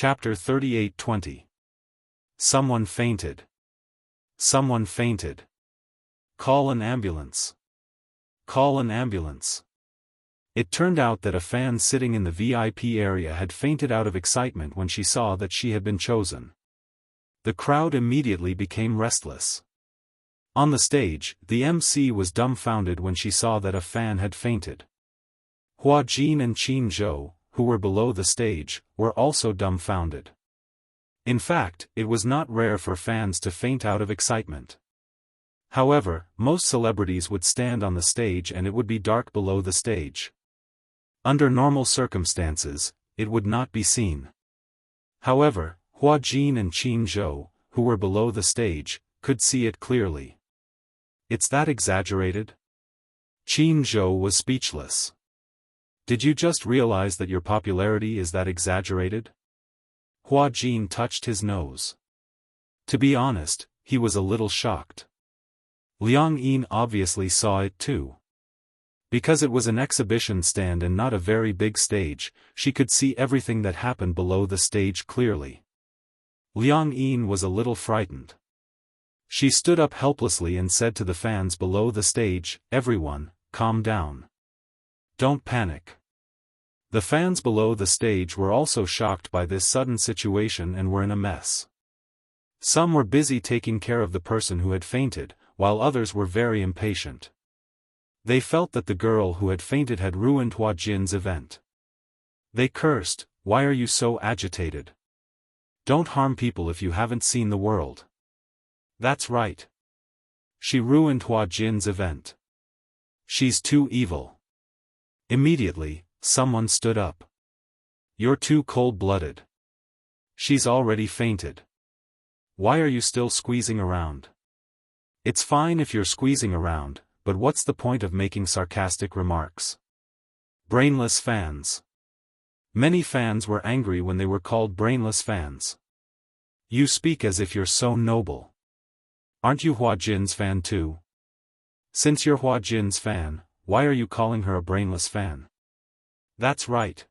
Chapter 38:20. Someone fainted. Someone fainted. Call an ambulance. Call an ambulance. It turned out that a fan sitting in the VIP area had fainted out of excitement when she saw that she had been chosen. The crowd immediately became restless. On the stage, the MC was dumbfounded when she saw that a fan had fainted. Hua Jin and Qin Zhou, who were below the stage, were also dumbfounded. In fact, it was not rare for fans to faint out of excitement. However, most celebrities would stand on the stage and it would be dark below the stage. Under normal circumstances, it would not be seen. However, Hua Jin and Qin Zhou, who were below the stage, could see it clearly. It's that exaggerated? Qin Zhou was speechless. Did you just realize that your popularity is that exaggerated? Hua Jin touched his nose. To be honest, he was a little shocked. Liang Yin obviously saw it too. Because it was an exhibition stand and not a very big stage, she could see everything that happened below the stage clearly. Liang Yin was a little frightened. She stood up helplessly and said to the fans below the stage, "Everyone, calm down. Don't panic." The fans below the stage were also shocked by this sudden situation and were in a mess. Some were busy taking care of the person who had fainted, while others were very impatient. They felt that the girl who had fainted had ruined Hua Jin's event. They cursed, "Why are you so agitated? Don't harm people if you haven't seen the world." That's right. She ruined Hua Jin's event. She's too evil. Immediately, someone stood up. "You're too cold-blooded. She's already fainted. Why are you still squeezing around? It's fine if you're squeezing around, but what's the point of making sarcastic remarks?" Brainless fans. Many fans were angry when they were called brainless fans. You speak as if you're so noble. Aren't you Hua Jin's fan too? Since you're Hua Jin's fan, why are you calling her a brainless fan? That's right.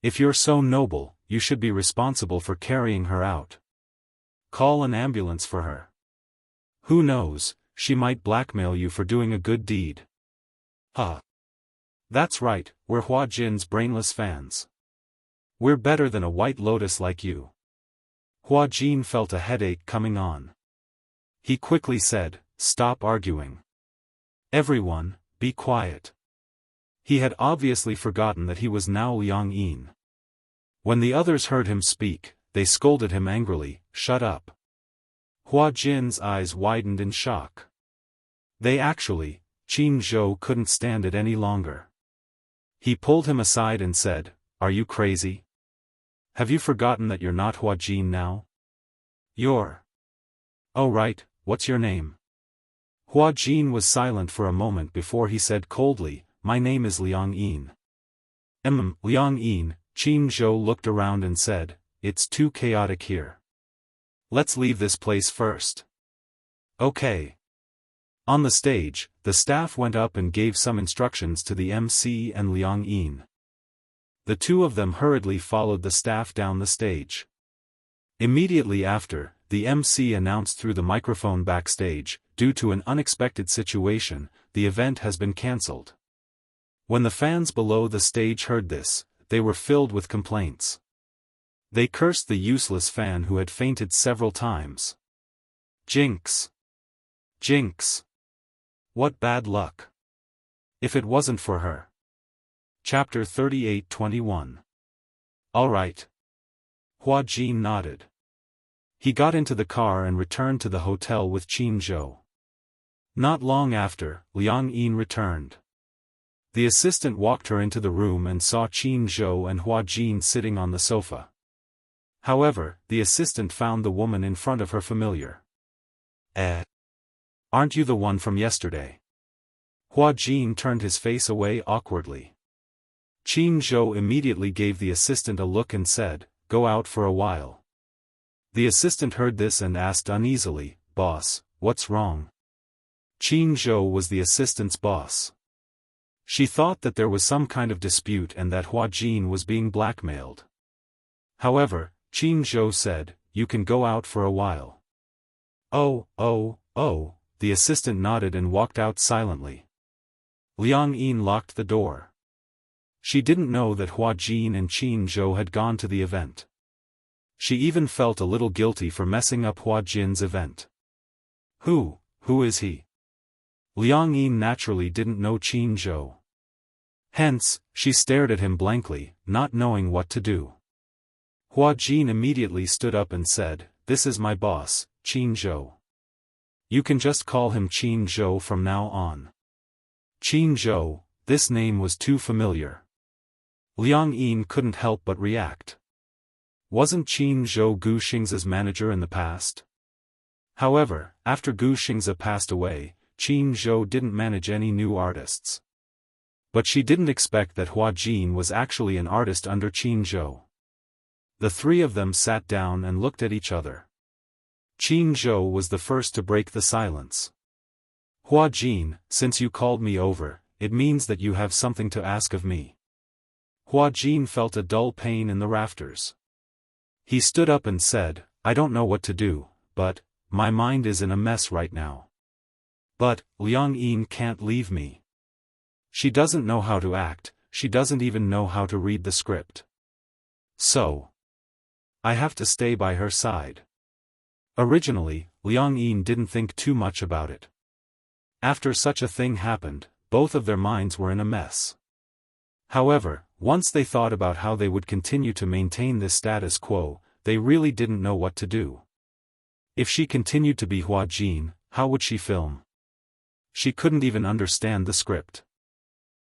If you're so noble, you should be responsible for carrying her out. Call an ambulance for her. Who knows, she might blackmail you for doing a good deed. Huh. That's right, we're Hua Jin's brainless fans. We're better than a white lotus like you. Hua Jin felt a headache coming on. He quickly said, "Stop arguing. Everyone, be quiet." He had obviously forgotten that he was now Liang Yin. When the others heard him speak, they scolded him angrily, "Shut up." Hua Jin's eyes widened in shock. Qin Zhou couldn't stand it any longer. He pulled him aside and said, "Are you crazy? Have you forgotten that you're not Hua Jin now? You're... Oh right, what's your name?" Hua Jin was silent for a moment before he said coldly, "My name is Liang Yin." Liang Yin, Qin Zhou looked around and said, "It's too chaotic here. Let's leave this place first." Okay. On the stage, the staff went up and gave some instructions to the MC and Liang Yin. The two of them hurriedly followed the staff down the stage. Immediately after, the MC announced through the microphone backstage, "Due to an unexpected situation, the event has been cancelled." When the fans below the stage heard this, they were filled with complaints. They cursed the useless fan who had fainted several times. Jinx! Jinx! What bad luck! If it wasn't for her. Chapter 38:21. Alright. Hua Jin nodded. He got into the car and returned to the hotel with Qin Zhou. Not long after, Liang Yin returned. The assistant walked her into the room and saw Qin Zhou and Hua Jin sitting on the sofa. However, the assistant found the woman in front of her familiar. Aren't you the one from yesterday? Hua Jin turned his face away awkwardly. Qin Zhou immediately gave the assistant a look and said, "Go out for a while." The assistant heard this and asked uneasily, "Boss, what's wrong?" Qin Zhou was the assistant's boss. She thought that there was some kind of dispute and that Hua Jin was being blackmailed. However, Qin Zhou said, "You can go out for a while." "Oh, the assistant nodded and walked out silently. Liang Yin locked the door. She didn't know that Hua Jin and Qin Zhou had gone to the event. She even felt a little guilty for messing up Hua Jin's event. Who is he? Liang Yin naturally didn't know Qin Zhou. Hence, she stared at him blankly, not knowing what to do. Hua Jin immediately stood up and said, "This is my boss, Qin Zhou. You can just call him Qin Zhou from now on." Qin Zhou, this name was too familiar. Liang Yin couldn't help but react. Wasn't Qin Zhou Gu Xing's manager in the past? However, after Gu Xing's passed away, Qin Zhou didn't manage any new artists. But she didn't expect that Hua Jin was actually an artist under Qin Zhou. The three of them sat down and looked at each other. Qin Zhou was the first to break the silence. "Hua Jin, since you called me over, it means that you have something to ask of me." Hua Jin felt a dull pain in the rafters. He stood up and said, "I don't know what to do, but my mind is in a mess right now. But Liang Yin can't leave me. She doesn't know how to act, she doesn't even know how to read the script. So I have to stay by her side." Originally, Liang Yin didn't think too much about it. After such a thing happened, both of their minds were in a mess. However, once they thought about how they would continue to maintain this status quo, they really didn't know what to do. If she continued to be Hua Jin, how would she film? She couldn't even understand the script.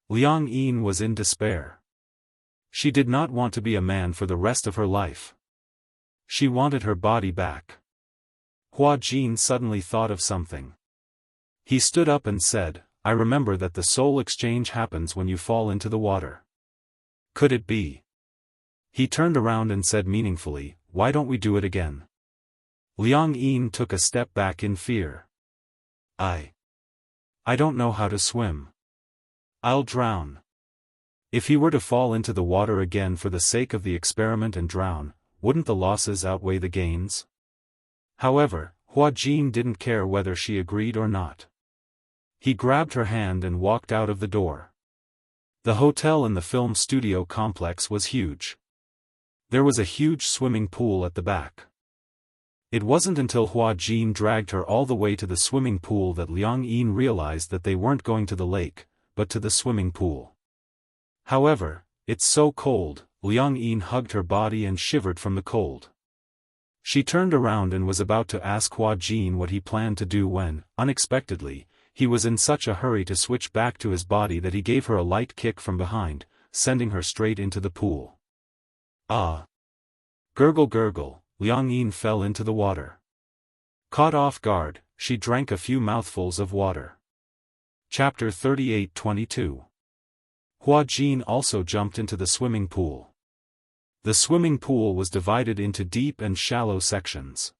Liang Yin was in despair. She did not want to be a man for the rest of her life. She wanted her body back. Hua Jin suddenly thought of something. He stood up and said, "I remember that the soul exchange happens when you fall into the water. Could it be?" He turned around and said meaningfully, "Why don't we do it again?" Liang Yin took a step back in fear. I don't know how to swim. I'll drown." If he were to fall into the water again for the sake of the experiment and drown, wouldn't the losses outweigh the gains? However, Hua Jin didn't care whether she agreed or not. He grabbed her hand and walked out of the door. The hotel in the film studio complex was huge. There was a huge swimming pool at the back. It wasn't until Hua Jin dragged her all the way to the swimming pool that Liang Yin realized that they weren't going to the lake, but to the swimming pool. However, "It's so cold," Liang Yin hugged her body and shivered from the cold. She turned around and was about to ask Hua Jin what he planned to do when, unexpectedly, he was in such a hurry to switch back to his body that he gave her a light kick from behind, sending her straight into the pool. Ah! Gurgle gurgle, Liang Yin fell into the water. Caught off guard, she drank a few mouthfuls of water. Chapter 38:22. Hua Jin also jumped into the swimming pool. The swimming pool was divided into deep and shallow sections.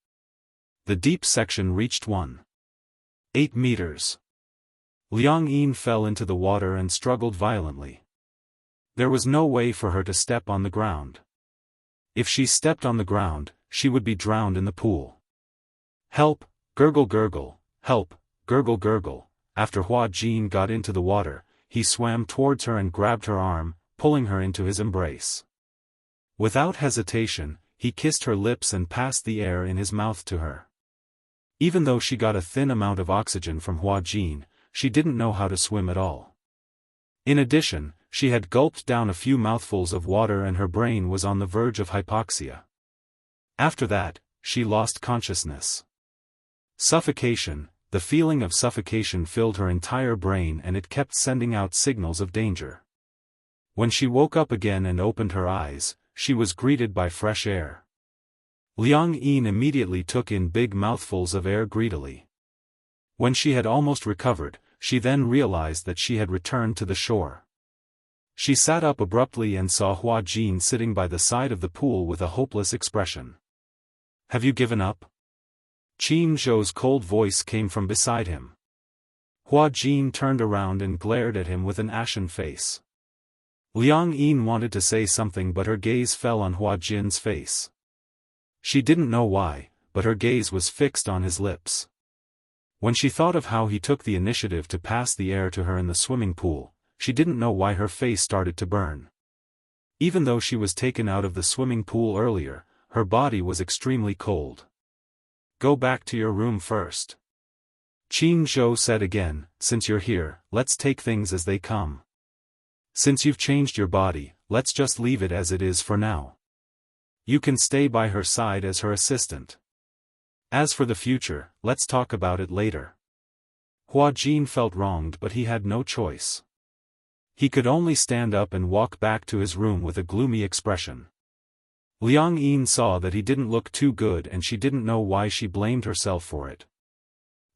The deep section reached 1.8 meters. Liang Yin fell into the water and struggled violently. There was no way for her to step on the ground. If she stepped on the ground, she would be drowned in the pool. "Help, gurgle gurgle, help, gurgle gurgle." After Hua Jin got into the water, he swam towards her and grabbed her arm, pulling her into his embrace. Without hesitation, he kissed her lips and passed the air in his mouth to her. Even though she got a thin amount of oxygen from Hua Jin, she didn't know how to swim at all. In addition, she had gulped down a few mouthfuls of water and her brain was on the verge of hypoxia. After that, she lost consciousness. Suffocation, the feeling of suffocation filled her entire brain and it kept sending out signals of danger. When she woke up again and opened her eyes, she was greeted by fresh air. Liang Yin immediately took in big mouthfuls of air greedily. When she had almost recovered, she then realized that she had returned to the shore. She sat up abruptly and saw Hua Jin sitting by the side of the pool with a hopeless expression. "Have you given up?" Qin Zhou's cold voice came from beside him. Hua Jin turned around and glared at him with an ashen face. Liang Yin wanted to say something but her gaze fell on Hua Jin's face. She didn't know why, but her gaze was fixed on his lips. When she thought of how he took the initiative to pass the air to her in the swimming pool, she didn't know why her face started to burn. Even though she was taken out of the swimming pool earlier, her body was extremely cold. Go back to your room first. Qin Zhou said again, since you're here, let's take things as they come. Since you've changed your body, let's just leave it as it is for now. You can stay by her side as her assistant. As for the future, let's talk about it later. Hua Jin felt wronged but he had no choice. He could only stand up and walk back to his room with a gloomy expression. Liang Yin saw that he didn't look too good and she didn't know why she blamed herself for it.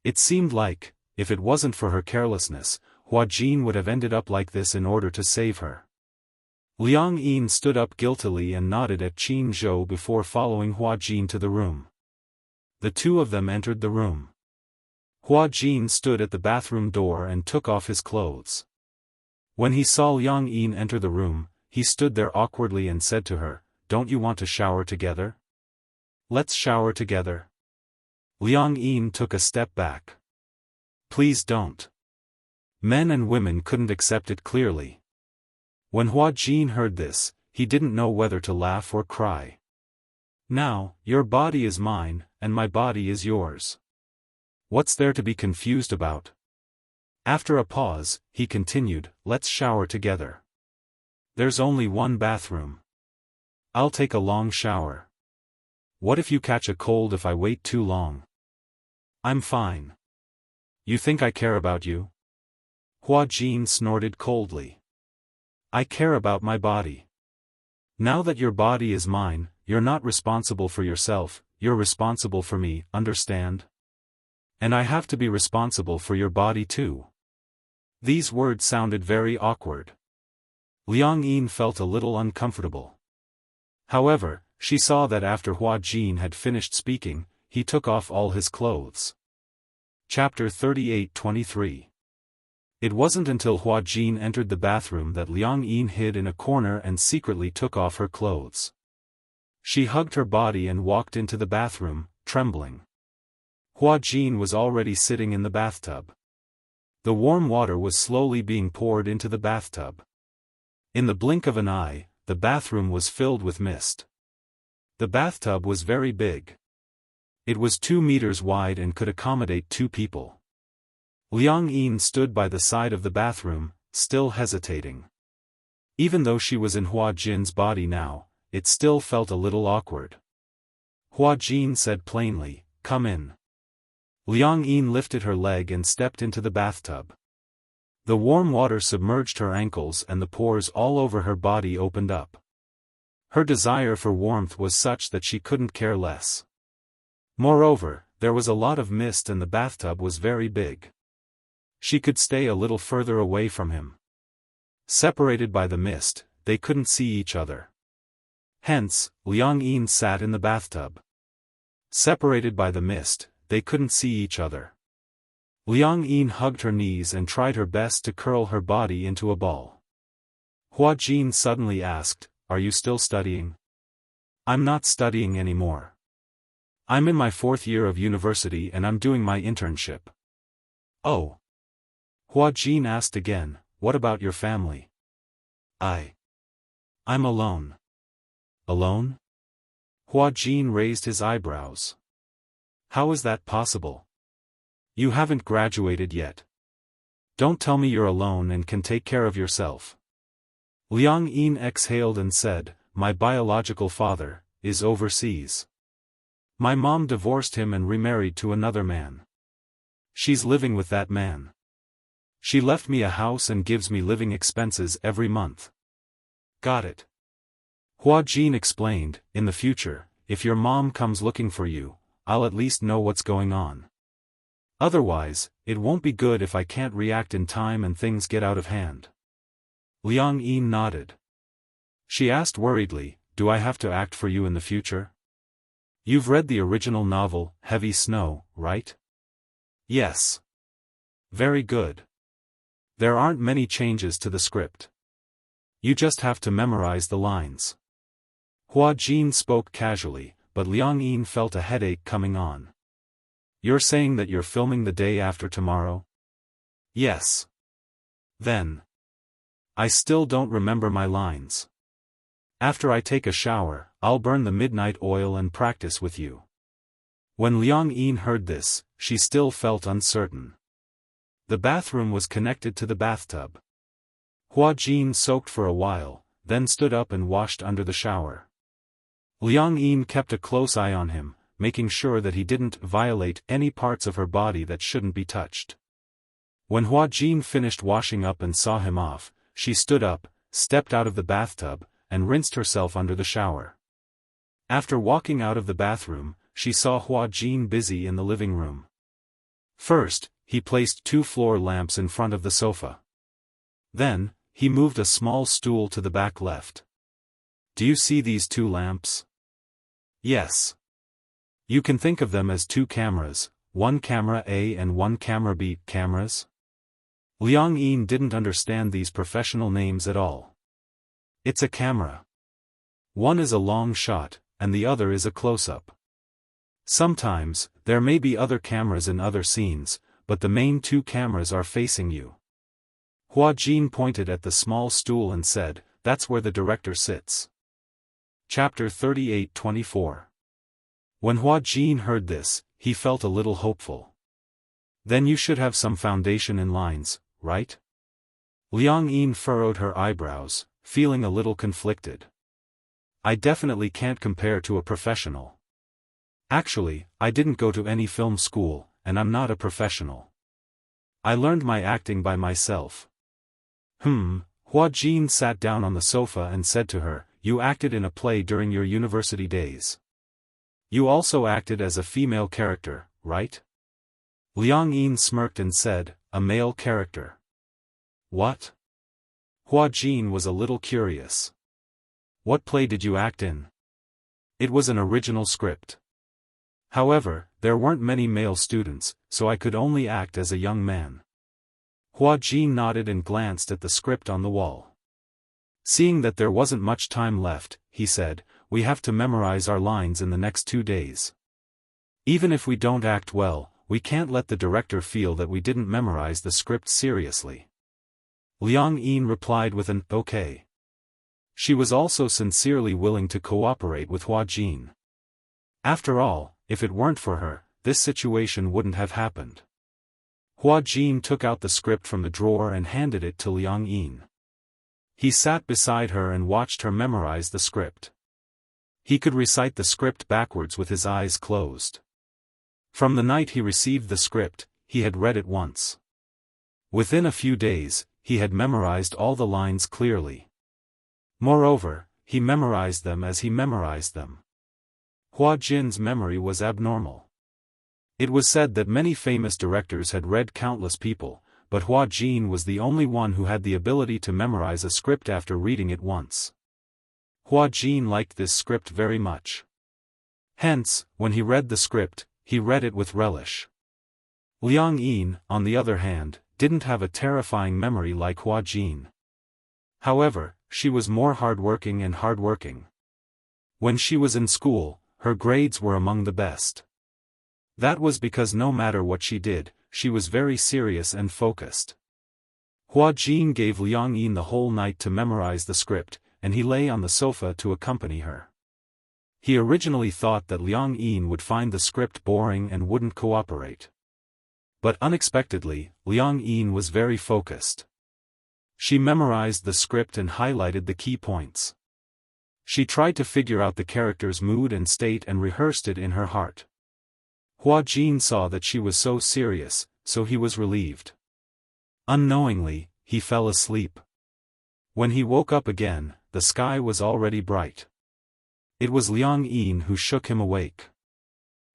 It seemed like, if it wasn't for her carelessness, Hua Jin would have ended up like this in order to save her. Liang Yin stood up guiltily and nodded at Qin Zhou before following Hua Jin to the room. The two of them entered the room. Hua Jin stood at the bathroom door and took off his clothes. When he saw Liang Yin enter the room, he stood there awkwardly and said to her, "Don't you want to shower together? Let's shower together." Liang Yin took a step back. "Please don't." Men and women couldn't accept it clearly. When Hua Jin heard this, he didn't know whether to laugh or cry. "Now, your body is mine, and my body is yours. What's there to be confused about?" After a pause, he continued, "Let's shower together. There's only one bathroom. I'll take a long shower. What if you catch a cold if I wait too long?" "I'm fine. You think I care about you?" Hua Jin snorted coldly. "I care about my body. Now that your body is mine, you're not responsible for yourself, you're responsible for me, understand? And I have to be responsible for your body too." These words sounded very awkward. Liang Yin felt a little uncomfortable. However, she saw that after Hua Jin had finished speaking, he took off all his clothes. Chapter 38-23. It wasn't until Hua Jin entered the bathroom that Liang Yin hid in a corner and secretly took off her clothes. She hugged her body and walked into the bathroom, trembling. Hua Jin was already sitting in the bathtub. The warm water was slowly being poured into the bathtub. In the blink of an eye, the bathroom was filled with mist. The bathtub was very big. It was 2 meters wide and could accommodate 2 people. Liang Yin stood by the side of the bathroom, still hesitating. Even though she was in Hua Jin's body now, it still felt a little awkward. Hua Jin said plainly, "Come in." Liang Yin lifted her leg and stepped into the bathtub. The warm water submerged her ankles and the pores all over her body opened up. Her desire for warmth was such that she couldn't care less. Moreover, there was a lot of mist and the bathtub was very big. She could stay a little further away from him. Separated by the mist, they couldn't see each other. Hence, Liang Yin sat in the bathtub. Separated by the mist, they couldn't see each other. Liang Yin hugged her knees and tried her best to curl her body into a ball. Hua Jin suddenly asked, "Are you still studying?" "I'm not studying anymore. I'm in my 4th year of university and I'm doing my internship." "Oh." Hua Jin asked again, "What about your family?" I'm alone." "Alone?" Hua Jin raised his eyebrows. "How is that possible? You haven't graduated yet. Don't tell me you're alone and can take care of yourself." Liang Yin exhaled and said, "My biological father is overseas. My mom divorced him and remarried to another man. She's living with that man. She left me a house and gives me living expenses every month." "Got it." Hua Jin explained, "In the future, if your mom comes looking for you, I'll at least know what's going on. Otherwise, it won't be good if I can't react in time and things get out of hand." Liang Yin nodded. She asked worriedly, "Do I have to act for you in the future?" "You've read the original novel, Heavy Snow, right?" "Yes." "Very good. There aren't many changes to the script. You just have to memorize the lines. Hua Jin spoke casually, but Liang Yin felt a headache coming on. You're saying that you're filming the day after tomorrow? Yes. Then. I still don't remember my lines. After I take a shower, I'll burn the midnight oil and practice with you. When Liang Yin heard this, she still felt uncertain. The bathroom was connected to the bathtub. Hua Jin soaked for a while, then stood up and washed under the shower. Liang Yin kept a close eye on him, making sure that he didn't violate any parts of her body that shouldn't be touched. When Hua Jin finished washing up and saw him off, she stood up, stepped out of the bathtub, and rinsed herself under the shower. After walking out of the bathroom, she saw Hua Jin busy in the living room. First, he placed 2 floor lamps in front of the sofa. Then, he moved a small stool to the back left. Do you see these 2 lamps? Yes. You can think of them as 2 cameras, one camera A and one camera B cameras. Liang Yin didn't understand these professional names at all. It's a camera. One is a long shot, and the other is a close-up. Sometimes, there may be other cameras in other scenes, but the main 2 cameras are facing you. Hua Jin pointed at the small stool and said, that's where the director sits. Chapter 38-24. When Hua Jin heard this, he felt a little hopeful. Then you should have some foundation in lines, right? Liang Yin furrowed her eyebrows, feeling a little conflicted. I definitely can't compare to a professional. Actually, I didn't go to any film school, and I'm not a professional. I learned my acting by myself. Hua Jin sat down on the sofa and said to her, you acted in a play during your university days. You also acted as a female character, right? Liang Yin smirked and said, a male character. What? Hua Jin was a little curious. What play did you act in? It was an original script. However, there weren't many male students, so I could only act as a young man. Hua Jin nodded and glanced at the script on the wall. Seeing that there wasn't much time left, he said, we have to memorize our lines in the next 2 days. Even if we don't act well, we can't let the director feel that we didn't memorize the script seriously. Liang Yin replied with an okay. She was also sincerely willing to cooperate with Hua Jin. After all, if it weren't for her, this situation wouldn't have happened. Hua Jin took out the script from the drawer and handed it to Liang Yin. He sat beside her and watched her memorize the script. He could recite the script backwards with his eyes closed. From the night he received the script, he had read it once. Within a few days, he had memorized all the lines clearly. Moreover, he memorized them as he memorized them. Hua Jin's memory was abnormal. It was said that many famous directors had read countless people, but Hua Jin was the only one who had the ability to memorize a script after reading it once. Hua Jin liked this script very much. Hence, when he read the script, he read it with relish. Liang Yin, on the other hand, didn't have a terrifying memory like Hua Jin. However, she was more hardworking and hardworking. When she was in school, her grades were among the best. That was because no matter what she did, she was very serious and focused. Hua Jin gave Liang Yin the whole night to memorize the script, and he lay on the sofa to accompany her. He originally thought that Liang Yin would find the script boring and wouldn't cooperate. But unexpectedly, Liang Yin was very focused. She memorized the script and highlighted the key points. She tried to figure out the character's mood and state and rehearsed it in her heart. Hua Jin saw that she was so serious, so he was relieved. Unknowingly, he fell asleep. When he woke up again, the sky was already bright. It was Liang Yin who shook him awake.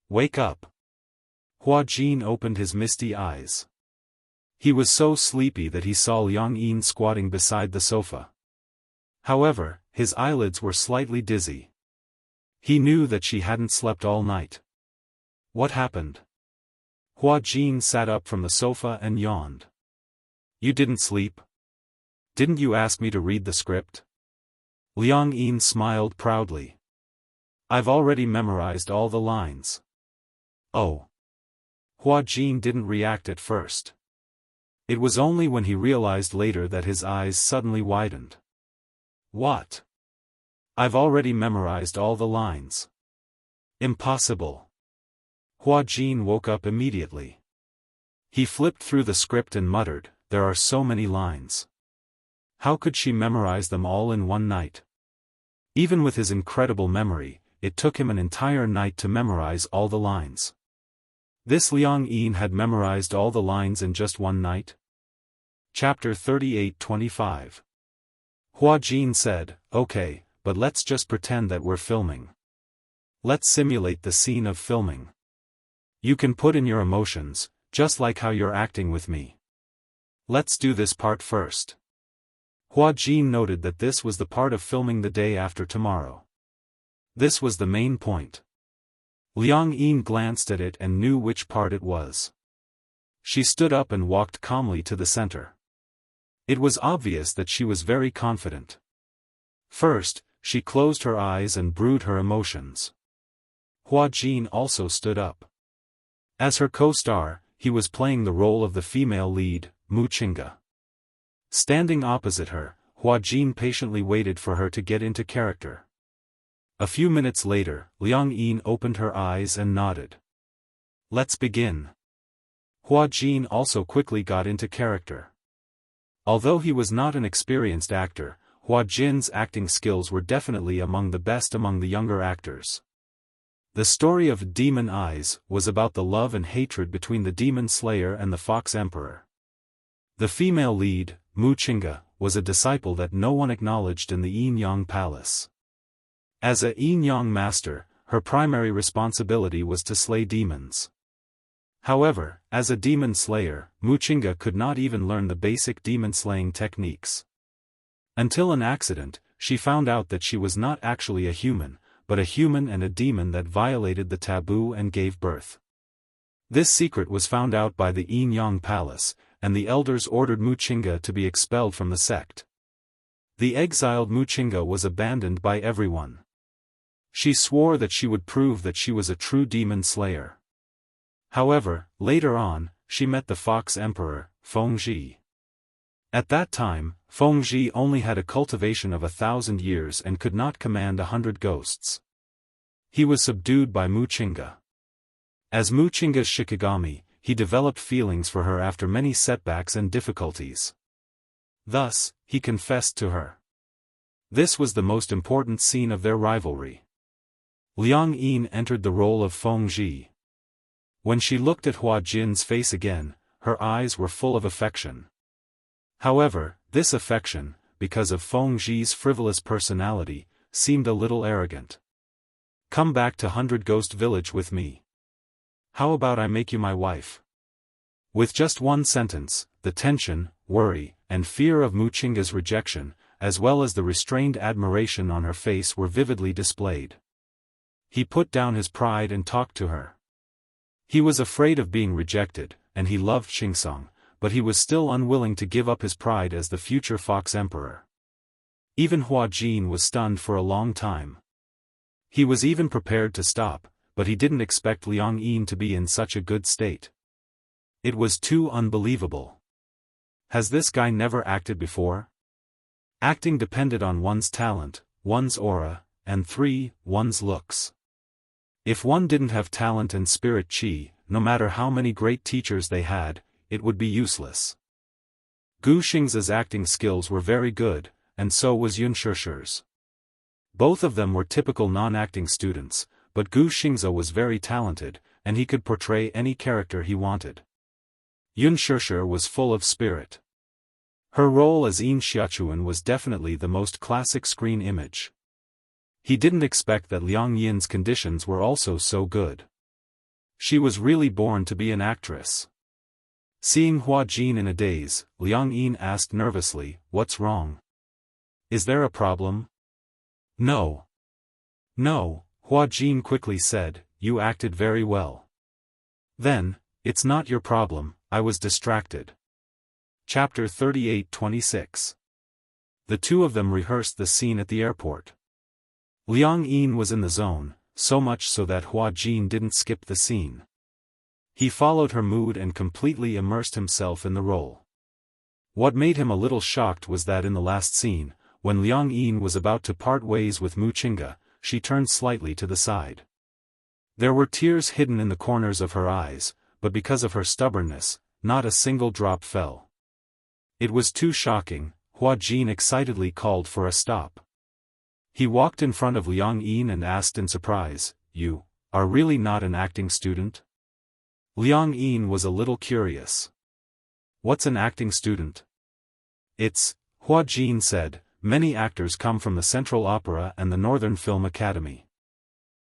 Wake up. Hua Jin opened his misty eyes. He was so sleepy that he saw Liang Yin squatting beside the sofa. However, his eyelids were slightly dizzy. He knew that she hadn't slept all night. What happened? Hua Jin sat up from the sofa and yawned. You didn't sleep? Didn't you ask me to read the script? Liang Yin smiled proudly. I've already memorized all the lines. Oh. Hua Jin didn't react at first. It was only when he realized later that his eyes suddenly widened. What? I've already memorized all the lines. Impossible. Hua Jin woke up immediately. He flipped through the script and muttered, there are so many lines. How could she memorize them all in one night? Even with his incredible memory, it took him an entire night to memorize all the lines. This Liang Yin had memorized all the lines in just one night? Chapter 38:25. Hua Jin said, okay, but let's just pretend that we're filming. Let's simulate the scene of filming. You can put in your emotions, just like how you're acting with me. Let's do this part first. Hua Jin noted that this was the part of filming the day after tomorrow. This was the main point. Liang Yin glanced at it and knew which part it was. She stood up and walked calmly to the center. It was obvious that she was very confident. First, she closed her eyes and brewed her emotions. Hua Jin also stood up. As her co-star, he was playing the role of the female lead, Wuxia. Standing opposite her, Hua Jin patiently waited for her to get into character. A few minutes later, Liang Yin opened her eyes and nodded. Let's begin. Hua Jin also quickly got into character. Although he was not an experienced actor, Hua Jin's acting skills were definitely among the best among the younger actors. The story of Demon Eyes was about the love and hatred between the Demon Slayer and the Fox Emperor. The female lead, Wuxia, was a disciple that no one acknowledged in the Yin-Yang Palace. As a Yin-Yang master, her primary responsibility was to slay demons. However, as a demon slayer, Wuxia could not even learn the basic demon-slaying techniques. Until an accident, she found out that she was not actually a human, but a human and a demon that violated the taboo and gave birth. This secret was found out by the Yin-Yang Palace, and the elders ordered Wuxia to be expelled from the sect. The exiled Wuxia was abandoned by everyone. She swore that she would prove that she was a true demon slayer. However, later on, she met the Fox Emperor, Fengji. At that time, Fengji only had a cultivation of 1,000 years and could not command 100 ghosts. He was subdued by Wuxia. As Wuxia's Shikigami, he developed feelings for her after many setbacks and difficulties. Thus, he confessed to her. This was the most important scene of their rivalry. Liang Yin entered the role of Fengji. When she looked at Hua Jin's face again, her eyes were full of affection. However, this affection, because of Fengji's frivolous personality, seemed a little arrogant. Come back to 100 Ghost Village with me. How about I make you my wife? With just one sentence, the tension, worry, and fear of Wuxia's rejection, as well as the restrained admiration on her face were vividly displayed. He put down his pride and talked to her. He was afraid of being rejected, and he loved Xingsong, but he was still unwilling to give up his pride as the future Fox Emperor. Even Hua Jin was stunned for a long time. He was even prepared to stop, but he didn't expect Liang Yin to be in such a good state. It was too unbelievable. Has this guy never acted before? Acting depended on one's talent, one's aura, and one's looks. If one didn't have talent and spirit chi, no matter how many great teachers they had, it would be useless. Gu Xing's acting skills were very good, and so was Yun Shishir's. Both of them were typical non-acting students, but Gu Xing's was very talented, and he could portray any character he wanted. Yun Shishir was full of spirit. Her role as Yin Xiaochuan was definitely the most classic screen image. He didn't expect that Liang Yin's conditions were also so good. She was really born to be an actress. Seeing Hua Jin in a daze, Liang Yin asked nervously, "What's wrong? Is there a problem?" "No. No," Hua Jin quickly said, "you acted very well." "Then, it's not your problem, I was distracted." Chapter 38:26. The two of them rehearsed the scene at the airport. Liang Yin was in the zone, so much so that Hua Jin didn't skip the scene. He followed her mood and completely immersed himself in the role. What made him a little shocked was that in the last scene, when Liang Yin was about to part ways with Mu Qingge, she turned slightly to the side. There were tears hidden in the corners of her eyes, but because of her stubbornness, not a single drop fell. It was too shocking. Hua Jin excitedly called for a stop. He walked in front of Liang Yin and asked in surprise, "You are really not an acting student?" Liang Yin was a little curious. "What's an acting student?" "It's," Hua Jin said, "many actors come from the Central Opera and the Northern Film Academy.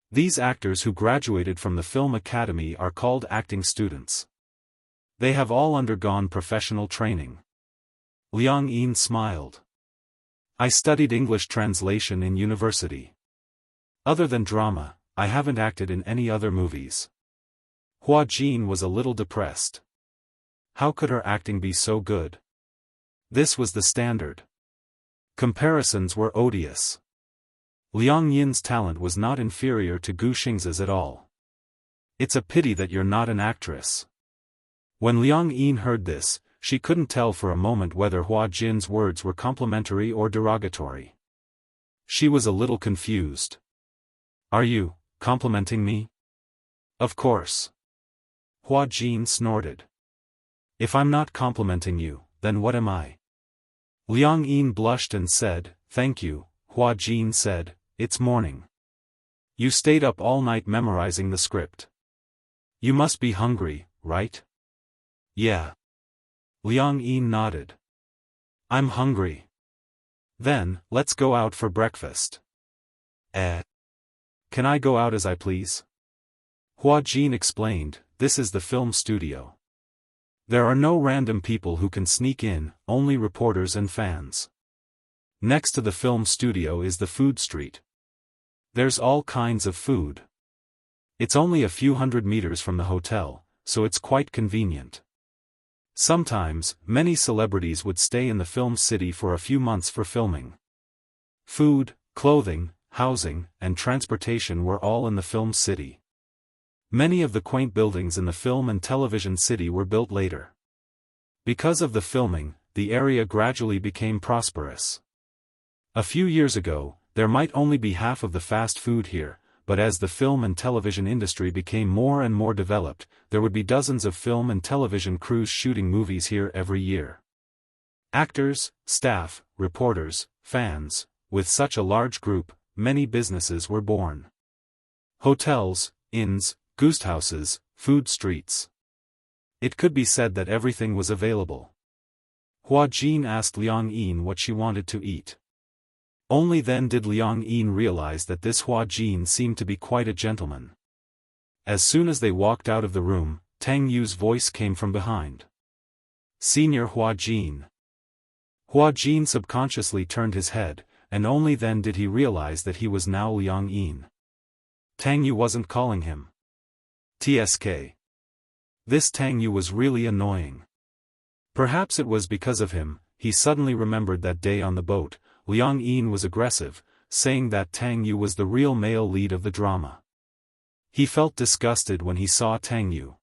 These actors who graduated from the Film Academy are called acting students. They have all undergone professional training." Liang Yin smiled. "I studied English translation in university. Other than drama, I haven't acted in any other movies." Hua Jin was a little depressed. How could her acting be so good? This was the standard. Comparisons were odious. Liang Yin's talent was not inferior to Gu Xing's at all. "It's a pity that you're not an actress." When Liang Yin heard this, she couldn't tell for a moment whether Hua Jin's words were complimentary or derogatory. She was a little confused. "Are you complimenting me?" "Of course." Hua Jin snorted. "If I'm not complimenting you, then what am I?" Liang Yin blushed and said, "Thank you." Hua Jin said, "It's morning. You stayed up all night memorizing the script. You must be hungry, right?" "Yeah." Liang Yin nodded. "I'm hungry. Then, let's go out for breakfast." Can I go out as I please?" Hua Jin explained, "This is the film studio. There are no random people who can sneak in, only reporters and fans. Next to the film studio is the food street. There's all kinds of food. It's only a few hundred meters from the hotel, so it's quite convenient. Sometimes, many celebrities would stay in the film city for a few months for filming. Food, clothing, housing, and transportation were all in the film city. Many of the quaint buildings in the film and television city were built later. Because of the filming, the area gradually became prosperous. A few years ago, there might only be half of the fast food here, but as the film and television industry became more and more developed, there would be dozens of film and television crews shooting movies here every year. Actors, staff, reporters, fans, with such a large group, many businesses were born. Hotels, inns, guesthouses, food streets. It could be said that everything was available. Hua Jin asked Liang Yin what she wanted to eat. Only then did Liang Yin realize that this Hua Jin seemed to be quite a gentleman. As soon as they walked out of the room, Tang Yu's voice came from behind. "Senior Hua Jin." Hua Jin subconsciously turned his head, and only then did he realize that he was now Liang Yin. Tang Yu wasn't calling him TSK. This Tang Yu was really annoying. Perhaps it was because of him, he suddenly remembered that day on the boat, Liang Yin was aggressive, saying that Tang Yu was the real male lead of the drama. He felt disgusted when he saw Tang Yu.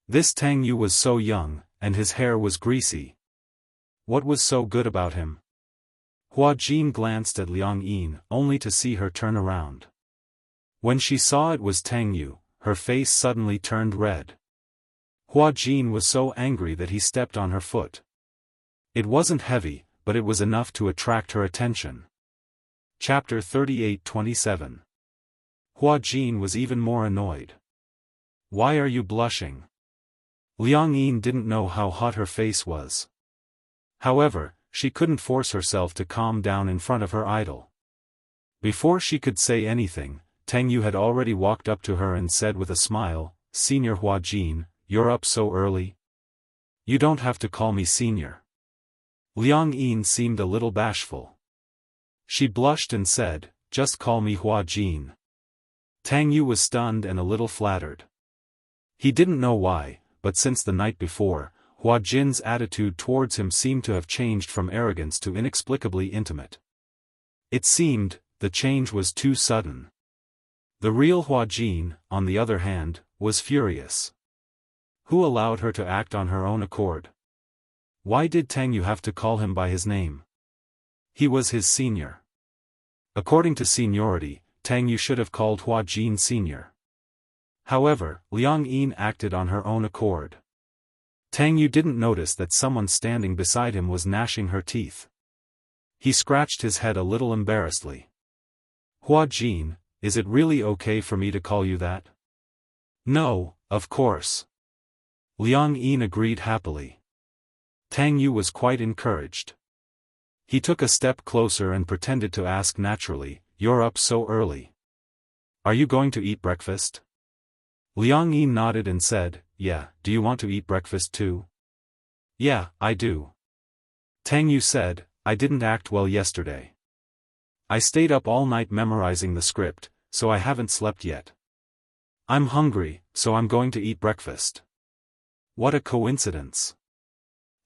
This Tang Yu was so young, and his hair was greasy. What was so good about him? Hua Jin glanced at Liang Yin, only to see her turn around. When she saw it was Tang Yu, her face suddenly turned red. Hua Jin was so angry that he stepped on her foot. It wasn't heavy, but it was enough to attract her attention. Chapter 38:27. Hua Jin was even more annoyed. "Why are you blushing?" Liang Yin didn't know how hot her face was. However, she couldn't force herself to calm down in front of her idol. Before she could say anything, Tang Yu had already walked up to her and said with a smile, "Senior Hua Jin, you're up so early? You don't have to call me senior." Liang Yin seemed a little bashful. She blushed and said, "Just call me Hua Jin." Tang Yu was stunned and a little flattered. He didn't know why, but since the night before, Hua Jin's attitude towards him seemed to have changed from arrogance to inexplicably intimate. It seemed, the change was too sudden. The real Hua Jin, on the other hand, was furious. Who allowed her to act on her own accord? Why did Tang Yu have to call him by his name? He was his senior. According to seniority, Tang Yu should have called Hua Jin senior. However, Liang Yin acted on her own accord. Tang Yu didn't notice that someone standing beside him was gnashing her teeth. He scratched his head a little embarrassedly. Hua Jin, is it really okay for me to call you that? No, of course. Liang Yin agreed happily. Tang Yu was quite encouraged. He took a step closer and pretended to ask naturally, "You're up so early. Are you going to eat breakfast?" Liang Yin nodded and said, "Yeah, do you want to eat breakfast too?" "Yeah, I do." Tang Yu said, "I didn't act well yesterday. I stayed up all night memorizing the script, so I haven't slept yet. I'm hungry, so I'm going to eat breakfast." What a coincidence.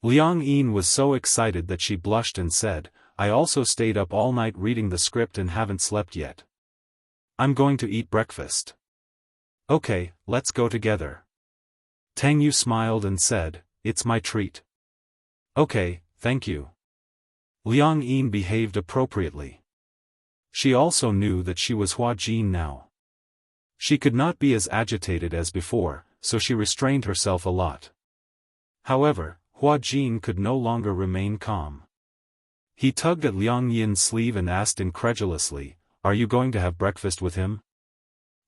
Liang Yin was so excited that she blushed and said, "I also stayed up all night reading the script and haven't slept yet. I'm going to eat breakfast." "Okay, let's go together." Tang Yu smiled and said, "It's my treat." "Okay, thank you." Liang Yin behaved appropriately. She also knew that she was Hua Jin now. She could not be as agitated as before, so she restrained herself a lot. However, Hua Jin could no longer remain calm. He tugged at Liang Yin's sleeve and asked incredulously, "Are you going to have breakfast with him?"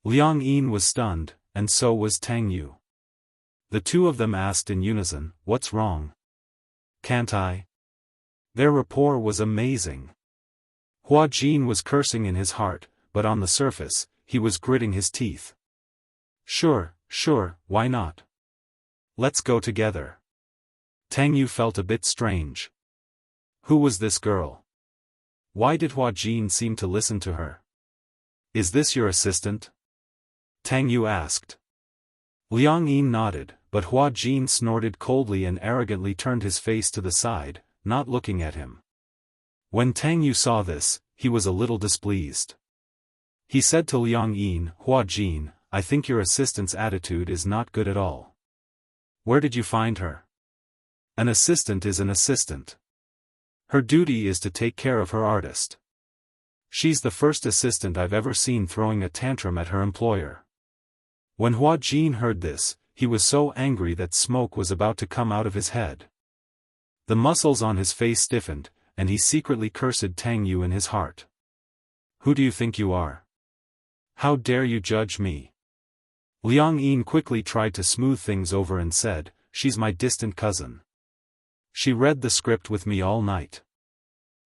Liang Yin was stunned, and so was Tang Yu. The two of them asked in unison, "What's wrong? Can't I?" Their rapport was amazing. Hua Jin was cursing in his heart, but on the surface, he was gritting his teeth. Sure, why not? Let's go together." Tang Yu felt a bit strange. Who was this girl? Why did Hua Jin seem to listen to her? "Is this your assistant?" Tang Yu asked. Liang Yin nodded, but Hua Jin snorted coldly and arrogantly turned his face to the side, not looking at him. When Tang Yu saw this, he was a little displeased. He said to Liang Yin, "Hua Jin, I think your assistant's attitude is not good at all. Where did you find her? An assistant is an assistant. Her duty is to take care of her artist. She's the first assistant I've ever seen throwing a tantrum at her employer." When Hua Jin heard this, he was so angry that smoke was about to come out of his head. The muscles on his face stiffened, and he secretly cursed Tang Yu in his heart. "Who do you think you are? How dare you judge me?" Liang Yin quickly tried to smooth things over and said, "She's my distant cousin. She read the script with me all night.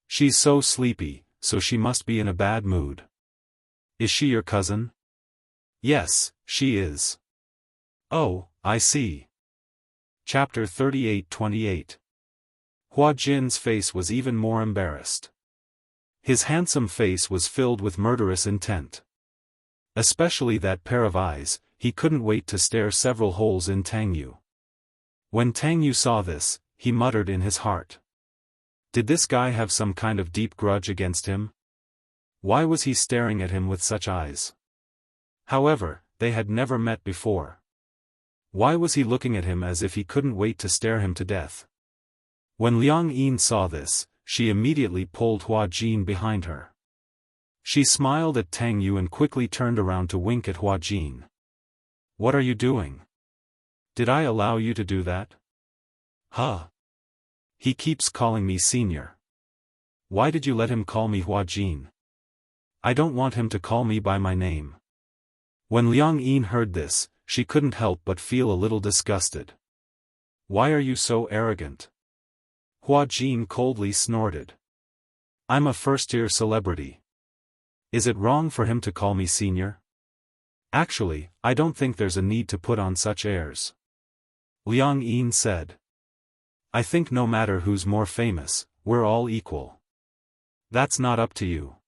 She's so sleepy, so she must be in a bad mood." "Is she your cousin?" "Yes, she is." "Oh, I see." Chapter 38-28. Hua Jin's face was even more embarrassed. His handsome face was filled with murderous intent. Especially that pair of eyes, he couldn't wait to stare several holes in Tang Yu. When Tang Yu saw this, he muttered in his heart. Did this guy have some kind of deep grudge against him? Why was he staring at him with such eyes? However, they had never met before. Why was he looking at him as if he couldn't wait to stare him to death? When Liang Yin saw this, she immediately pulled Hua Jin behind her. She smiled at Tang Yu and quickly turned around to wink at Hua Jin. "What are you doing? Did I allow you to do that?" "Huh? He keeps calling me senior. Why did you let him call me Hua Jin? I don't want him to call me by my name." When Liang Yin heard this, she couldn't help but feel a little disgusted. "Why are you so arrogant?" Hua Jin coldly snorted. "I'm a first-tier celebrity. Is it wrong for him to call me senior? Actually, I don't think there's a need to put on such airs," Liang Yin said. "I think no matter who's more famous, we're all equal." "That's not up to you,"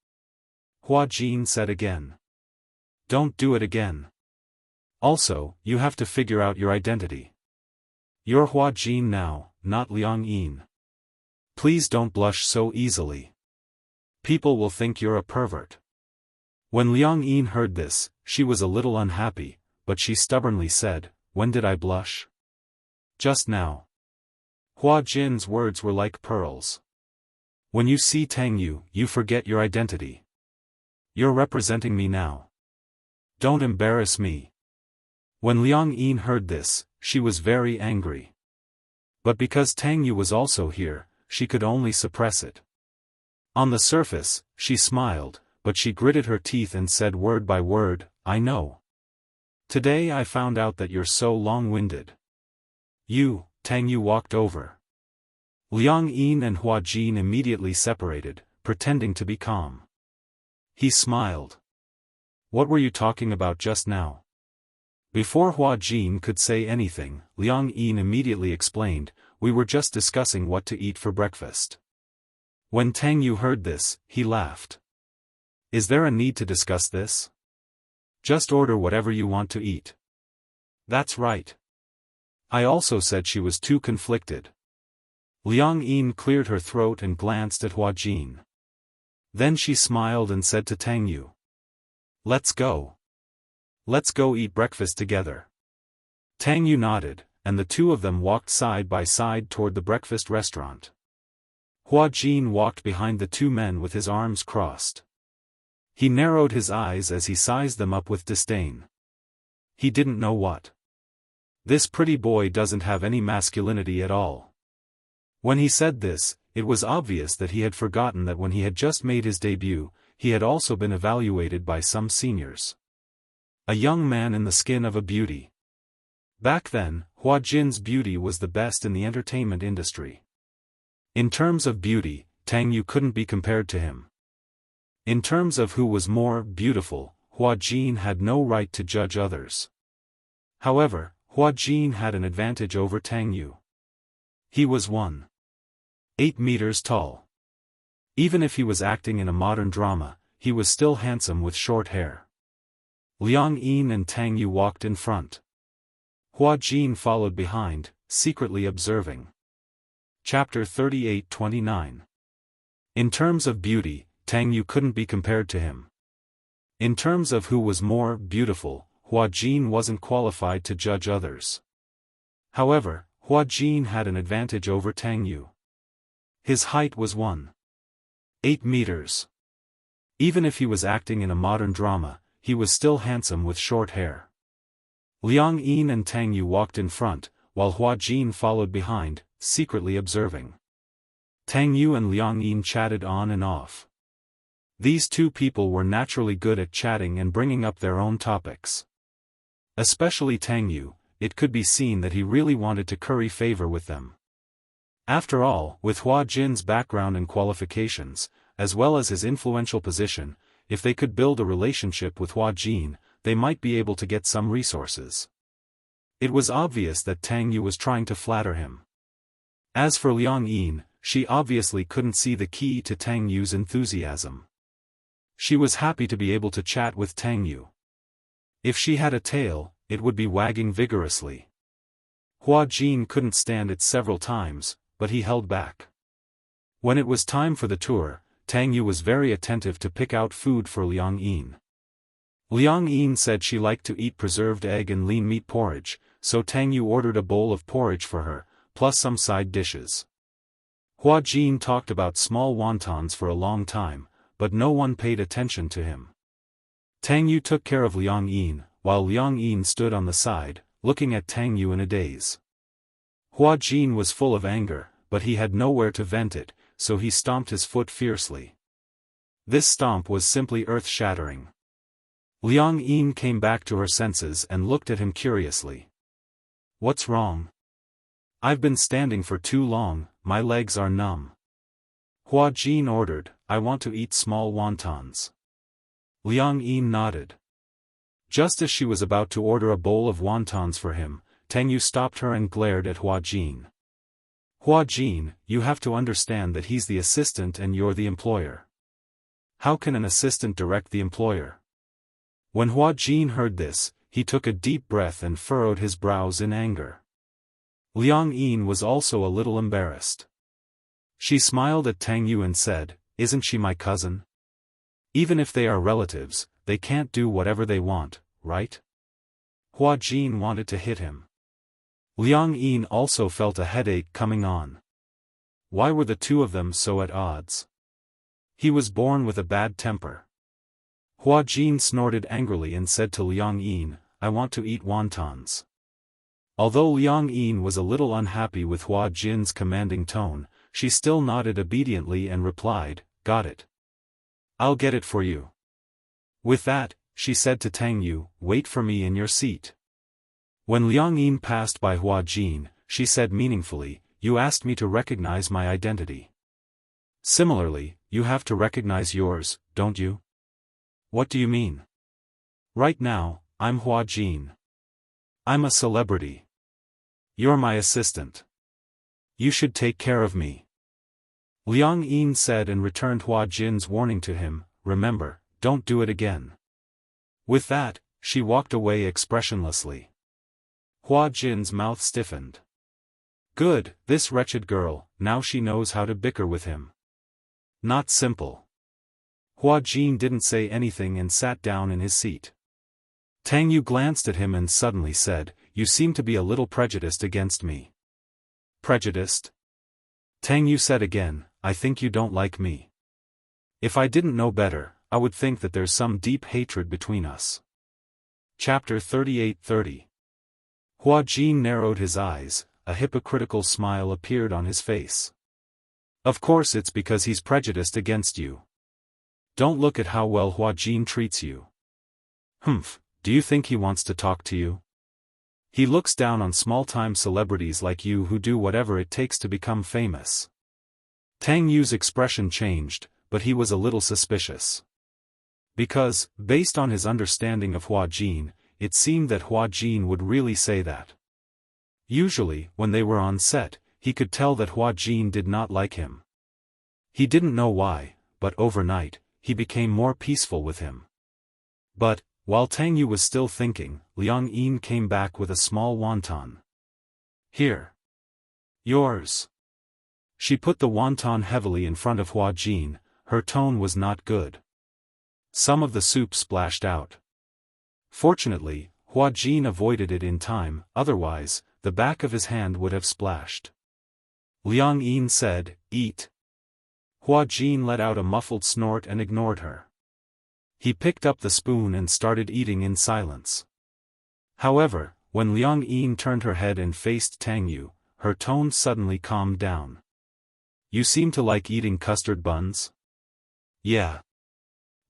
Hua Jin said again. "Don't do it again. Also, you have to figure out your identity. You're Hua Jin now, not Liang Yin. Please don't blush so easily. People will think you're a pervert. When Liang Yin heard this, she was a little unhappy, but she stubbornly said, "When did I blush? Just now." Hua Jin's words were like pearls. "When you see Tang Yu, you forget your identity. You're representing me now. Don't embarrass me." When Liang Yin heard this, she was very angry. But because Tang Yu was also here, she could only suppress it. On the surface, she smiled, but she gritted her teeth and said word by word, "I know. Today I found out that you're so long-winded." Tang Yu walked over. Liang Yin and Hua Jin immediately separated, pretending to be calm. He smiled. "What were you talking about just now?" Before Hua Jin could say anything, Liang Yin immediately explained, "We were just discussing what to eat for breakfast." When Tang Yu heard this, he laughed. "Is there a need to discuss this? Just order whatever you want to eat." "That's right. I also said she was too conflicted." Liang Yin cleared her throat and glanced at Hua Jin. Then she smiled and said to Tang Yu, "Let's go. Let's go eat breakfast together." Tang Yu nodded, and the two of them walked side by side toward the breakfast restaurant. Hua Jin walked behind the two men with his arms crossed. He narrowed his eyes as he sized them up with disdain. He didn't know what. This pretty boy doesn't have any masculinity at all. When he said this, it was obvious that he had forgotten that when he had just made his debut, he had also been evaluated by some seniors. A young man in the skin of a beauty. Back then, Hua Jin's beauty was the best in the entertainment industry. In terms of beauty, Tang Yu couldn't be compared to him. In terms of who was more beautiful, Hua Jin had no right to judge others. However, Hua Jin had an advantage over Tang Yu. He was 1.8 meters tall. Even if he was acting in a modern drama, he was still handsome with short hair. Liang Yin and Tang Yu walked in front. Hua Jin followed behind, secretly observing. Chapter 38-29. In terms of beauty, Tang Yu couldn't be compared to him. In terms of who was more beautiful, Hua Jin wasn't qualified to judge others. However, Hua Jin had an advantage over Tang Yu. His height was 1.8 meters. Even if he was acting in a modern drama, he was still handsome with short hair. Liang Yin and Tang Yu walked in front, while Hua Jin followed behind, secretly observing. Tang Yu and Liang Yin chatted on and off. These two people were naturally good at chatting and bringing up their own topics. Especially Tang Yu, it could be seen that he really wanted to curry favor with them. After all, with Hua Jin's background and qualifications, as well as his influential position, if they could build a relationship with Hua Jin, they might be able to get some resources. It was obvious that Tang Yu was trying to flatter him. As for Liang Yin, she obviously couldn't see the key to Tang Yu's enthusiasm. She was happy to be able to chat with Tang Yu. If she had a tail, it would be wagging vigorously. Hua Jin couldn't stand it several times, but he held back. When it was time for the tour, Tang Yu was very attentive to pick out food for Liang Yin. Liang Yin said she liked to eat preserved egg and lean meat porridge, so Tang Yu ordered a bowl of porridge for her, plus some side dishes. Hua Jin talked about small wontons for a long time, but no one paid attention to him. Tang Yu took care of Liang Yin, while Liang Yin stood on the side, looking at Tang Yu in a daze. Hua Jin was full of anger, but he had nowhere to vent it, so he stomped his foot fiercely. This stomp was simply earth-shattering. Liang Yin came back to her senses and looked at him curiously. "What's wrong? I've been standing for too long, my legs are numb." Hua Jin ordered, "I want to eat small wontons." Liang Yin nodded. Just as she was about to order a bowl of wontons for him, Tang Yu stopped her and glared at Hua Jin. "Hua Jin, you have to understand that he's the assistant and you're the employer. How can an assistant direct the employer?" When Hua Jin heard this, he took a deep breath and furrowed his brows in anger. Liang Yin was also a little embarrassed. She smiled at Tang Yu and said, "Isn't she my cousin? Even if they are relatives, they can't do whatever they want, right?" Hua Jin wanted to hit him. Liang Yin also felt a headache coming on. Why were the two of them so at odds? He was born with a bad temper. Hua Jin snorted angrily and said to Liang Yin, "I want to eat wontons." Although Liang Yin was a little unhappy with Hua Jin's commanding tone, she still nodded obediently and replied, "Got it. I'll get it for you." With that, she said to Tang Yu, "Wait for me in your seat." When Liang Yin passed by Hua Jin, she said meaningfully, "You asked me to recognize my identity. Similarly, you have to recognize yours, don't you?" "What do you mean?" "Right now, I'm Hua Jin. I'm a celebrity. You're my assistant. You should take care of me." Liang Yin said and returned Hua Jin's warning to him, "Remember, don't do it again." With that, she walked away expressionlessly. Hua Jin's mouth stiffened. Good, this wretched girl, now she knows how to bicker with him. Not simple. Hua Jin didn't say anything and sat down in his seat. Tang Yu glanced at him and suddenly said, "You seem to be a little prejudiced against me." "Prejudiced?" Tang Yu said again, "I think you don't like me. If I didn't know better, I would think that there's some deep hatred between us." Chapter 38:30. Hua Jin narrowed his eyes, a hypocritical smile appeared on his face. "Of course it's because he's prejudiced against you. Don't look at how well Hua Jin treats you. Humph, do you think he wants to talk to you? He looks down on small-time celebrities like you who do whatever it takes to become famous." Tang Yu's expression changed, but he was a little suspicious. Because, based on his understanding of Hua Jin, it seemed that Hua Jin would really say that. Usually, when they were on set, he could tell that Hua Jin did not like him. He didn't know why, but overnight, he became more peaceful with him. But, while Tang Yu was still thinking, Liang Yin came back with a small wonton. "Here. Yours." She put the wonton heavily in front of Hua Jin, her tone was not good. Some of the soup splashed out. Fortunately, Hua Jin avoided it in time, otherwise, the back of his hand would have splashed. Liang Yin said, "Eat." Hua Jin let out a muffled snort and ignored her. He picked up the spoon and started eating in silence. However, when Liang Yin turned her head and faced Tang Yu, her tone suddenly calmed down. "You seem to like eating custard buns?" "Yeah.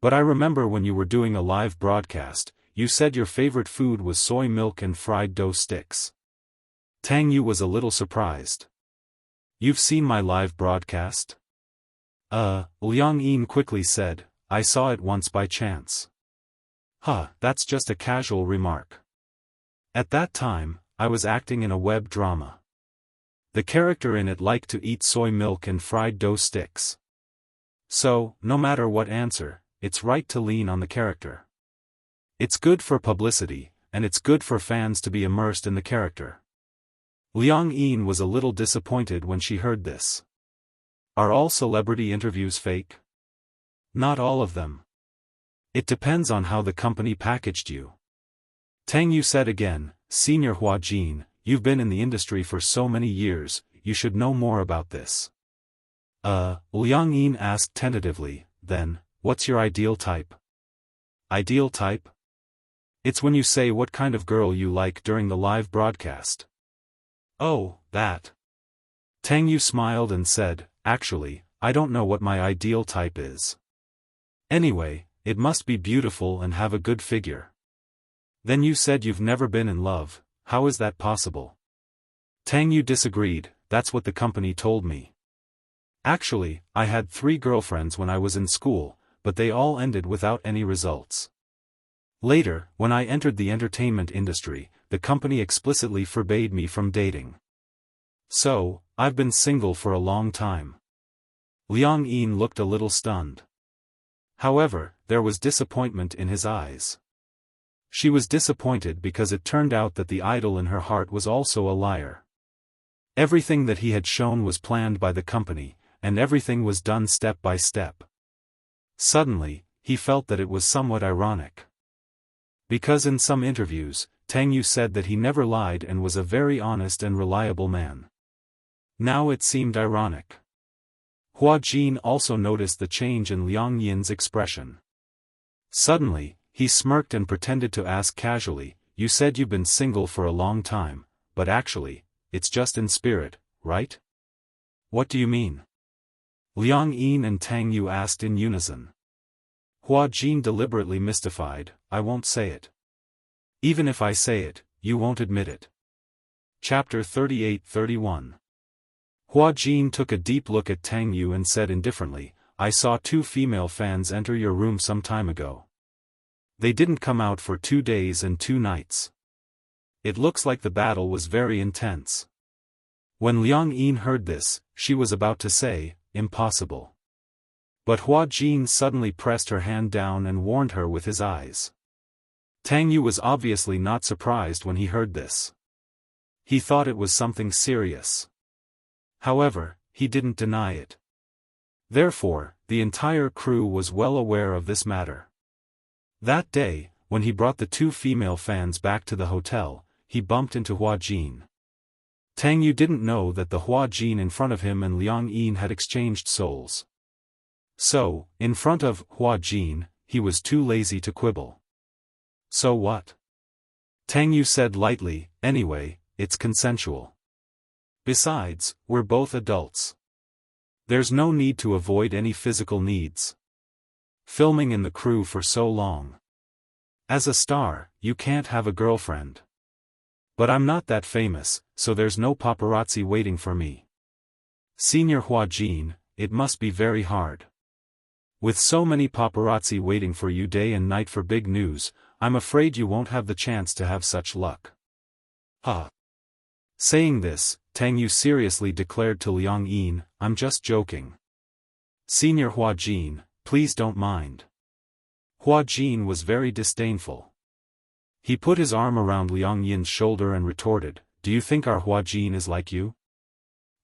But I remember when you were doing a live broadcast, you said your favorite food was soy milk and fried dough sticks." Tang Yu was a little surprised. "You've seen my live broadcast?" Liang Yin quickly said, "I saw it once by chance." "Huh, that's just a casual remark. At that time, I was acting in a web drama. The character in it liked to eat soy milk and fried dough sticks. So, no matter what answer, it's right to lean on the character. It's good for publicity, and it's good for fans to be immersed in the character." Liang Yin was a little disappointed when she heard this. Are all celebrity interviews fake? Not all of them. It depends on how the company packaged you. Tang Yu said again, "Senior Hua Jin, you've been in the industry for so many years, you should know more about this." Liang Yin asked tentatively, "Then, what's your ideal type?" "Ideal type? It's when you say what kind of girl you like during the live broadcast." "Oh, that." Tang Yu smiled and said, "Actually, I don't know what my ideal type is. Anyway, it must be beautiful and have a good figure." "Then you said you've never been in love, how is that possible?" Tang Yu disagreed, "That's what the company told me. Actually, I had 3 girlfriends when I was in school, but they all ended without any results. Later, when I entered the entertainment industry, the company explicitly forbade me from dating. So, I've been single for a long time." Liang Yin looked a little stunned. However, there was disappointment in his eyes. She was disappointed because it turned out that the idol in her heart was also a liar. Everything that he had shown was planned by the company, and everything was done step by step. Suddenly, he felt that it was somewhat ironic. Because in some interviews, Tang Yu said that he never lied and was a very honest and reliable man. Now it seemed ironic. Hua Jin also noticed the change in Liang Yin's expression. Suddenly, he smirked and pretended to ask casually, "You said you've been single for a long time, but actually, it's just in spirit, right?" "What do you mean?" Liang Yin and Tang Yu asked in unison. Hua Jin deliberately mystified, "I won't say it. Even if I say it, you won't admit it." Chapter 38-31. Hua Jin took a deep look at Tang Yu and said indifferently, "I saw 2 female fans enter your room some time ago. They didn't come out for 2 days and 2 nights. It looks like the battle was very intense." When Liang Yin heard this, she was about to say, "Impossible." But Hua Jin suddenly pressed her hand down and warned her with his eyes. Tang Yu was obviously not surprised when he heard this. He thought it was something serious. However, he didn't deny it. Therefore, the entire crew was well aware of this matter. That day, when he brought the 2 female fans back to the hotel, he bumped into Hua Jin. Tang Yu didn't know that the Hua Jin in front of him and Liang Yin had exchanged souls. So, in front of Hua Jin, he was too lazy to quibble. "So what?" Tang Yu said lightly, "Anyway, it's consensual. Besides, we're both adults. There's no need to avoid any physical needs. Filming in the crew for so long. As a star, you can't have a girlfriend. But I'm not that famous, so there's no paparazzi waiting for me. Senior Hua Jin, it must be very hard. With so many paparazzi waiting for you day and night for big news, I'm afraid you won't have the chance to have such luck." "Huh." Saying this, Tang Yu seriously declared to Liang Yin, "I'm just joking. Senior Hua Jin, please don't mind." Hua Jin was very disdainful. He put his arm around Liang Yin's shoulder and retorted, "Do you think our Hua Jin is like you?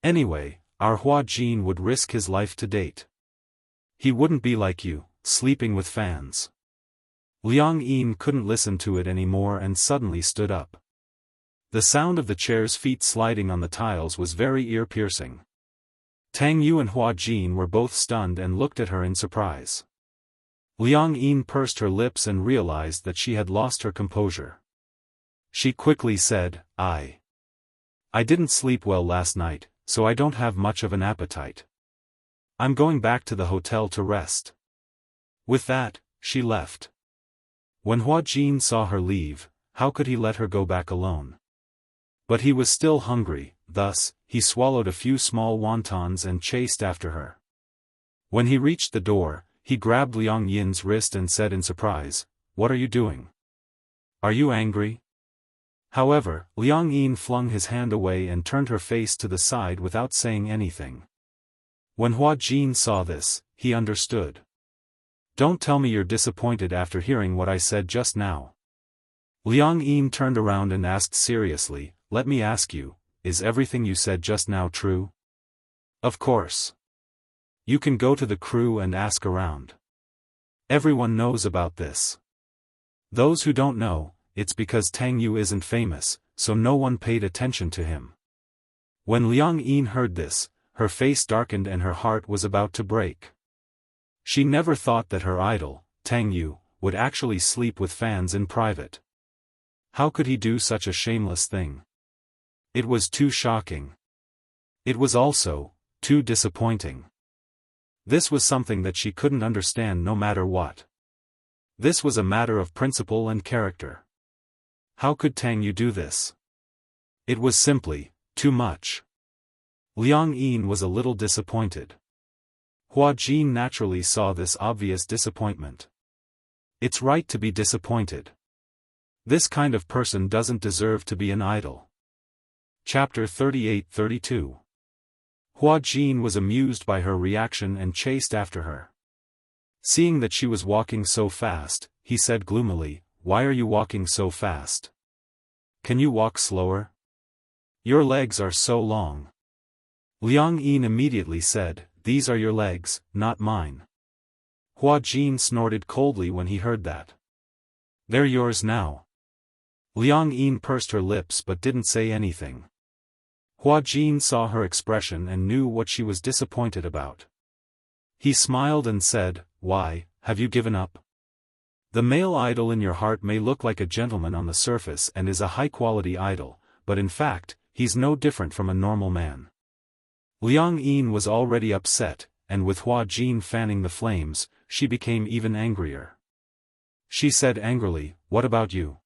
Anyway, our Hua Jin would risk his life to date. He wouldn't be like you, sleeping with fans." Liang Yin couldn't listen to it anymore and suddenly stood up. The sound of the chair's feet sliding on the tiles was very ear-piercing. Tang Yu and Hua Jin were both stunned and looked at her in surprise. Liang Yin pursed her lips and realized that she had lost her composure. She quickly said, I didn't sleep well last night, so I don't have much of an appetite. I'm going back to the hotel to rest." With that, she left. When Hua Jin saw her leave, how could he let her go back alone? But he was still hungry, thus, he swallowed a few small wontons and chased after her. When he reached the door, he grabbed Liang Yin's wrist and said in surprise, "What are you doing? Are you angry?" However, Liang Yin flung his hand away and turned her face to the side without saying anything. When Hua Jin saw this, he understood. "Don't tell me you're disappointed after hearing what I said just now." Liang Yin turned around and asked seriously, "Let me ask you, is everything you said just now true?" "Of course. You can go to the crew and ask around. Everyone knows about this. Those who don't know, it's because Tang Yu isn't famous, so no one paid attention to him." When Liang Yin heard this, her face darkened and her heart was about to break. She never thought that her idol, Tang Yu, would actually sleep with fans in private. How could he do such a shameless thing? It was too shocking. It was also too disappointing. This was something that she couldn't understand no matter what. This was a matter of principle and character. How could Tang Yu do this? It was simply too much. Liang Yin was a little disappointed. Hua Jin naturally saw this obvious disappointment. It's right to be disappointed. This kind of person doesn't deserve to be an idol. Chapter 38-32. Hua Jin was amused by her reaction and chased after her. Seeing that she was walking so fast, he said gloomily, "Why are you walking so fast? Can you walk slower? Your legs are so long. Liang Yin immediately said, these are your legs, not mine. Hua Jin snorted coldly when he heard that. They're yours now. Liang Yin pursed her lips but didn't say anything. Hua Jin saw her expression and knew what she was disappointed about. He smiled and said, why, have you given up? The male idol in your heart may look like a gentleman on the surface and is a high-quality idol, but in fact, he's no different from a normal man. Liang Yin was already upset, and with Hua Jin fanning the flames, she became even angrier. She said angrily, what about you?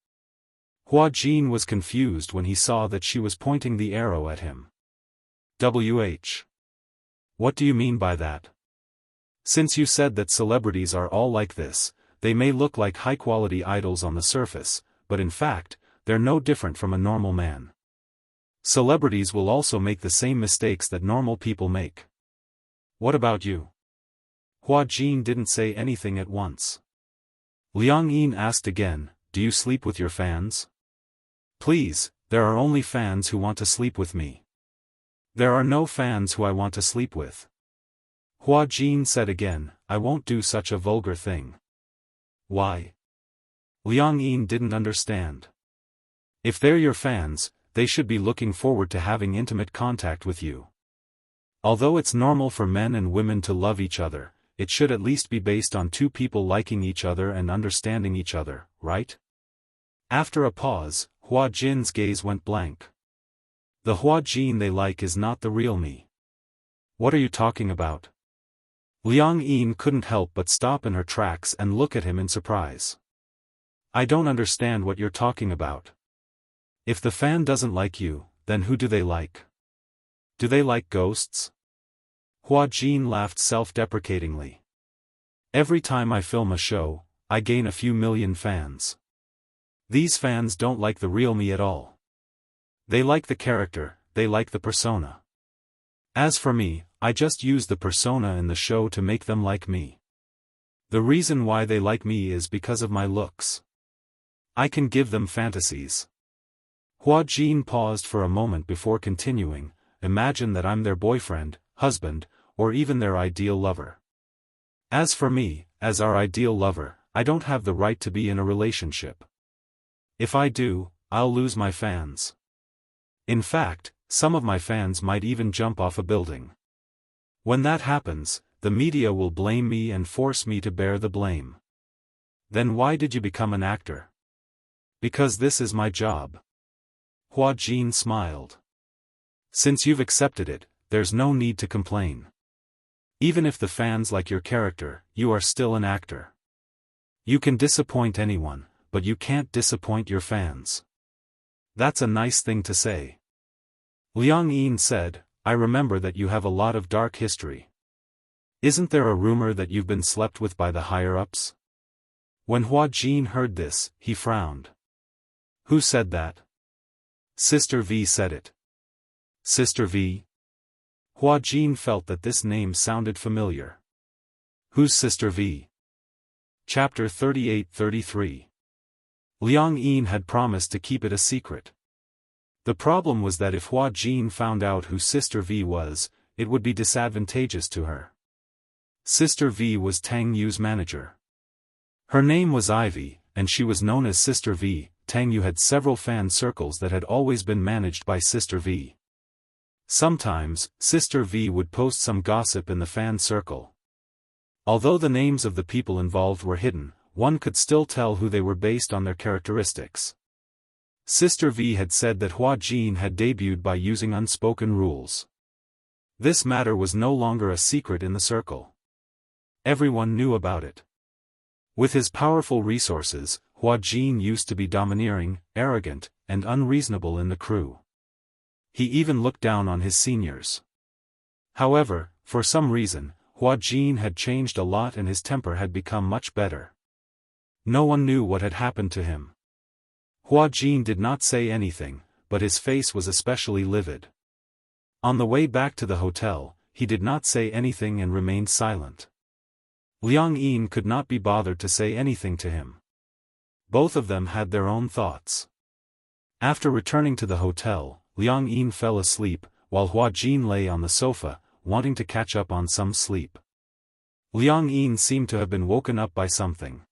Hua Jin was confused when he saw that she was pointing the arrow at him. What do you mean by that? Since you said that celebrities are all like this, they may look like high-quality idols on the surface, but in fact, they're no different from a normal man. Celebrities will also make the same mistakes that normal people make. What about you? Hua Jin didn't say anything at once. Liang Yin asked again, do you sleep with your fans? Please, there are only fans who want to sleep with me. There are no fans who I want to sleep with. Hua Jin said again, I won't do such a vulgar thing. Why? Liang Yin didn't understand. If they're your fans, they should be looking forward to having intimate contact with you. Although it's normal for men and women to love each other, it should at least be based on two people liking each other and understanding each other, right? After a pause, Hua Jin's gaze went blank. The Hua Jin they like is not the real me. What are you talking about? Liang Yin couldn't help but stop in her tracks and look at him in surprise. I don't understand what you're talking about. If the fan doesn't like you, then who do they like? Do they like ghosts? Hua Jin laughed self-deprecatingly. Every time I film a show, I gain a few million fans. These fans don't like the real me at all. They like the character, they like the persona. As for me, I just use the persona in the show to make them like me. The reason why they like me is because of my looks. I can give them fantasies. Hua Jin paused for a moment before continuing, imagine that I'm their boyfriend, husband, or even their ideal lover. As for me, as our ideal lover, I don't have the right to be in a relationship. If I do, I'll lose my fans. In fact, some of my fans might even jump off a building. When that happens, the media will blame me and force me to bear the blame. Then why did you become an actor? Because this is my job. Hua Jin smiled. Since you've accepted it, there's no need to complain. Even if the fans like your character, you are still an actor. You can disappoint anyone, but you can't disappoint your fans. That's a nice thing to say. Liang Yin said, I remember that you have a lot of dark history. Isn't there a rumor that you've been slept with by the higher-ups? When Hua Jin heard this, he frowned. Who said that? Sister V said it. Sister V? Hua Jin felt that this name sounded familiar. Who's Sister V? Chapter 38-33. Liang Yin had promised to keep it a secret. The problem was that if Hua Jin found out who Sister V was, it would be disadvantageous to her. Sister V was Tang Yu's manager. Her name was Ivy, and she was known as Sister V. Tang Yu had several fan circles that had always been managed by Sister V. Sometimes, Sister V would post some gossip in the fan circle. Although the names of the people involved were hidden, one could still tell who they were based on their characteristics. Sister V had said that Hua Jin had debuted by using unspoken rules. This matter was no longer a secret in the circle. Everyone knew about it. With his powerful resources, Hua Jin used to be domineering, arrogant, and unreasonable in the crew. He even looked down on his seniors. However, for some reason, Hua Jin had changed a lot and his temper had become much better. No one knew what had happened to him. Hua Jin did not say anything, but his face was especially livid. On the way back to the hotel, he did not say anything and remained silent. Liang Yin could not be bothered to say anything to him. Both of them had their own thoughts. After returning to the hotel, Liang Yin fell asleep, while Hua Jin lay on the sofa, wanting to catch up on some sleep. Liang Yin seemed to have been woken up by something.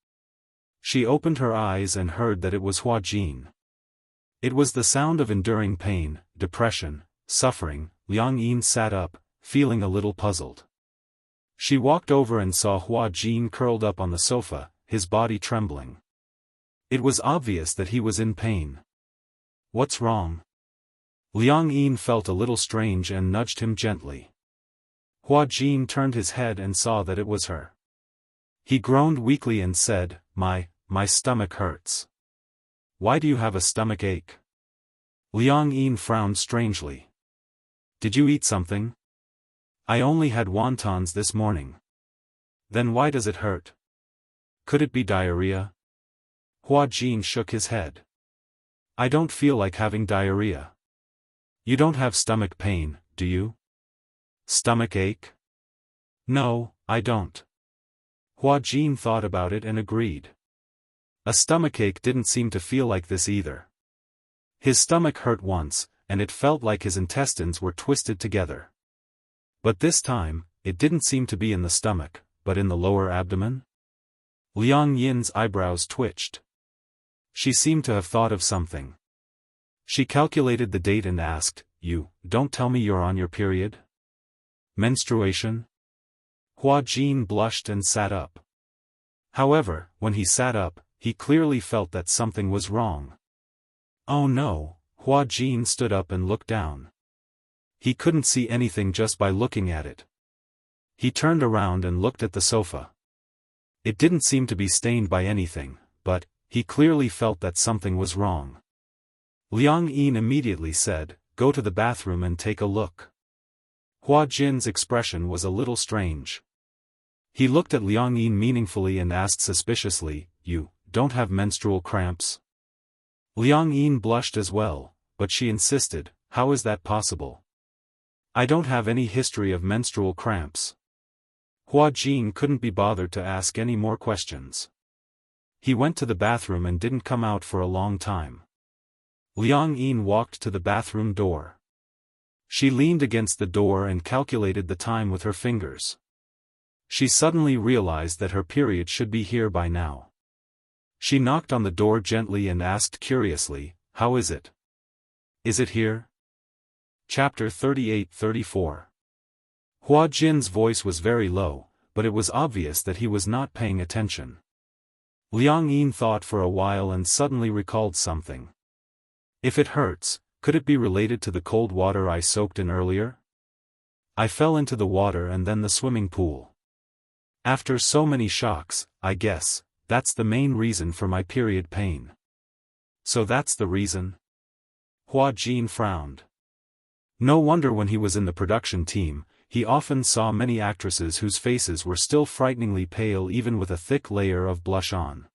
She opened her eyes and heard that it was Hua Jin. It was the sound of enduring pain, depression, suffering. Liang Yin sat up, feeling a little puzzled. She walked over and saw Hua Jin curled up on the sofa, his body trembling. It was obvious that he was in pain. What's wrong? Liang Yin felt a little strange and nudged him gently. Hua Jin turned his head and saw that it was her. He groaned weakly and said, My stomach hurts. Why do you have a stomach ache? Liang Yin frowned strangely. Did you eat something? I only had wontons this morning. Then why does it hurt? Could it be diarrhea? Hua Jin shook his head. I don't feel like having diarrhea. You don't have stomach pain, do you? Stomach ache? No, I don't. Hua Jin thought about it and agreed. A stomachache didn't seem to feel like this either. His stomach hurt once, and it felt like his intestines were twisted together. But this time, it didn't seem to be in the stomach, but in the lower abdomen? Liang Yin's eyebrows twitched. She seemed to have thought of something. She calculated the date and asked, You don't tell me you're on your period? Menstruation? Hua Jin blushed and sat up. However, when he sat up, he clearly felt that something was wrong. Oh no, Hua Jin stood up and looked down. He couldn't see anything just by looking at it. He turned around and looked at the sofa. It didn't seem to be stained by anything, but he clearly felt that something was wrong. Liang Yin immediately said, Go to the bathroom and take a look. Hua Jin's expression was a little strange. He looked at Liang Yin meaningfully and asked suspiciously, You don't have menstrual cramps? Liang Yin blushed as well, but she insisted, How is that possible? I don't have any history of menstrual cramps. Hua Jin couldn't be bothered to ask any more questions. He went to the bathroom and didn't come out for a long time. Liang Yin walked to the bathroom door. She leaned against the door and calculated the time with her fingers. She suddenly realized that her period should be here by now. She knocked on the door gently and asked curiously, How is it? Is it here? Chapter 38-34. Hua Jin's voice was very low, but it was obvious that he was not paying attention. Liang Yin thought for a while and suddenly recalled something. If it hurts, could it be related to the cold water I soaked in earlier? I fell into the water and then the swimming pool. After so many shocks, I guess, that's the main reason for my period pain. So that's the reason? Hua Jin frowned. No wonder when he was in the production team, he often saw many actresses whose faces were still frighteningly pale even with a thick layer of blush on.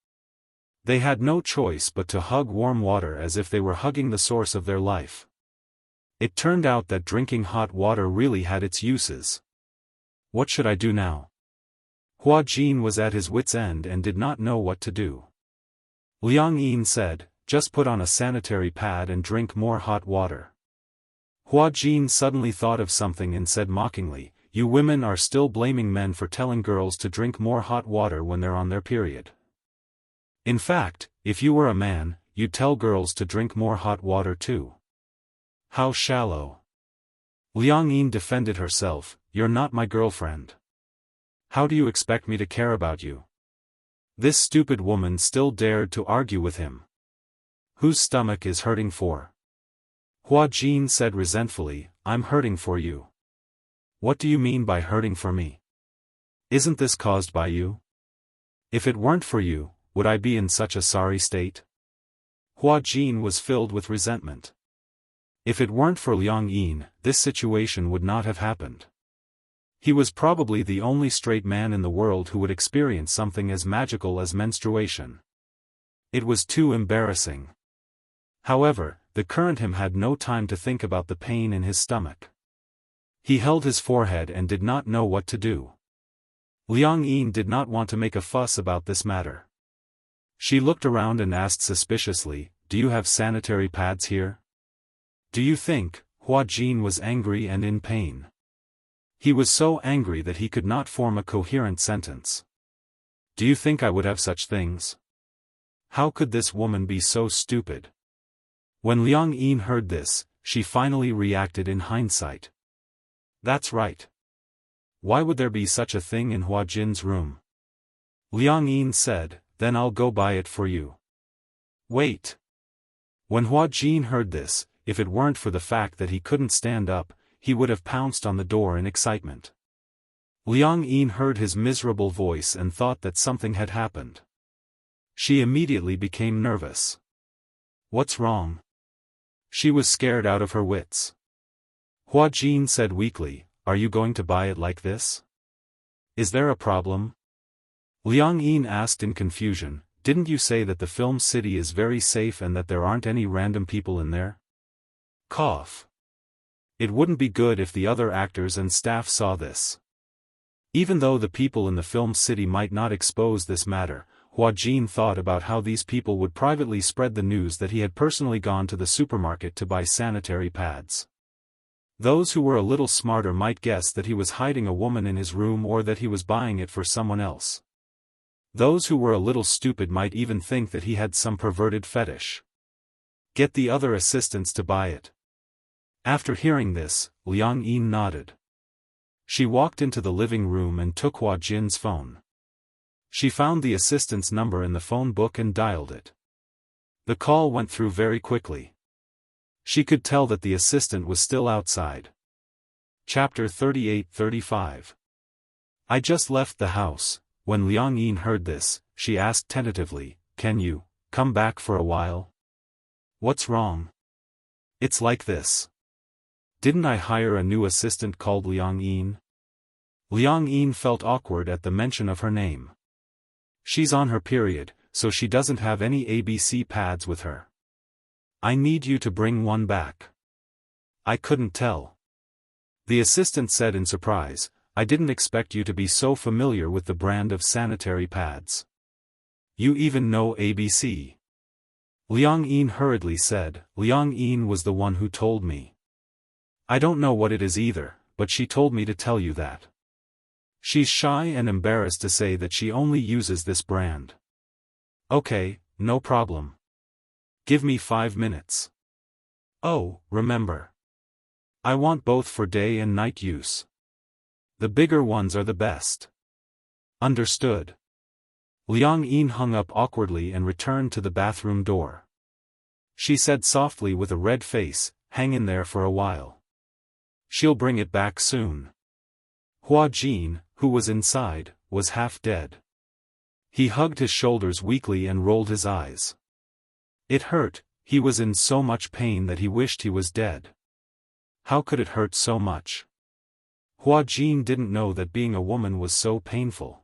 They had no choice but to hug warm water as if they were hugging the source of their life. It turned out that drinking hot water really had its uses. What should I do now? Hua Jin was at his wit's end and did not know what to do. Liang Yin said, Just put on a sanitary pad and drink more hot water. Hua Jin suddenly thought of something and said mockingly, You women are still blaming men for telling girls to drink more hot water when they're on their period. In fact, if you were a man, you'd tell girls to drink more hot water too. How shallow. Liang Yin defended herself, You're not my girlfriend. How do you expect me to care about you? This stupid woman still dared to argue with him. Whose stomach is hurting for? Hua Jin said resentfully, I'm hurting for you. What do you mean by hurting for me? Isn't this caused by you? If it weren't for you, would I be in such a sorry state? Hua Jin was filled with resentment. If it weren't for Liang Yin, this situation would not have happened. He was probably the only straight man in the world who would experience something as magical as menstruation. It was too embarrassing. However, the current him had no time to think about the pain in his stomach. He held his forehead and did not know what to do. Liang Yin did not want to make a fuss about this matter. She looked around and asked suspiciously, Do you have sanitary pads here? Do you think? Hua Jin was angry and in pain. He was so angry that he could not form a coherent sentence. Do you think I would have such things? How could this woman be so stupid? When Liang Yin heard this, she finally reacted in hindsight. That's right. Why would there be such a thing in Hua Jin's room? Liang Yin said, then I'll go buy it for you. Wait. When Hua Jin heard this, if it weren't for the fact that he couldn't stand up, he would have pounced on the door in excitement. Liang Yin heard his miserable voice and thought that something had happened. She immediately became nervous. What's wrong? She was scared out of her wits. Hua Jin said weakly, are you going to buy it like this? Is there a problem? Liang Yin asked in confusion, didn't you say that the film city is very safe and that there aren't any random people in there? Cough. It wouldn't be good if the other actors and staff saw this. Even though the people in the film city might not expose this matter, Hua Jin thought about how these people would privately spread the news that he had personally gone to the supermarket to buy sanitary pads. Those who were a little smarter might guess that he was hiding a woman in his room or that he was buying it for someone else. Those who were a little stupid might even think that he had some perverted fetish. Get the other assistants to buy it. After hearing this, Liang Yin nodded. She walked into the living room and took Hua Jin's phone. She found the assistant's number in the phone book and dialed it. The call went through very quickly. She could tell that the assistant was still outside. Chapter 38-35. I just left the house. When Liang Yin heard this, she asked tentatively, can you come back for a while? What's wrong? It's like this. Didn't I hire a new assistant called Liang Yin? Liang Yin felt awkward at the mention of her name. She's on her period, so she doesn't have any ABC pads with her. I need you to bring one back. I couldn't tell. The assistant said in surprise, I didn't expect you to be so familiar with the brand of sanitary pads. You even know ABC. Liang Yin hurriedly said, Liang Yin was the one who told me. I don't know what it is either, but she told me to tell you that. She's shy and embarrassed to say that she only uses this brand. Okay, no problem. Give me 5 minutes. Oh, remember. I want both for day and night use. The bigger ones are the best. Understood. Liang Yin hung up awkwardly and returned to the bathroom door. She said softly with a red face, hang in there for a while. She'll bring it back soon. Hua Jin, who was inside, was half dead. He hugged his shoulders weakly and rolled his eyes. It hurt, he was in so much pain that he wished he was dead. How could it hurt so much? Hua Jin didn't know that being a woman was so painful.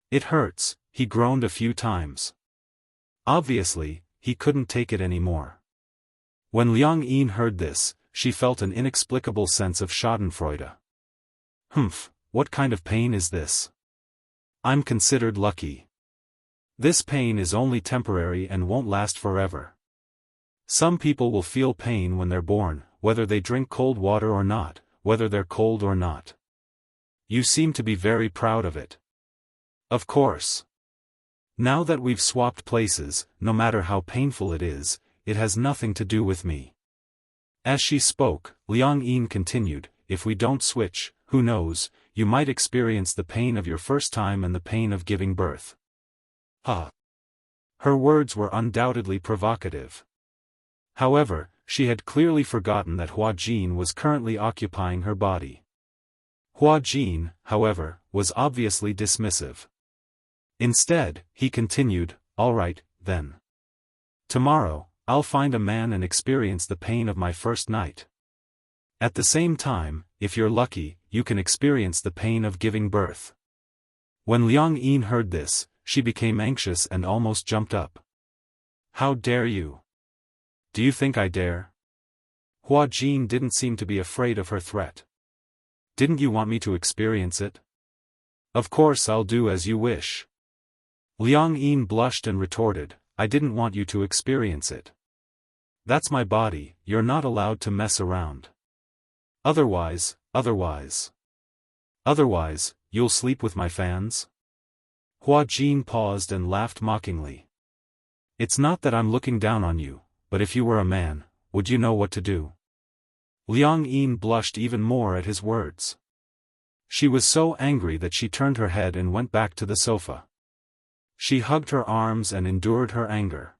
It hurts, he groaned a few times. Obviously, he couldn't take it anymore. When Liang Yin heard this, she felt an inexplicable sense of schadenfreude. Humph, what kind of pain is this? I'm considered lucky. This pain is only temporary and won't last forever. Some people will feel pain when they're born, whether they drink cold water or not, whether they're cold or not. You seem to be very proud of it. Of course. Now that we've swapped places, no matter how painful it is, it has nothing to do with me. As she spoke, Liang Yin continued, if we don't switch, who knows, you might experience the pain of your first time and the pain of giving birth. Ha! Her words were undoubtedly provocative. However, she had clearly forgotten that Hua Jin was currently occupying her body. Hua Jin, however, was obviously dismissive. Instead, he continued, all right, then. Tomorrow, I'll find a man and experience the pain of my first night. At the same time, if you're lucky, you can experience the pain of giving birth. When Liang Yin heard this, she became anxious and almost jumped up. How dare you? Do you think I dare? Hua Jin didn't seem to be afraid of her threat. Didn't you want me to experience it? Of course I'll do as you wish. Liang Yin blushed and retorted, I didn't want you to experience it. That's my body, you're not allowed to mess around. Otherwise, you'll sleep with my fans? Hua Jin paused and laughed mockingly. It's not that I'm looking down on you, but if you were a man, would you know what to do? Liang Yin blushed even more at his words. She was so angry that she turned her head and went back to the sofa. She hugged her arms and endured her anger.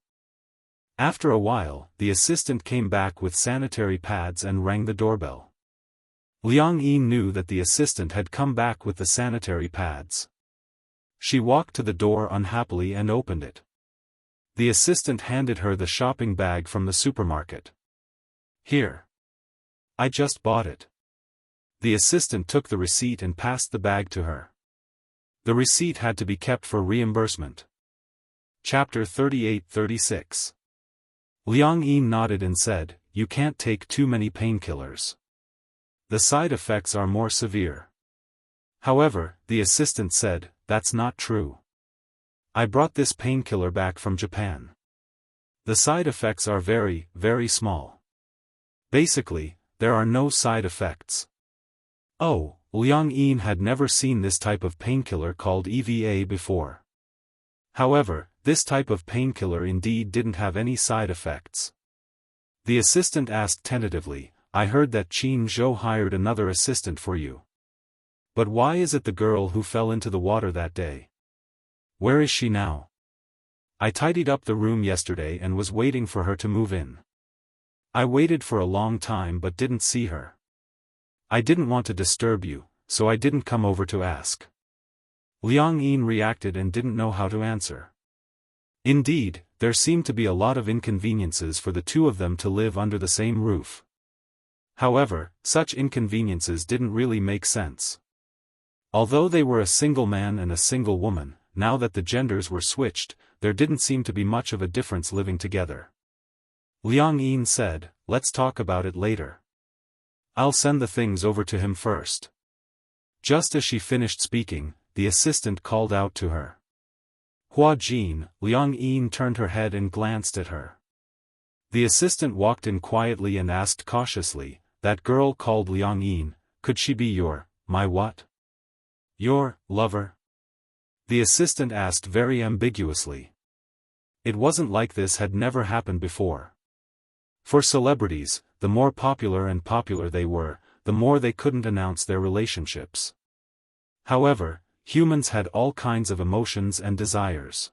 After a while, the assistant came back with sanitary pads and rang the doorbell. Liang Yin knew that the assistant had come back with the sanitary pads. She walked to the door unhappily and opened it. The assistant handed her the shopping bag from the supermarket. Here. I just bought it. The assistant took the receipt and passed the bag to her. The receipt had to be kept for reimbursement. Chapter 38-36. Liang Yin nodded and said, "You can't take too many painkillers. The side effects are more severe." However, the assistant said, "That's not true. I brought this painkiller back from Japan. The side effects are very, very small. Basically, there are no side effects." Oh, Liang Yin had never seen this type of painkiller called EVA before. However, this type of painkiller indeed didn't have any side effects. The assistant asked tentatively, "I heard that Qin Zhou hired another assistant for you. But why is it the girl who fell into the water that day? Where is she now? I tidied up the room yesterday and was waiting for her to move in. I waited for a long time but didn't see her. I didn't want to disturb you, so I didn't come over to ask." Liang Yin reacted and didn't know how to answer. Indeed, there seemed to be a lot of inconveniences for the two of them to live under the same roof. However, such inconveniences didn't really make sense. Although they were a single man and a single woman, now that the genders were switched, there didn't seem to be much of a difference living together. Liang Yin said, "Let's talk about it later. I'll send the things over to him first." Just as she finished speaking, the assistant called out to her. "Hua Jin." Liang Yin turned her head and glanced at her. The assistant walked in quietly and asked cautiously, "That girl called Liang Yin, could she be my what? Your lover?" The assistant asked very ambiguously. It wasn't like this had never happened before. For celebrities, the more popular they were, the more they couldn't announce their relationships. However, humans had all kinds of emotions and desires.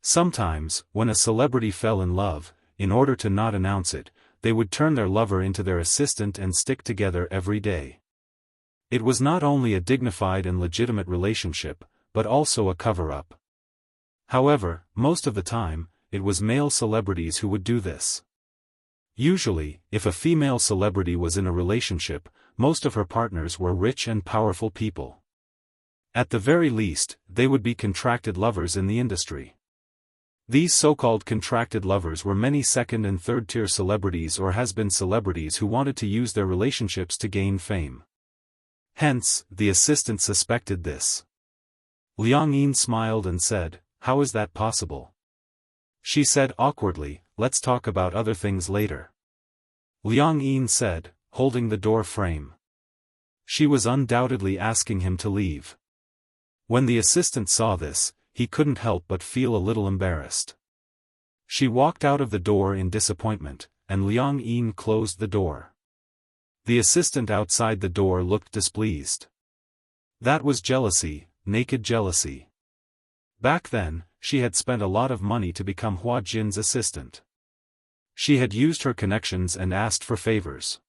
Sometimes, when a celebrity fell in love, in order to not announce it, they would turn their lover into their assistant and stick together every day. It was not only a dignified and legitimate relationship, but also a cover-up. However, most of the time, it was male celebrities who would do this. Usually, if a female celebrity was in a relationship, most of her partners were rich and powerful people. At the very least, they would be contracted lovers in the industry. These so-called contracted lovers were many second- and third-tier celebrities or has-been celebrities who wanted to use their relationships to gain fame. Hence, the assistant suspected this. Liang Yin smiled and said, "How is that possible?" She said awkwardly, "Let's talk about other things later." Liang Yin said, holding the door frame. She was undoubtedly asking him to leave. When the assistant saw this, he couldn't help but feel a little embarrassed. She walked out of the door in disappointment, and Liang Yin closed the door. The assistant outside the door looked displeased. That was jealousy, naked jealousy. Back then, she had spent a lot of money to become Hua Jin's assistant. She had used her connections and asked for favors.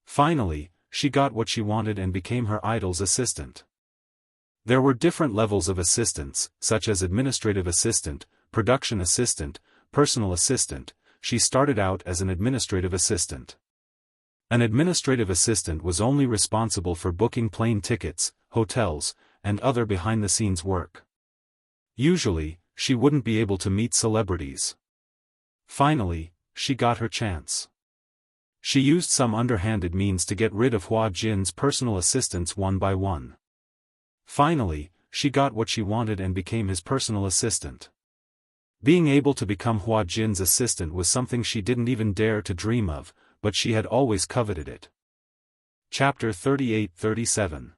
Finally, she got what she wanted and became her idol's assistant. There were different levels of assistants, such as administrative assistant, production assistant, personal assistant. She started out as an administrative assistant. An administrative assistant was only responsible for booking plane tickets, hotels, and other behind-the-scenes work. Usually, she wouldn't be able to meet celebrities. Finally, she got her chance. She used some underhanded means to get rid of Hua Jin's personal assistants one by one. Finally, she got what she wanted and became his personal assistant. Being able to become Hua Jin's assistant was something she didn't even dare to dream of, but she had always coveted it. Chapter 38-37.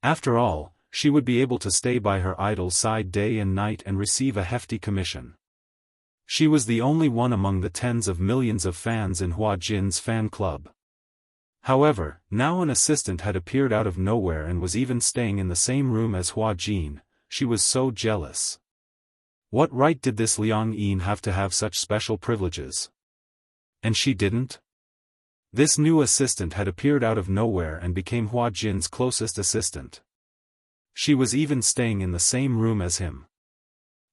After all, she would be able to stay by her idol's side day and night and receive a hefty commission. She was the only one among the tens of millions of fans in Hua Jin's fan club. However, now an assistant had appeared out of nowhere and was even staying in the same room as Hua Jin. She was so jealous. What right did this Liang Yin have to have such special privileges? And she didn't? This new assistant had appeared out of nowhere and became Hua Jin's closest assistant. She was even staying in the same room as him.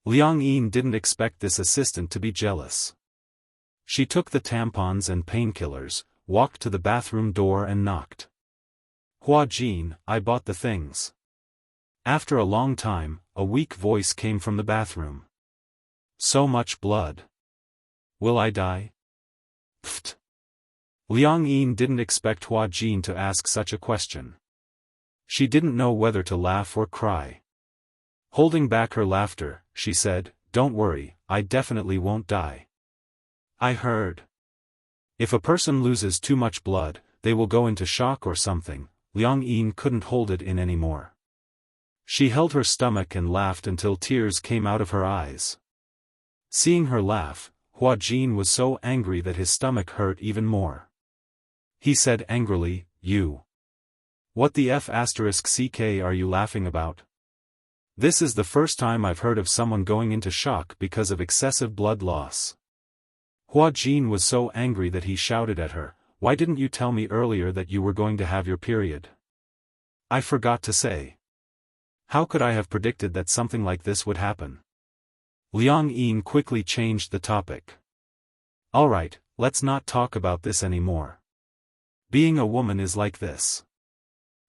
Liang Yin didn't expect this assistant to be jealous. She took the tampons and painkillers, walked to the bathroom door and knocked. Hua Jin, I bought the things. After a long time, a weak voice came from the bathroom. So much blood. Will I die? Pfft. Liang Yin didn't expect Hua Jin to ask such a question. She didn't know whether to laugh or cry. Holding back her laughter, she said, "Don't worry, I definitely won't die. I heard. If a person loses too much blood, they will go into shock or something." Liang Yin couldn't hold it in anymore. She held her stomach and laughed until tears came out of her eyes. Seeing her laugh, Hua Jin was so angry that his stomach hurt even more. He said angrily, "You. What the f***ck are you laughing about? This is the first time I've heard of someone going into shock because of excessive blood loss." Hua Jin was so angry that he shouted at her, "Why didn't you tell me earlier that you were going to have your period? I forgot to say. How could I have predicted that something like this would happen?" Liang Yin quickly changed the topic. "Alright, let's not talk about this anymore. Being a woman is like this.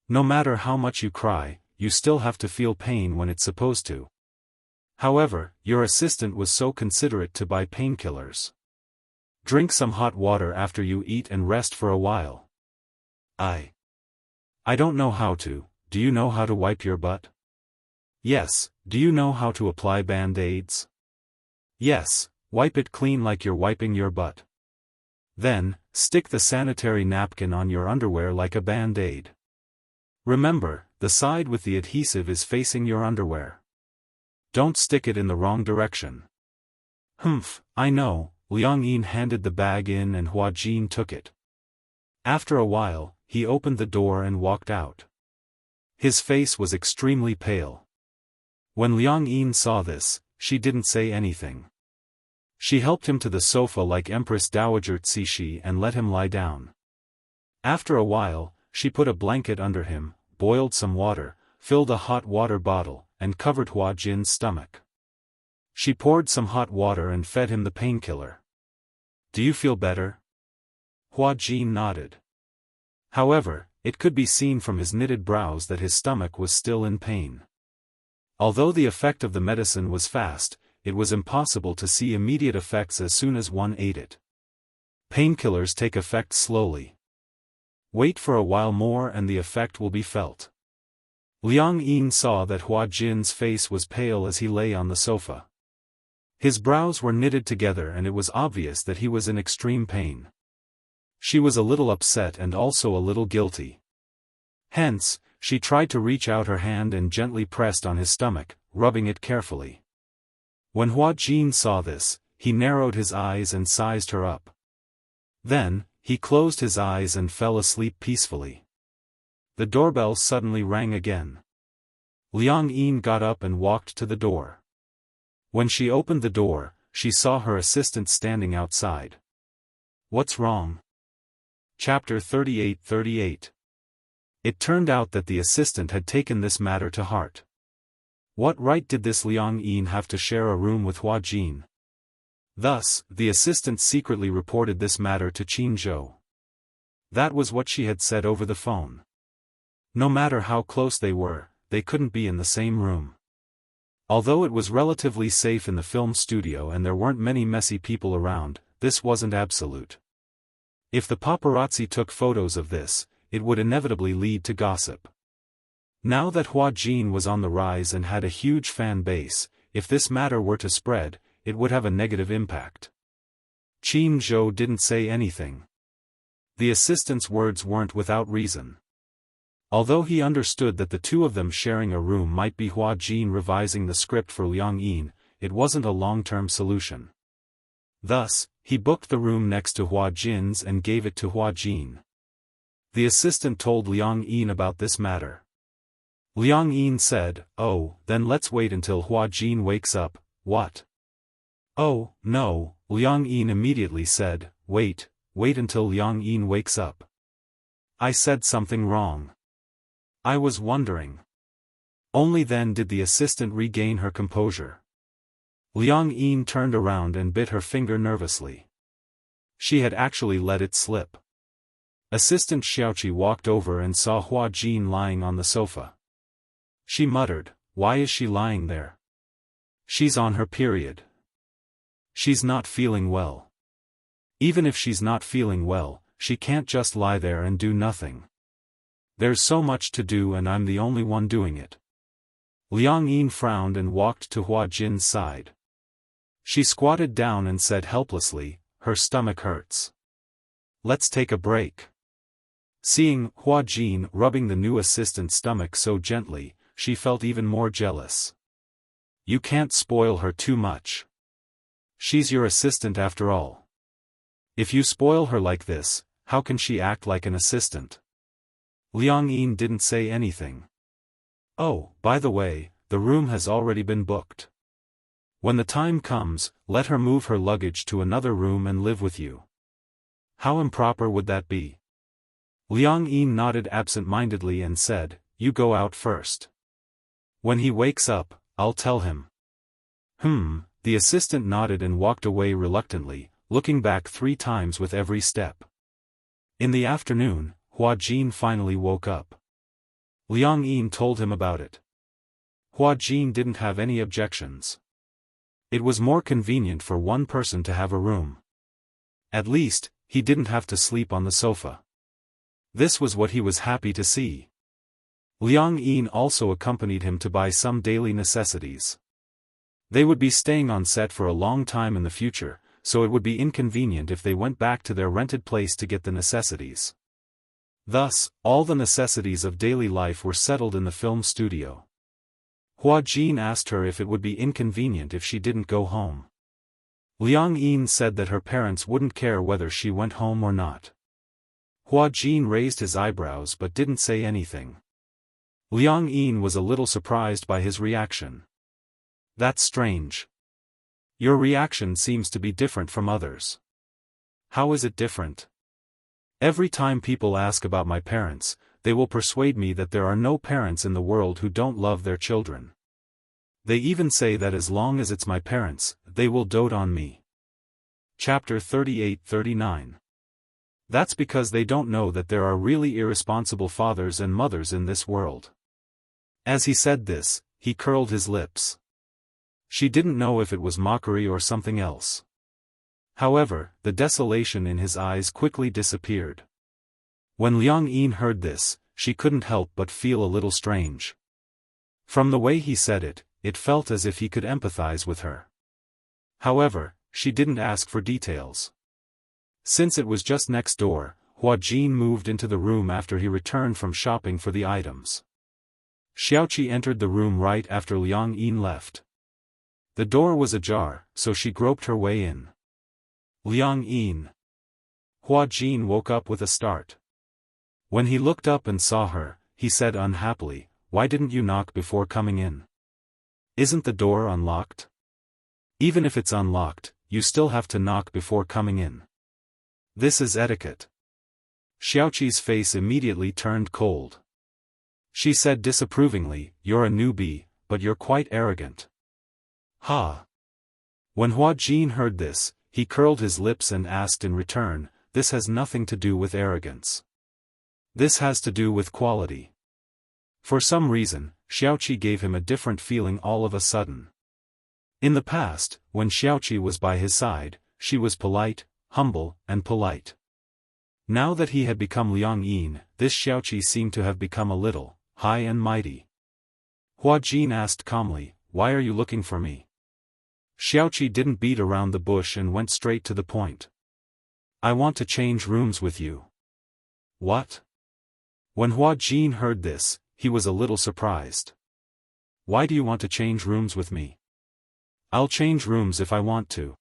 No matter how much you cry, you still have to feel pain when it's supposed to. However, your assistant was so considerate to buy painkillers. Drink some hot water after you eat and rest for a while." I don't know how to. Do you know how to wipe your butt? Yes. Do you know how to apply band-aids? Yes. Wipe it clean like you're wiping your butt. Then, stick the sanitary napkin on your underwear like a band-aid. Remember, the side with the adhesive is facing your underwear. Don't stick it in the wrong direction. Humph, I know. Liang Yin handed the bag in and Hua Jin took it. After a while, he opened the door and walked out. His face was extremely pale. When Liang Yin saw this, she didn't say anything. She helped him to the sofa like Empress Dowager Cixi and let him lie down. After a while, she put a blanket under him, boiled some water, filled a hot water bottle, and covered Hua Jin's stomach. She poured some hot water and fed him the painkiller. "Do you feel better?" Hua Jin nodded. However, it could be seen from his knitted brows that his stomach was still in pain. Although the effect of the medicine was fast, it was impossible to see immediate effects as soon as one ate it. Painkillers take effect slowly. Wait for a while more and the effect will be felt. Liang Yin saw that Hua Jin's face was pale as he lay on the sofa. His brows were knitted together and it was obvious that he was in extreme pain. She was a little upset and also a little guilty. Hence, she tried to reach out her hand and gently pressed on his stomach, rubbing it carefully. When Hua Jin saw this, he narrowed his eyes and sized her up. Then, he closed his eyes and fell asleep peacefully. The doorbell suddenly rang again. Liang Yin got up and walked to the door. When she opened the door, she saw her assistant standing outside. "What's wrong?" Chapter 38-38. It turned out that the assistant had taken this matter to heart. What right did this Liang Yin have to share a room with Hua Jin? Thus, the assistant secretly reported this matter to Qin Zhou. That was what she had said over the phone. No matter how close they were, they couldn't be in the same room. Although it was relatively safe in the film studio and there weren't many messy people around, this wasn't absolute. If the paparazzi took photos of this, it would inevitably lead to gossip. Now that Hua Jin was on the rise and had a huge fan base, if this matter were to spread, it would have a negative impact. Qin Zhou didn't say anything. The assistant's words weren't without reason. Although he understood that the two of them sharing a room might be Hua Jin revising the script for Liang Yin, it wasn't a long-term solution. Thus, he booked the room next to Hua Jin's and gave it to Hua Jin. The assistant told Liang Yin about this matter. Liang Yin said, "Oh, then let's wait until Hua Jin wakes up." "What?" "Oh, no," Liang Yin immediately said, wait until Liang Yin wakes up." "I said something wrong. I was wondering." Only then did the assistant regain her composure. Liang Yin turned around and bit her finger nervously. She had actually let it slip. Assistant Xiaoqi walked over and saw Hua Jin lying on the sofa. She muttered, "Why is she lying there? She's on her period. She's not feeling well. Even if she's not feeling well, she can't just lie there and do nothing. There's so much to do and I'm the only one doing it." Liang Yin frowned and walked to Hua Jin's side. She squatted down and said helplessly, "Her stomach hurts. Let's take a break." Seeing Hua Jin rubbing the new assistant's stomach so gently, she felt even more jealous. "You can't spoil her too much. She's your assistant after all. If you spoil her like this, how can she act like an assistant?" Liang Yin didn't say anything. "Oh, by the way, the room has already been booked. When the time comes, let her move her luggage to another room and live with you." "How improper would that be?" Liang Yin nodded absent-mindedly and said, "You go out first. When he wakes up, I'll tell him." The assistant nodded and walked away reluctantly, looking back 3 times with every step. In the afternoon, Hua Jin finally woke up. Liang Yin told him about it. Hua Jin didn't have any objections. It was more convenient for one person to have a room. At least, he didn't have to sleep on the sofa. This was what he was happy to see. Liang Yin also accompanied him to buy some daily necessities. They would be staying on set for a long time in the future, so it would be inconvenient if they went back to their rented place to get the necessities. Thus, all the necessities of daily life were settled in the film studio. Hua Jin asked her if it would be inconvenient if she didn't go home. Liang Yin said that her parents wouldn't care whether she went home or not. Hua Jin raised his eyebrows but didn't say anything. Liang Yin was a little surprised by his reaction. "That's strange. Your reaction seems to be different from others." "How is it different?" "Every time people ask about my parents, they will persuade me that there are no parents in the world who don't love their children. They even say that as long as it's my parents, they will dote on me." Chapter 38-39. That's because they don't know that there are really irresponsible fathers and mothers in this world. As he said this, he curled his lips. She didn't know if it was mockery or something else. However, the desolation in his eyes quickly disappeared. When Liang Yin heard this, she couldn't help but feel a little strange. From the way he said it, it felt as if he could empathize with her. However, she didn't ask for details. Since it was just next door, Hua Jin moved into the room after he returned from shopping for the items. Xiaoqi entered the room right after Liang Yin left. The door was ajar, so she groped her way in. "Liang Yin." Hua Jin woke up with a start. When he looked up and saw her, he said unhappily, "Why didn't you knock before coming in? Isn't the door unlocked? Even if it's unlocked, you still have to knock before coming in. This is etiquette." Xiaoqi's face immediately turned cold. She said disapprovingly, "You're a newbie, but you're quite arrogant." "Ha!" When Hua Jin heard this, he curled his lips and asked in return, "This has nothing to do with arrogance. This has to do with quality." For some reason, Xiaoqi gave him a different feeling all of a sudden. In the past, when Xiaoqi was by his side, she was polite, humble, and polite. Now that he had become Liang Yin, this Xiaoqi seemed to have become a little, high and mighty. Hua Jin asked calmly, "Why are you looking for me?" Xiaoqi didn't beat around the bush and went straight to the point. I want to change rooms with you. What? When Hua Jin heard this, he was a little surprised. Why do you want to change rooms with me? I'll change rooms if I want to.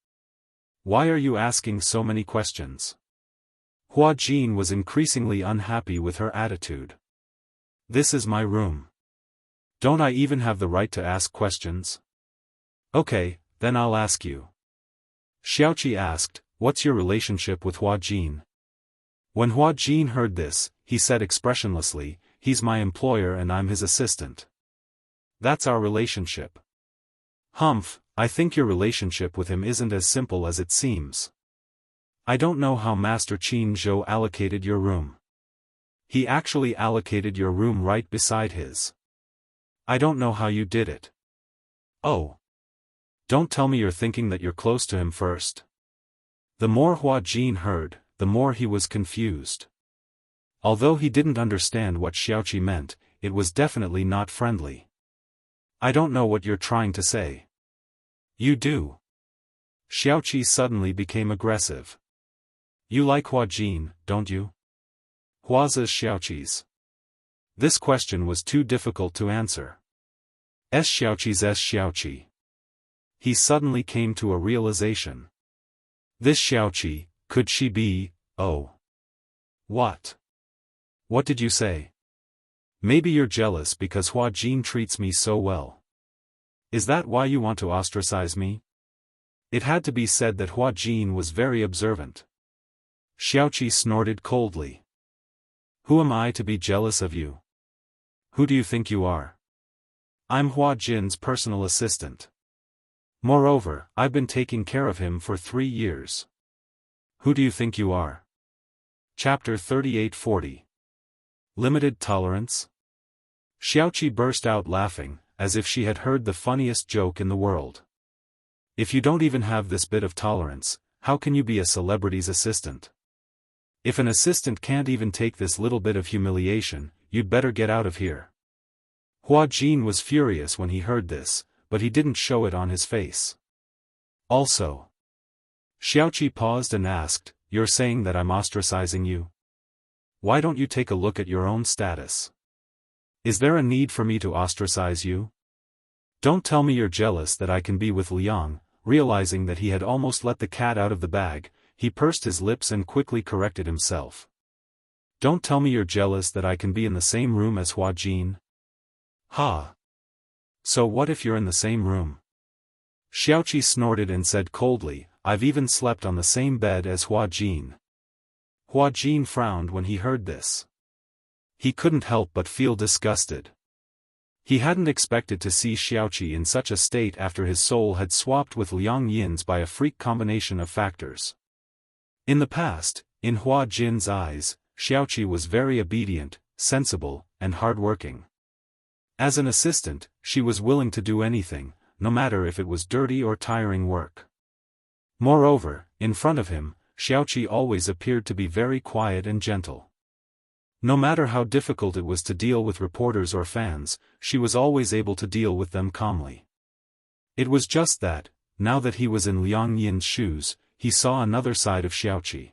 Why are you asking so many questions? Hua Jin was increasingly unhappy with her attitude. This is my room. Don't I even have the right to ask questions? Okay, then I'll ask you. Xiaoqi asked, what's your relationship with Hua Jin? When Hua Jin heard this, he said expressionlessly, he's my employer and I'm his assistant. That's our relationship. Humph, I think your relationship with him isn't as simple as it seems. I don't know how Master Qin Zhou allocated your room. He actually allocated your room right beside his. I don't know how you did it. Oh. Don't tell me you're thinking that you're close to him first. The more Hua Jin heard, the more he was confused. Although he didn't understand what Xiaoqi meant, it was definitely not friendly. I don't know what you're trying to say. You do. Xiaoqi suddenly became aggressive. You like Hua Jin, don't you? Hua's Xiaoqi's. This question was too difficult to answer. Xiaoqi's Xiaoqi. He suddenly came to a realization. This Xiaoqi, could she be, oh. What? What did you say? Maybe you're jealous because Hua Jin treats me so well. Is that why you want to ostracize me? It had to be said that Hua Jin was very observant. Xiaoqi snorted coldly. Who am I to be jealous of you? Who do you think you are? I'm Hua Jin's personal assistant. Moreover, I've been taking care of him for 3 years. Who do you think you are? Chapter 38-40. Limited tolerance? Xiaoqi burst out laughing, as if she had heard the funniest joke in the world. If you don't even have this bit of tolerance, how can you be a celebrity's assistant? If an assistant can't even take this little bit of humiliation, you'd better get out of here. Hua Jin was furious when he heard this, but he didn't show it on his face. Also. Xiaoqi paused and asked, you're saying that I'm ostracizing you? Why don't you take a look at your own status? Is there a need for me to ostracize you? Don't tell me you're jealous that I can be with Liang. Realizing that he had almost let the cat out of the bag, he pursed his lips and quickly corrected himself. Don't tell me you're jealous that I can be in the same room as Hua Jin? Ha! So what if you're in the same room? Xiaoqi snorted and said coldly, I've even slept on the same bed as Hua Jin. Hua Jin frowned when he heard this. He couldn't help but feel disgusted. He hadn't expected to see Xiaoqi in such a state after his soul had swapped with Liang Yin's by a freak combination of factors. In the past, in Hua Jin's eyes, Xiaoqi was very obedient, sensible, and hardworking. As an assistant, she was willing to do anything, no matter if it was dirty or tiring work. Moreover, in front of him, Xiaoqi always appeared to be very quiet and gentle. No matter how difficult it was to deal with reporters or fans, she was always able to deal with them calmly. It was just that, now that he was in Liang Yin's shoes, he saw another side of Xiaoqi.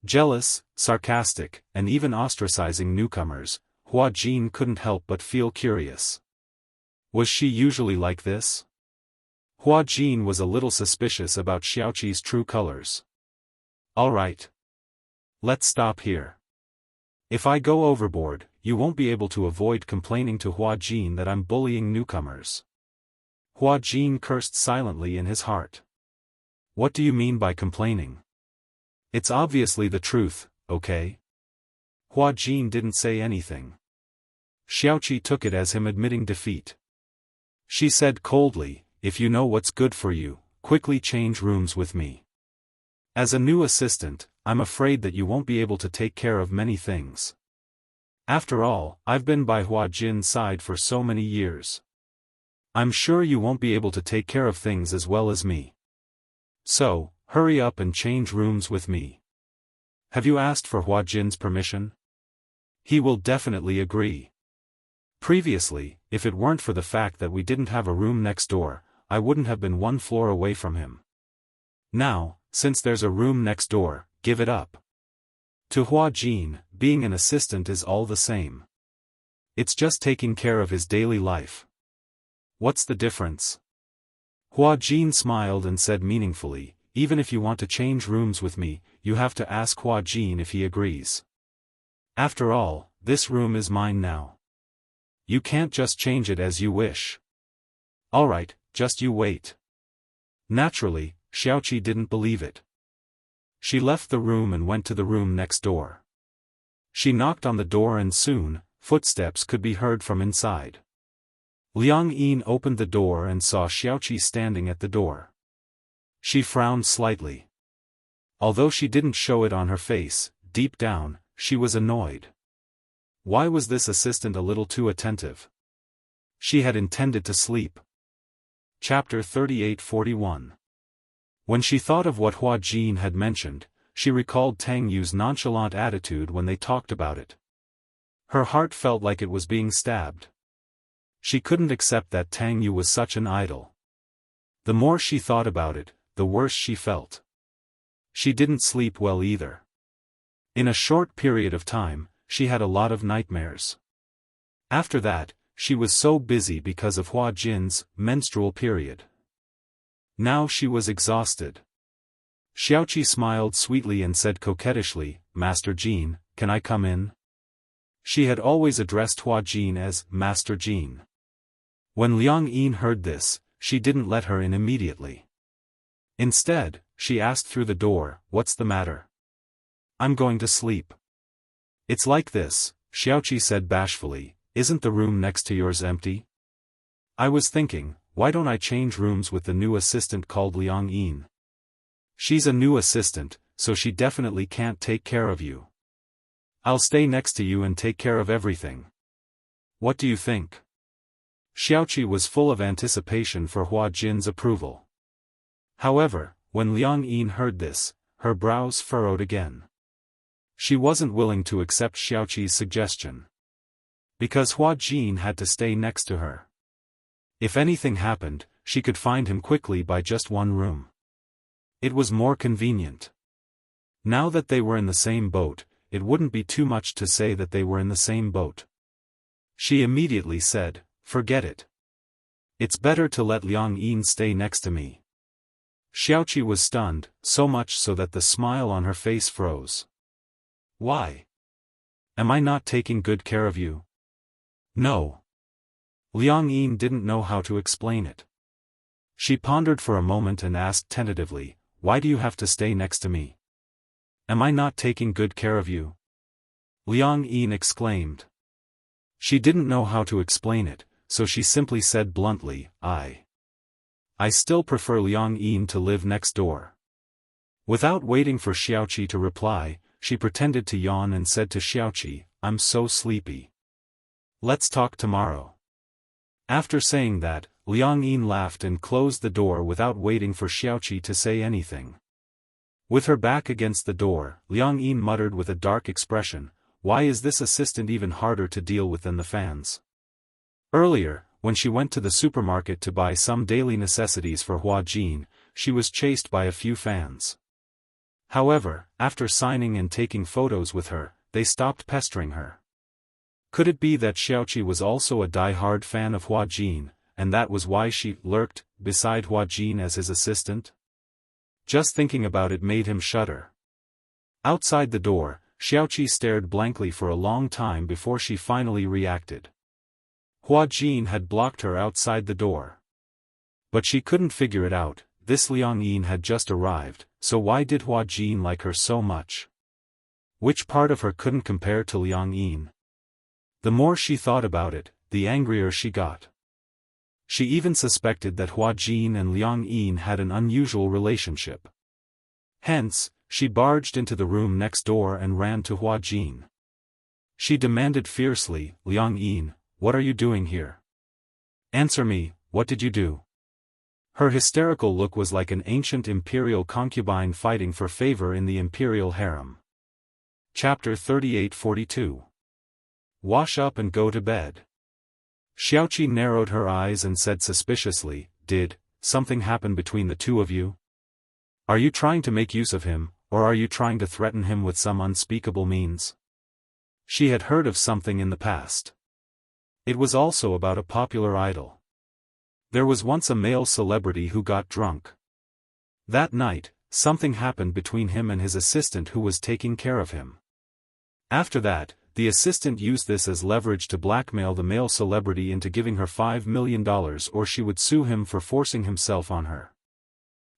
Jealous, sarcastic, and even ostracizing newcomers, Hua Jin couldn't help but feel curious. Was she usually like this? Hua Jin was a little suspicious about Xiaoqi's true colors. All right. Let's stop here. If I go overboard, you won't be able to avoid complaining to Hua Jin that I'm bullying newcomers. Hua Jin cursed silently in his heart. What do you mean by complaining? It's obviously the truth, okay? Hua Jin didn't say anything. Xiaoqi took it as him admitting defeat. She said coldly, if you know what's good for you, quickly change rooms with me. As a new assistant, I'm afraid that you won't be able to take care of many things. After all, I've been by Hua Jin's side for so many years. I'm sure you won't be able to take care of things as well as me. So, hurry up and change rooms with me. Have you asked for Hua Jin's permission? He will definitely agree. Previously, if it weren't for the fact that we didn't have a room next door, I wouldn't have been one floor away from him. Now, since there's a room next door, give it up. To Hua Jin, being an assistant is all the same. It's just taking care of his daily life. What's the difference? Hua Jin smiled and said meaningfully, even if you want to change rooms with me, you have to ask Hua Jin if he agrees. After all, this room is mine now. You can't just change it as you wish. Alright, just you wait. Naturally, Xiaoqi didn't believe it. She left the room and went to the room next door. She knocked on the door and soon, footsteps could be heard from inside. Liang Yin opened the door and saw Xiaoqi standing at the door. She frowned slightly. Although she didn't show it on her face, deep down, she was annoyed. Why was this assistant a little too attentive? She had intended to sleep. Chapter 38-41. When she thought of what Hua Jin had mentioned, she recalled Tang Yu's nonchalant attitude when they talked about it. Her heart felt like it was being stabbed. She couldn't accept that Tang Yu was such an idol. The more she thought about it, the worse she felt. She didn't sleep well either. In a short period of time, she had a lot of nightmares. After that, she was so busy because of Hua Jin's menstrual period. Now she was exhausted. Xiaoqi smiled sweetly and said coquettishly, Master Jin, can I come in? She had always addressed Hua Jin as Master Jin. When Liang Yin heard this, she didn't let her in immediately. Instead, she asked through the door, what's the matter? I'm going to sleep. It's like this, Xiaoqi said bashfully, isn't the room next to yours empty? I was thinking, why don't I change rooms with the new assistant called Liang Yin? She's a new assistant, so she definitely can't take care of you. I'll stay next to you and take care of everything. What do you think? Xiaoqi was full of anticipation for Hua Jin's approval. However, when Liang Yin heard this, her brows furrowed again. She wasn't willing to accept Xiaoqi's suggestion. Because Hua Jin had to stay next to her. If anything happened, she could find him quickly by just one room. It was more convenient. Now that they were in the same boat, it wouldn't be too much to say that they were in the same boat. She immediately said, forget it. It's better to let Liang Yin stay next to me. Xiaoqi was stunned, so much so that the smile on her face froze. Why? Am I not taking good care of you? No. Liang Yin didn't know how to explain it. She pondered for a moment and asked tentatively, why do you have to stay next to me? Am I not taking good care of you? Liang Yin exclaimed. She didn't know how to explain it, so she simply said bluntly, I still prefer Liang Yin to live next door. Without waiting for Xiaoqi to reply, she pretended to yawn and said to Xiaoqi, I'm so sleepy. Let's talk tomorrow. After saying that, Liang Yin laughed and closed the door without waiting for Xiaoqi to say anything. With her back against the door, Liang Yin muttered with a dark expression, why is this assistant even harder to deal with than the fans? Earlier, when she went to the supermarket to buy some daily necessities for Hua Jin, she was chased by a few fans. However, after signing and taking photos with her, they stopped pestering her. Could it be that Xiaoqi was also a die-hard fan of Hua Jin, and that was why she lurked beside Hua Jin as his assistant? Just thinking about it made him shudder. Outside the door, Xiaoqi stared blankly for a long time before she finally reacted. Hua Jin had blocked her outside the door. But she couldn't figure it out, this Liang Yin had just arrived, so why did Hua Jin like her so much? Which part of her couldn't compare to Liang Yin? The more she thought about it, the angrier she got. She even suspected that Hua Jin and Liang Yin had an unusual relationship. Hence, she barged into the room next door and ran to Hua Jin. She demanded fiercely, Liang Yin, what are you doing here? Answer me, what did you do? Her hysterical look was like an ancient imperial concubine fighting for favor in the imperial harem. Chapter 38-42. Wash up and go to bed. Xiaoqi narrowed her eyes and said suspiciously, did something happened between the two of you? Are you trying to make use of him, or are you trying to threaten him with some unspeakable means? She had heard of something in the past. It was also about a popular idol. There was once a male celebrity who got drunk. That night, something happened between him and his assistant who was taking care of him. After that, the assistant used this as leverage to blackmail the male celebrity into giving her $5 million or she would sue him for forcing himself on her.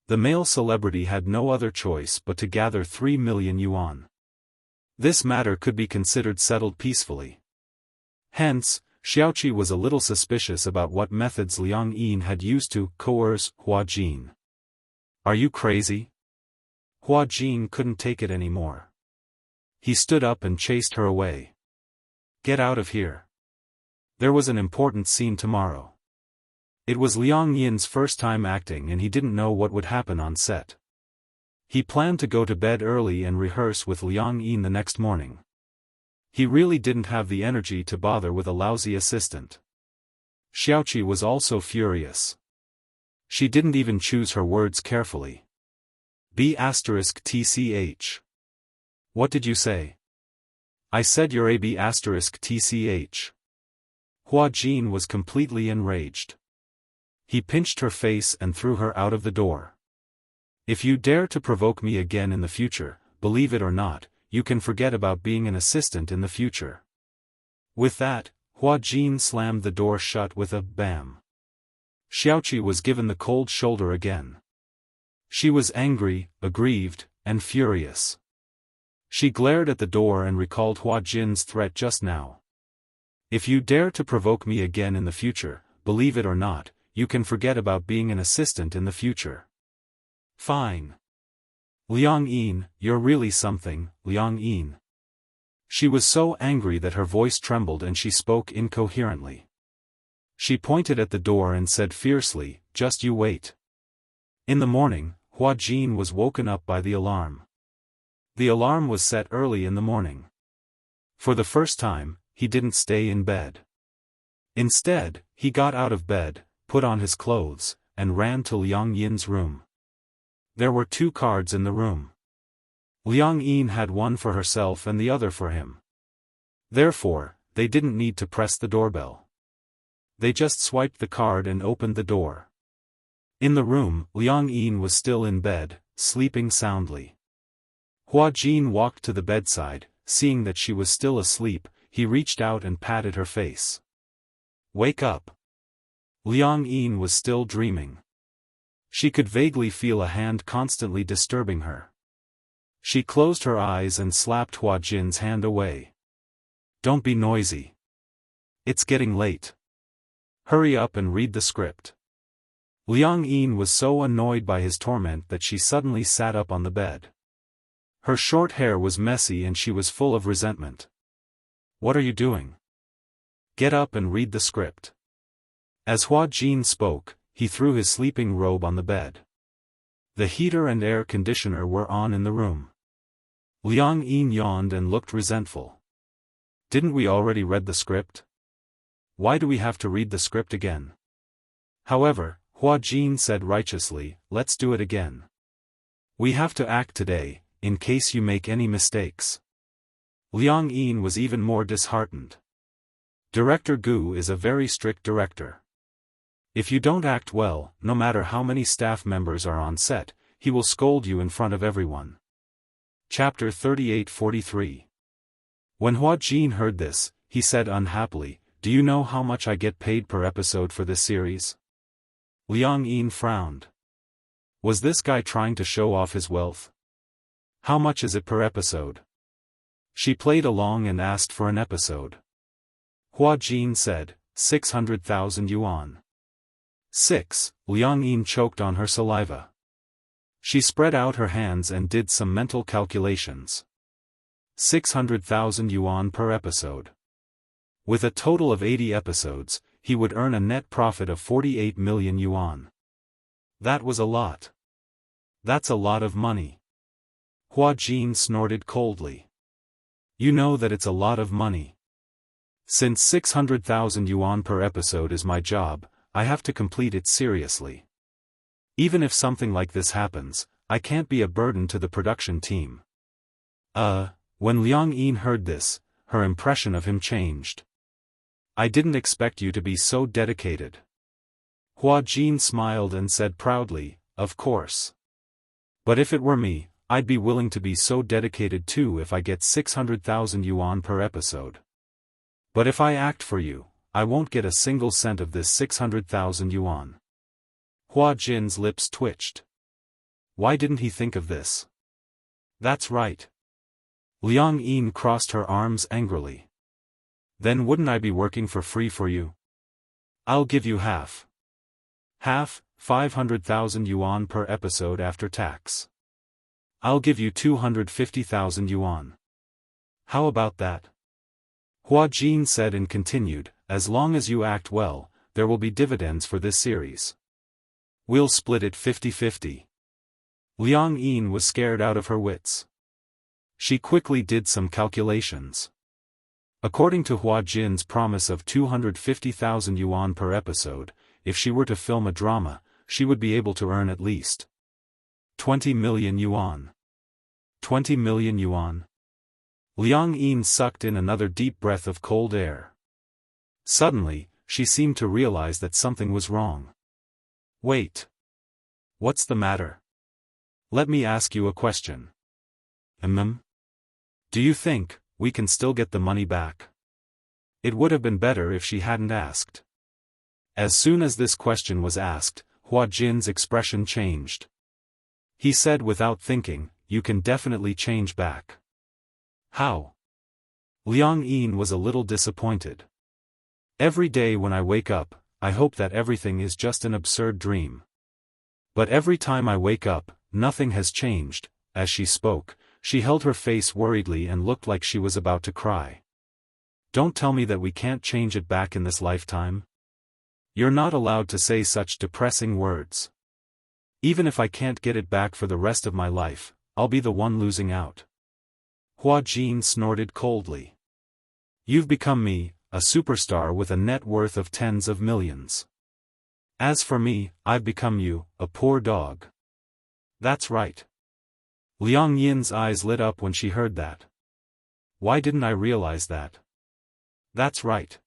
The male celebrity had no other choice but to gather 3 million yuan. This matter could be considered settled peacefully. Hence, Xiaoqi was a little suspicious about what methods Liang Yin had used to coerce Hua Jin. Are you crazy? Hua Jin couldn't take it anymore. He stood up and chased her away. Get out of here. There was an important scene tomorrow. It was Liang Yin's first time acting and he didn't know what would happen on set. He planned to go to bed early and rehearse with Liang Yin the next morning. He really didn't have the energy to bother with a lousy assistant. Xiaoqi was also furious. She didn't even choose her words carefully. B*TCH. What did you say? I said you're a B*TCH. Hua Jin was completely enraged. He pinched her face and threw her out of the door. If you dare to provoke me again in the future, believe it or not, you can forget about being an assistant in the future. With that, Hua Jin slammed the door shut with a bam. Xiaoqi was given the cold shoulder again. She was angry, aggrieved, and furious. She glared at the door and recalled Hua Jin's threat just now. If you dare to provoke me again in the future, believe it or not, you can forget about being an assistant in the future. Fine. Liang Yin, you're really something, Liang Yin. She was so angry that her voice trembled and she spoke incoherently. She pointed at the door and said fiercely, just you wait. In the morning, Hua Jin was woken up by the alarm. The alarm was set early in the morning. For the first time, he didn't stay in bed. Instead, he got out of bed, put on his clothes, and ran to Liang Yin's room. There were 2 cards in the room. Liang Yin had one for herself and the other for him. Therefore, they didn't need to press the doorbell. They just swiped the card and opened the door. In the room, Liang Yin was still in bed, sleeping soundly. Hua Jin walked to the bedside, seeing that she was still asleep, he reached out and patted her face. Wake up. Liang Yin was still dreaming. She could vaguely feel a hand constantly disturbing her. She closed her eyes and slapped Hua Jin's hand away. Don't be noisy. It's getting late. Hurry up and read the script. Liang Yin was so annoyed by his torment that she suddenly sat up on the bed. Her short hair was messy and she was full of resentment. What are you doing? Get up and read the script. As Hua Jin spoke, he threw his sleeping robe on the bed. The heater and air conditioner were on in the room. Liang Yin yawned and looked resentful. Didn't we already read the script? Why do we have to read the script again? However, Hua Jin said righteously, let's do it again. We have to act today, in case you make any mistakes. Liang Yin was even more disheartened. Director Gu is a very strict director. If you don't act well, no matter how many staff members are on set, he will scold you in front of everyone. Chapter 38-43. When Hua Jin heard this, he said unhappily, do you know how much I get paid per episode for this series? Liang Yin frowned. Was this guy trying to show off his wealth? How much is it per episode? She played along and asked for an episode. Hua Jin said, 600,000 yuan. 6. Liang Yin choked on her saliva. She spread out her hands and did some mental calculations. 600,000 yuan per episode. With a total of 80 episodes, he would earn a net profit of 48 million yuan. That was a lot. That's a lot of money. Hua Jin snorted coldly. You know that it's a lot of money. Since 600,000 yuan per episode is my job, I have to complete it seriously. Even if something like this happens, I can't be a burden to the production team. When Liang Yin heard this, her impression of him changed. I didn't expect you to be so dedicated. Hua Jin smiled and said proudly, of course. But if it were me, I'd be willing to be so dedicated too if I get 600,000 yuan per episode. But if I act for you, I won't get a single cent of this 600,000 yuan. Hua Jin's lips twitched. Why didn't he think of this? That's right. Liang Yin crossed her arms angrily. Then wouldn't I be working for free for you? I'll give you half. Half, 500,000 yuan per episode after tax. I'll give you 250,000 yuan. How about that? Hua Jin said and continued, as long as you act well, there will be dividends for this series. We'll split it 50-50. Liang Yin was scared out of her wits. She quickly did some calculations. According to Hua Jin's promise of 250,000 yuan per episode, if she were to film a drama, she would be able to earn at least 20 million yuan. 20 million yuan. Liang Yin sucked in another deep breath of cold air. Suddenly, she seemed to realize that something was wrong. Wait. What's the matter? Let me ask you a question. Do you think we can still get the money back? It would have been better if she hadn't asked. As soon as this question was asked, Hua Jin's expression changed. He said without thinking, you can definitely change back. How? Liang Yin was a little disappointed. Every day when I wake up, I hope that everything is just an absurd dream. But every time I wake up, nothing has changed. As she spoke, she held her face worriedly and looked like she was about to cry. Don't tell me that we can't change it back in this lifetime. You're not allowed to say such depressing words. Even if I can't get it back for the rest of my life, I'll be the one losing out. Hua Jin snorted coldly. You've become me, a superstar with a net worth of tens of millions. As for me, I've become you, a poor dog. That's right. Liang Yin's eyes lit up when she heard that. Why didn't I realize that? That's right.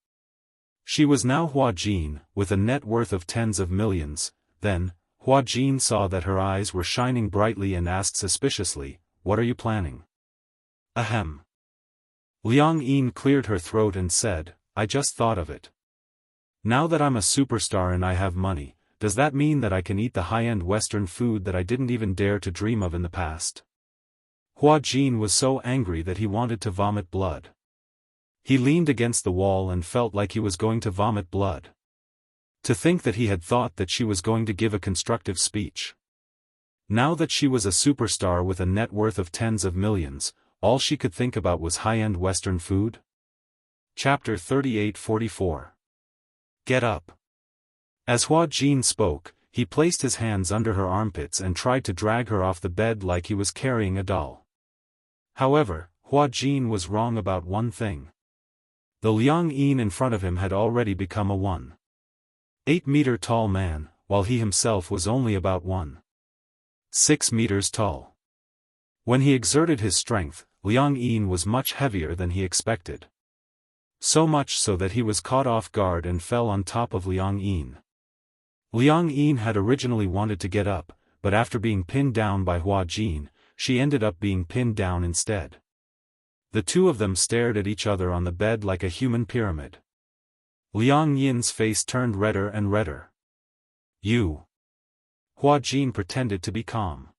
She was now Hua Jin, with a net worth of tens of millions. Then, Hua Jin saw that her eyes were shining brightly and asked suspiciously, what are you planning? Ahem. Liang Yin cleared her throat and said, I just thought of it. Now that I'm a superstar and I have money, does that mean that I can eat the high-end Western food that I didn't even dare to dream of in the past? Hua Jin was so angry that he wanted to vomit blood. He leaned against the wall and felt like he was going to vomit blood. To think that he had thought that she was going to give a constructive speech. Now that she was a superstar with a net worth of tens of millions, all she could think about was high-end Western food? Chapter 38-44. Get up. As Hua Jin spoke, he placed his hands under her armpits and tried to drag her off the bed like he was carrying a doll. However, Hua Jin was wrong about one thing. The Liang Yin in front of him had already become a 1.8-meter tall man, while he himself was only about 1.6 meters tall. When he exerted his strength, Liang Yin was much heavier than he expected. So much so that he was caught off guard and fell on top of Liang Yin. Liang Yin had originally wanted to get up, but after being pinned down by Hua Jin, she ended up being pinned down instead. The two of them stared at each other on the bed like a human pyramid. Liang Yin's face turned redder and redder. You. Hua Jin pretended to be calm.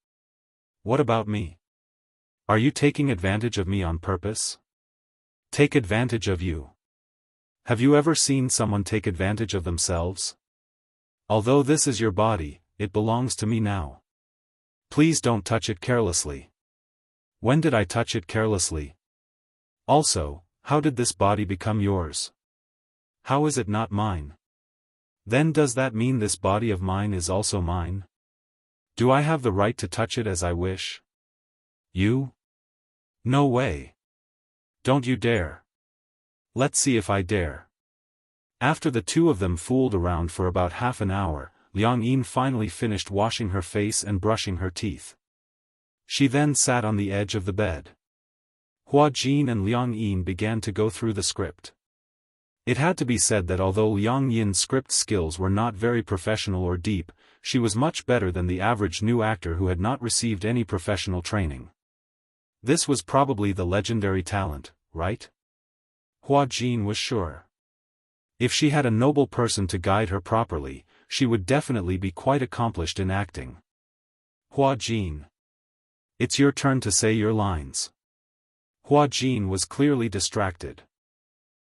What about me? Are you taking advantage of me on purpose? Take advantage of you. Have you ever seen someone take advantage of themselves? Although this is your body, it belongs to me now. Please don't touch it carelessly. When did I touch it carelessly? Also, how did this body become yours? How is it not mine? Then does that mean this body of mine is also mine? Do I have the right to touch it as I wish? You? No way. Don't you dare. Let's see if I dare. After the two of them fooled around for about half an hour, Liang Yin finally finished washing her face and brushing her teeth. She then sat on the edge of the bed. Hua Jin and Liang Yin began to go through the script. It had to be said that although Liang Yin's script skills were not very professional or deep, she was much better than the average new actor who had not received any professional training. This was probably the legendary talent, right? Hua Jin was sure. If she had a noble person to guide her properly, she would definitely be quite accomplished in acting. Hua Jin. It's your turn to say your lines. Hua Jin was clearly distracted.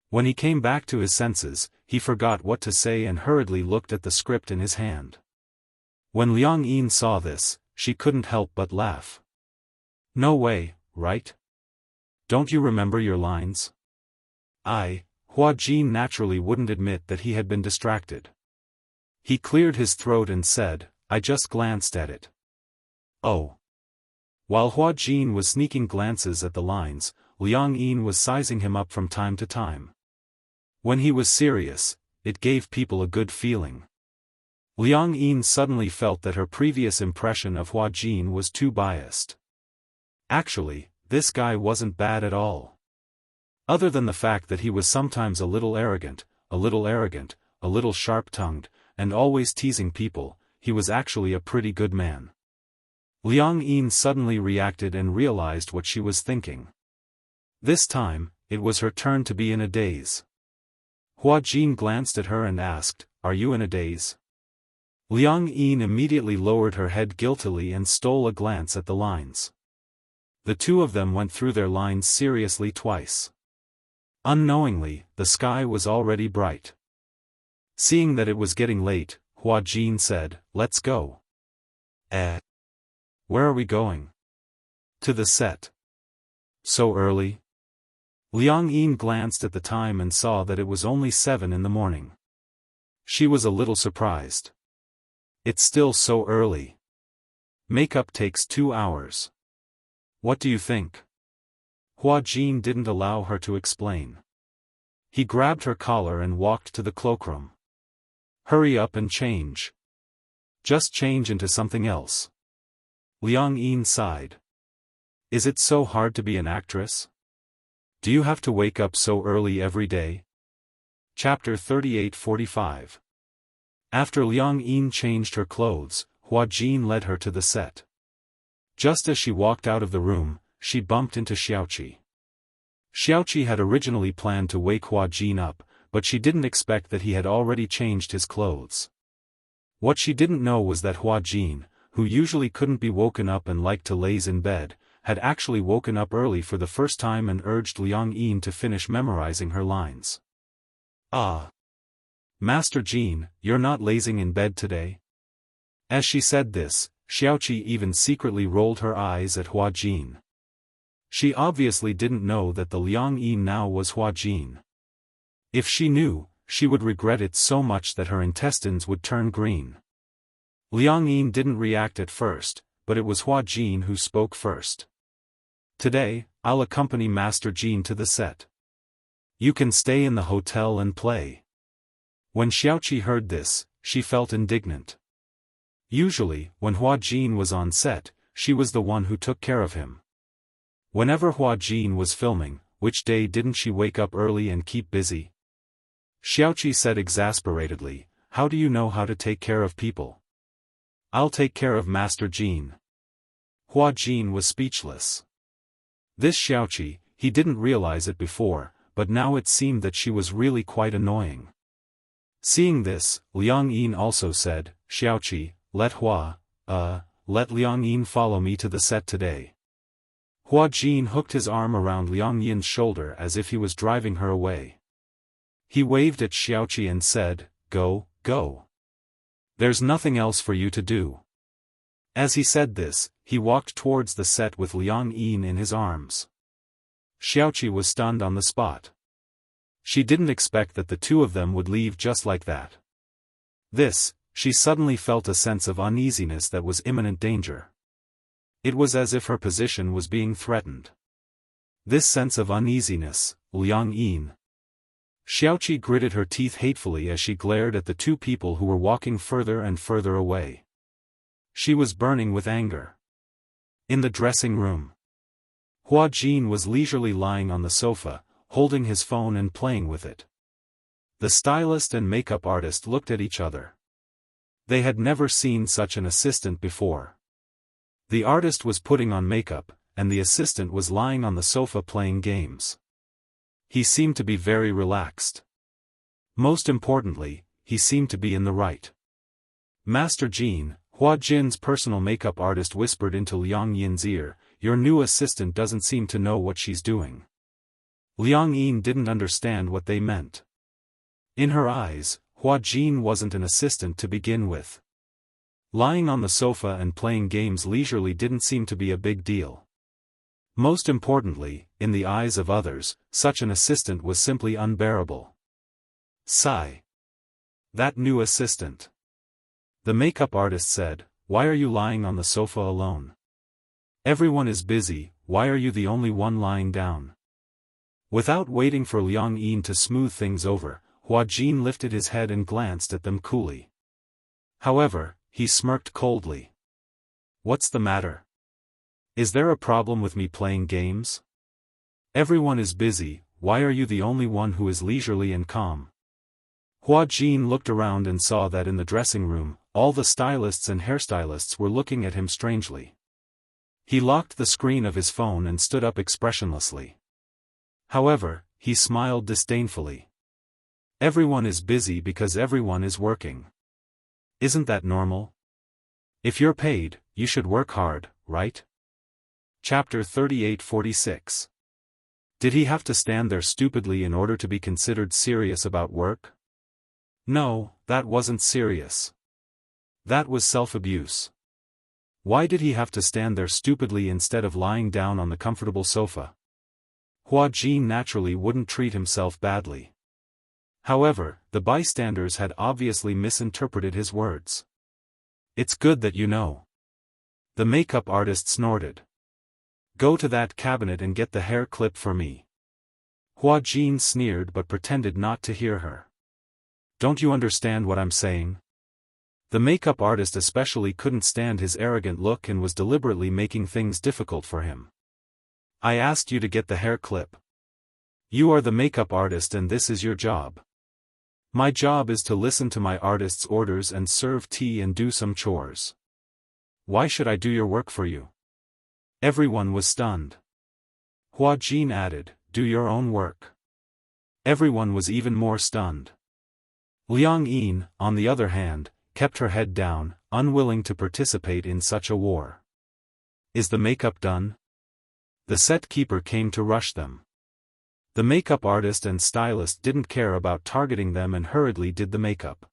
When he came back to his senses, he forgot what to say and hurriedly looked at the script in his hand. When Liang Yin saw this, she couldn't help but laugh. No way, right? Don't you remember your lines? Hua Jin naturally wouldn't admit that he had been distracted. He cleared his throat and said, I just glanced at it. Oh. While Hua Jin was sneaking glances at the lines, Liang Yin was sizing him up from time to time. When he was serious, it gave people a good feeling. Liang Yin suddenly felt that her previous impression of Hua Jin was too biased. Actually, this guy wasn't bad at all. Other than the fact that he was sometimes a little arrogant, a little sharp-tongued, and always teasing people, he was actually a pretty good man. Liang Yin suddenly reacted and realized what she was thinking. This time, it was her turn to be in a daze. Hua Jin glanced at her and asked, Are you in a daze? Liang Yin immediately lowered her head guiltily and stole a glance at the lines. The two of them went through their lines seriously twice. Unknowingly, the sky was already bright. Seeing that it was getting late, Hua Jin said, Let's go. Where are we going? To the set. So early? Liang Yin glanced at the time and saw that it was only 7 in the morning. She was a little surprised. It's still so early. Makeup takes 2 hours. What do you think? Hua Jin didn't allow her to explain. He grabbed her collar and walked to the cloakroom. Hurry up and change. Just change into something else. Liang Yin sighed. Is it so hard to be an actress? Do you have to wake up so early every day? Chapter 38-45. After Liang Yin changed her clothes, Hua Jin led her to the set. Just as she walked out of the room, she bumped into Xiaoqi. Xiaoqi had originally planned to wake Hua Jin up, but she didn't expect that he had already changed his clothes. What she didn't know was that Hua Jin, who usually couldn't be woken up and liked to laze in bed, had actually woken up early for the first time and urged Liang Yin to finish memorizing her lines. Master Jin, you're not lazing in bed today? As she said this, Xiaoqi even secretly rolled her eyes at Hua Jin. She obviously didn't know that the Liang Yin now was Hua Jin. If she knew, she would regret it so much that her intestines would turn green. Liang Yin didn't react at first, but it was Hua Jin who spoke first. Today, I'll accompany Master Jin to the set. You can stay in the hotel and play. When Xiaoqi heard this, she felt indignant. Usually, when Hua Jin was on set, she was the one who took care of him. Whenever Hua Jin was filming, which day didn't she wake up early and keep busy? Xiaoqi said exasperatedly, How do you know how to take care of people? I'll take care of Master Jin. Hua Jin was speechless. This Xiaoqi, he didn't realize it before, but now it seemed that she was really quite annoying. Seeing this, Liang Yin also said, Xiaoqi, let Liang Yin follow me to the set today. Hua Jin hooked his arm around Liang Yin's shoulder as if he was driving her away. He waved at Xiaoqi and said, Go, go. There's nothing else for you to do. As he said this, he walked towards the set with Liang Yin in his arms. Xiaoqi was stunned on the spot. She didn't expect that the two of them would leave just like that. She suddenly felt a sense of uneasiness that was imminent danger. It was as if her position was being threatened. This sense of uneasiness, Liang Yin. Xiaoqi gritted her teeth hatefully as she glared at the two people who were walking further and further away. She was burning with anger. In the dressing room, Hua Jin was leisurely lying on the sofa, holding his phone and playing with it. The stylist and makeup artist looked at each other. They had never seen such an assistant before. The artist was putting on makeup, and the assistant was lying on the sofa playing games. He seemed to be very relaxed. Most importantly, he seemed to be in the right. Master Jin, Hua Jin's personal makeup artist whispered into Liang Yin's ear, "Your new assistant doesn't seem to know what she's doing." Liang Yin didn't understand what they meant. In her eyes, Hua Jin wasn't an assistant to begin with. Lying on the sofa and playing games leisurely didn't seem to be a big deal. Most importantly, in the eyes of others, such an assistant was simply unbearable. Sigh. That new assistant. The makeup artist said, "Why are you lying on the sofa alone? Everyone is busy, why are you the only one lying down?" Without waiting for Liang Yin to smooth things over, Hua Jin lifted his head and glanced at them coolly. However, he smirked coldly. "What's the matter? Is there a problem with me playing games? Everyone is busy, why are you the only one who is leisurely and calm?" Hua Jin looked around and saw that in the dressing room, all the stylists and hairstylists were looking at him strangely. He locked the screen of his phone and stood up expressionlessly. However, he smiled disdainfully. Everyone is busy because everyone is working. Isn't that normal? If you're paid, you should work hard, right? Chapter 38-46. Did he have to stand there stupidly in order to be considered serious about work? No, that wasn't serious. That was self-abuse. Why did he have to stand there stupidly instead of lying down on the comfortable sofa? Hua Jin naturally wouldn't treat himself badly. However, the bystanders had obviously misinterpreted his words. "It's good that you know." The makeup artist snorted. "Go to that cabinet and get the hair clip for me." Hua Jin sneered but pretended not to hear her. "Don't you understand what I'm saying?" The makeup artist especially couldn't stand his arrogant look and was deliberately making things difficult for him. "I asked you to get the hair clip. You are the makeup artist and this is your job. My job is to listen to my artist's orders and serve tea and do some chores. Why should I do your work for you?" Everyone was stunned. Hua Jin added, "Do your own work." Everyone was even more stunned. Liang Yin, on the other hand, kept her head down, unwilling to participate in such a war. "Is the makeup done?" The set keeper came to rush them. The makeup artist and stylist didn't care about targeting them and hurriedly did the makeup.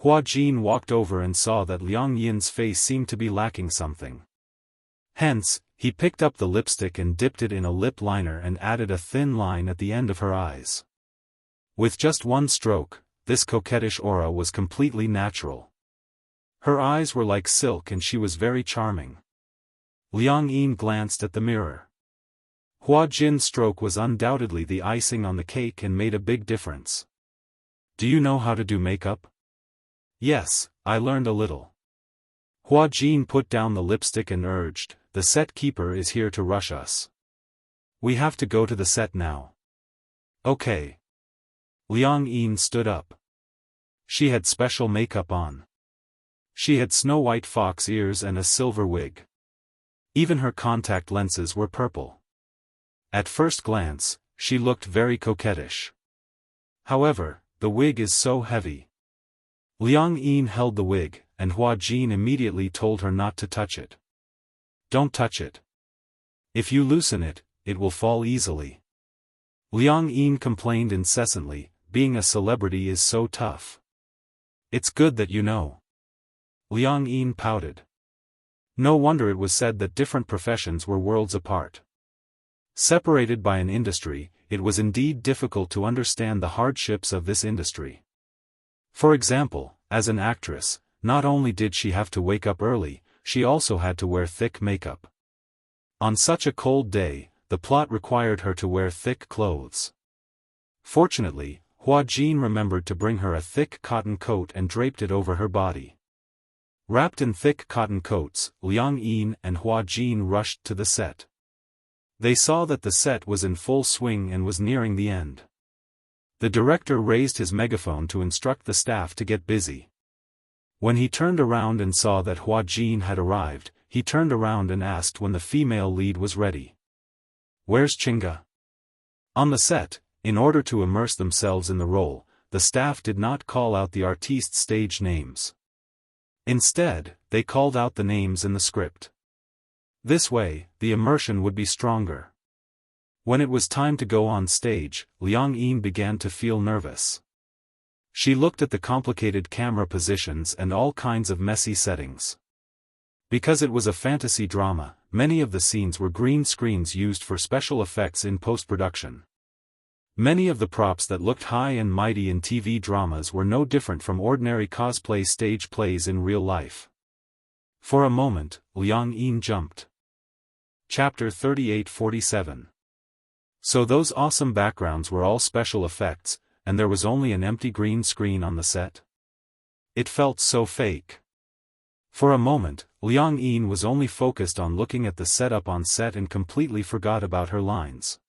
Hua Jin walked over and saw that Liang Yin's face seemed to be lacking something. Hence, he picked up the lipstick and dipped it in a lip liner and added a thin line at the end of her eyes. With just one stroke, this coquettish aura was completely natural. Her eyes were like silk and she was very charming. Liang Yin glanced at the mirror. Hua Jin's stroke was undoubtedly the icing on the cake and made a big difference. "Do you know how to do makeup?" "Yes, I learned a little." Hua Jin put down the lipstick and urged, "The set keeper is here to rush us. We have to go to the set now." "Okay." Liang Yin stood up. She had special makeup on. She had snow-white fox ears and a silver wig. Even her contact lenses were purple. At first glance, she looked very coquettish. However, the wig is so heavy. Liang Yin held the wig, and Hua Jin immediately told her not to touch it. "Don't touch it. If you loosen it, it will fall easily." Liang Yin complained incessantly, "Being a celebrity is so tough." "It's good that you know." Liang Yin pouted. No wonder it was said that different professions were worlds apart. Separated by an industry, it was indeed difficult to understand the hardships of this industry. For example, as an actress, not only did she have to wake up early, she also had to wear thick makeup. On such a cold day, the plot required her to wear thick clothes. Fortunately, Hua Jin remembered to bring her a thick cotton coat and draped it over her body. Wrapped in thick cotton coats, Liang Yin and Hua Jin rushed to the set. They saw that the set was in full swing and was nearing the end. The director raised his megaphone to instruct the staff to get busy. When he turned around and saw that Hua Jin had arrived, he turned around and asked when the female lead was ready. "Where's Chinga?" On the set, in order to immerse themselves in the role, the staff did not call out the artistes' stage names. Instead, they called out the names in the script. This way, the immersion would be stronger. When it was time to go on stage, Liang Yin began to feel nervous. She looked at the complicated camera positions and all kinds of messy settings. Because it was a fantasy drama, many of the scenes were green screens used for special effects in post-production. Many of the props that looked high and mighty in TV dramas were no different from ordinary cosplay stage plays in real life. For a moment, Liang Yin jumped. Chapter 38-47. So those awesome backgrounds were all special effects, and there was only an empty green screen on the set? It felt so fake. For a moment, Liang Yin was only focused on looking at the setup on set and completely forgot about her lines.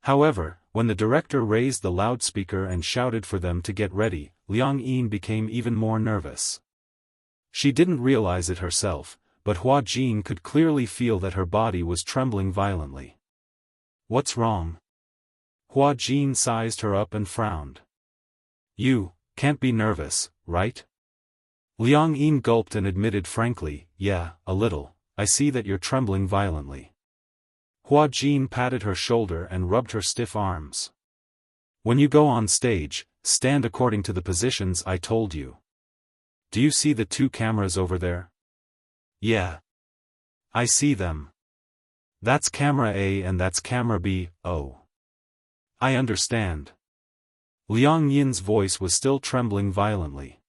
However, when the director raised the loudspeaker and shouted for them to get ready, Liang Yin became even more nervous. She didn't realize it herself, but Hua Jin could clearly feel that her body was trembling violently. "What's wrong?" Hua Jin sized her up and frowned. "You can't be nervous, right?" Liang Yin gulped and admitted frankly, "Yeah, a little. I see that you're trembling violently." Hua Jin patted her shoulder and rubbed her stiff arms. "When you go on stage, stand according to the positions I told you. Do you see the two cameras over there?" "Yeah. I see them. That's camera A and that's camera B. Oh. I understand." Liang Yin's voice was still trembling violently.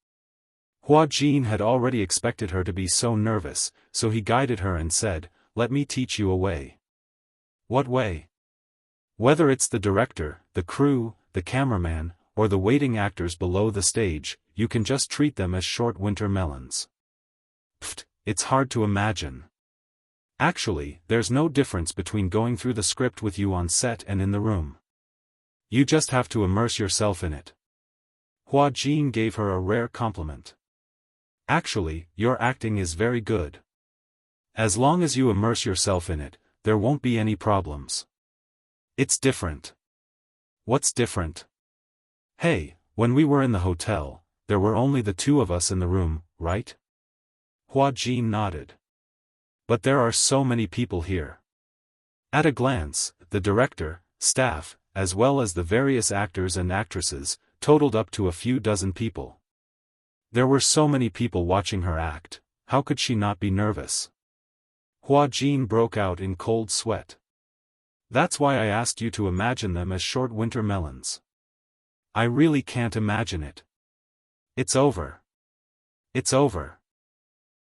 Hua Jin had already expected her to be so nervous, so he guided her and said, "Let me teach you a way." "What way?" "Whether it's the director, the crew, the cameraman, or the waiting actors below the stage, you can just treat them as short winter melons." "Pfft, it's hard to imagine." "Actually, there's no difference between going through the script with you on set and in the room. You just have to immerse yourself in it." Hua Jin gave her a rare compliment. "Actually, your acting is very good. As long as you immerse yourself in it, there won't be any problems." "It's different." "What's different?" "Hey, when we were in the hotel, there were only the two of us in the room, right?" Hua Jin nodded. "But there are so many people here." At a glance, the director, staff, as well as the various actors and actresses, totaled up to a few dozen people. There were so many people watching her act, how could she not be nervous? Hua Jin broke out in cold sweat. "That's why I asked you to imagine them as short winter melons. I really can't imagine it. It's over. It's over."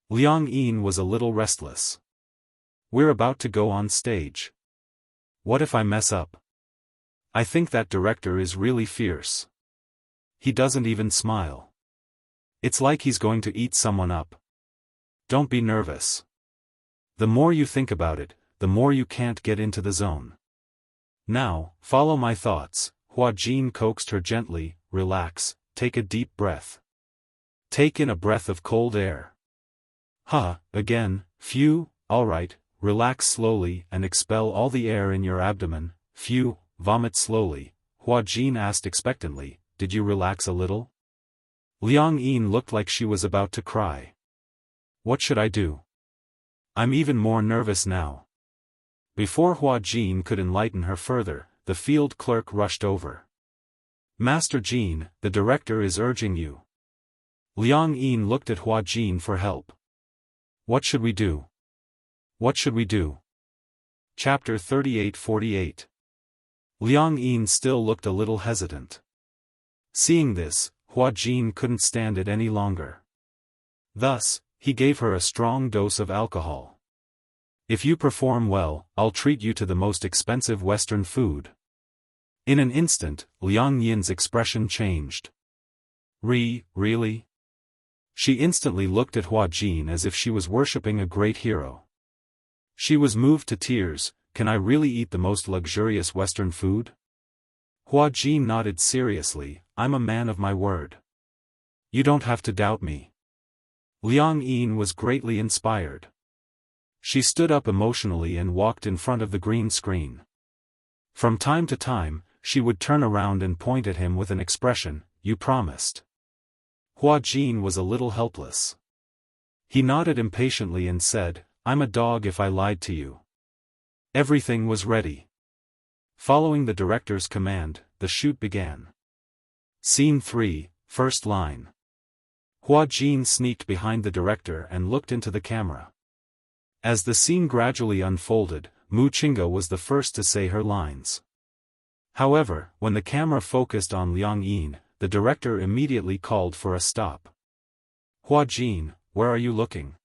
Liang Yin was a little restless. "We're about to go on stage. What if I mess up? I think that director is really fierce. He doesn't even smile. It's like he's going to eat someone up." "Don't be nervous. The more you think about it, the more you can't get into the zone. Now, follow my thoughts." Hua Jin coaxed her gently. "Relax, take a deep breath. Take in a breath of cold air. Again, phew, alright, relax slowly and expel all the air in your abdomen, phew, vomit slowly." Hua Jin asked expectantly, "Did you relax a little?" Liang Yin looked like she was about to cry. "What should I do? I'm even more nervous now." Before Hua Jin could enlighten her further, the field clerk rushed over. "Master Jin, the director is urging you." Liang Yin looked at Hua Jin for help. "What should we do? What should we do?" Chapter 38-48. Liang Yin still looked a little hesitant. Seeing this, Hua Jin couldn't stand it any longer. Thus, he gave her a strong dose of alcohol. "If you perform well, I'll treat you to the most expensive Western food." In an instant, Liang Yin's expression changed. Really? She instantly looked at Hua Jin as if she was worshipping a great hero. She was moved to tears. Can I really eat the most luxurious Western food? Hua Jin nodded seriously. I'm a man of my word. You don't have to doubt me. Liang Yin was greatly inspired. She stood up emotionally and walked in front of the green screen. From time to time, she would turn around and point at him with an expression, "You promised." Hua Jin was a little helpless. He nodded impatiently and said, "I'm a dog if I lied to you." Everything was ready. Following the director's command, the shoot began. Scene 3, first line. Hua Jin sneaked behind the director and looked into the camera. As the scene gradually unfolded, Mu Qingge was the first to say her lines. However, when the camera focused on Liang Yin, the director immediately called for a stop. "Hua Jin, where are you looking?"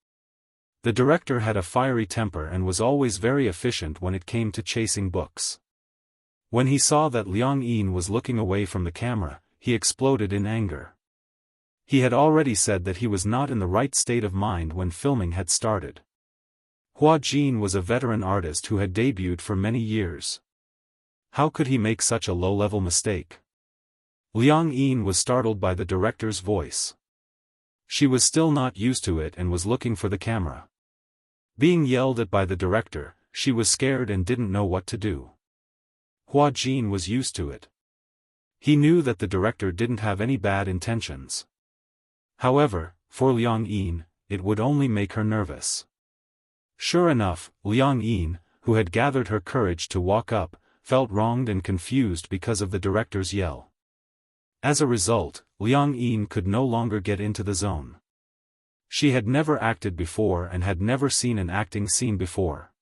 The director had a fiery temper and was always very efficient when it came to chasing books. When he saw that Liang Yin was looking away from the camera, he exploded in anger. He had already said that he was not in the right state of mind when filming had started. Hua Jin was a veteran artist who had debuted for many years. How could he make such a low-level mistake? Liang Yin was startled by the director's voice. She was still not used to it and was looking for the camera. Being yelled at by the director, she was scared and didn't know what to do. Hua Jin was used to it. He knew that the director didn't have any bad intentions. However, for Liang Yin, it would only make her nervous. Sure enough, Liang Yin, who had gathered her courage to walk up, felt wronged and confused because of the director's yell. As a result, Liang Yin could no longer get into the zone. She had never acted before and had never seen an acting scene before.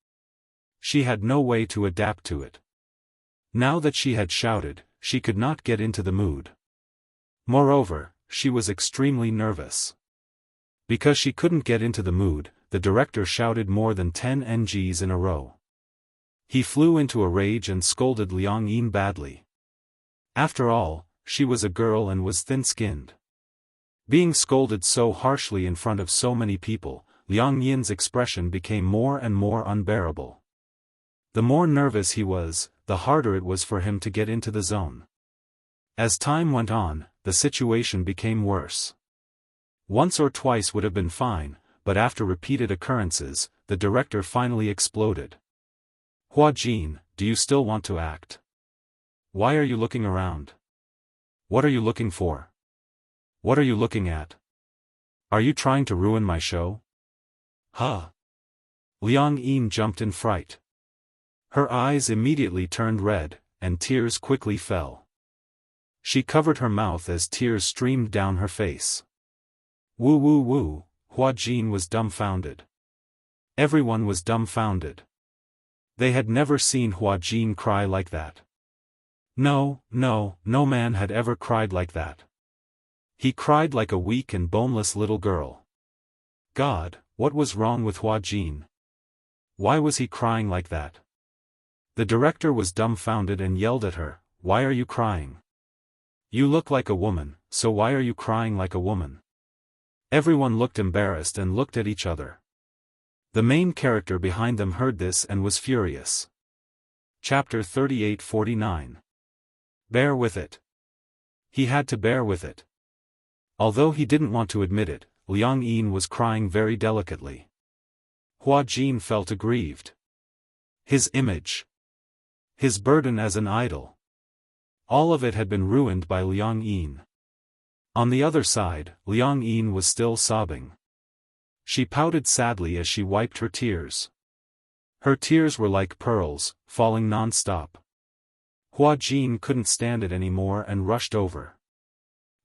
She had no way to adapt to it. Now that she had shouted, she could not get into the mood. Moreover, she was extremely nervous. Because she couldn't get into the mood, the director shouted more than 10 NGs in a row. He flew into a rage and scolded Liang Yin badly. After all, she was a girl and was thin-skinned. Being scolded so harshly in front of so many people, Liang Yin's expression became more and more unbearable. The more nervous he was, the harder it was for him to get into the zone. As time went on, the situation became worse. Once or twice would have been fine, but after repeated occurrences, the director finally exploded. "Hua Jin, do you still want to act? Why are you looking around? What are you looking for? What are you looking at? Are you trying to ruin my show?" "Huh?" Liang Yin jumped in fright. Her eyes immediately turned red, and tears quickly fell. She covered her mouth as tears streamed down her face. Woo. Hua Jin was dumbfounded. Everyone was dumbfounded. They had never seen Hua Jin cry like that. No man had ever cried like that. He cried like a weak and boneless little girl. God, what was wrong with Hua Jin? Why was he crying like that? The director was dumbfounded and yelled at her, "Why are you crying? You look like a woman, so why are you crying like a woman?" Everyone looked embarrassed and looked at each other. The main character behind them heard this and was furious. Chapter 38-49. Bear with it. He had to bear with it. Although he didn't want to admit it, Liang Yin was crying very delicately. Hua Jin felt aggrieved. His image. His burden as an idol. All of it had been ruined by Liang Yin. On the other side, Liang Yin was still sobbing. She pouted sadly as she wiped her tears. Her tears were like pearls, falling non-stop. Hua Jin couldn't stand it anymore and rushed over.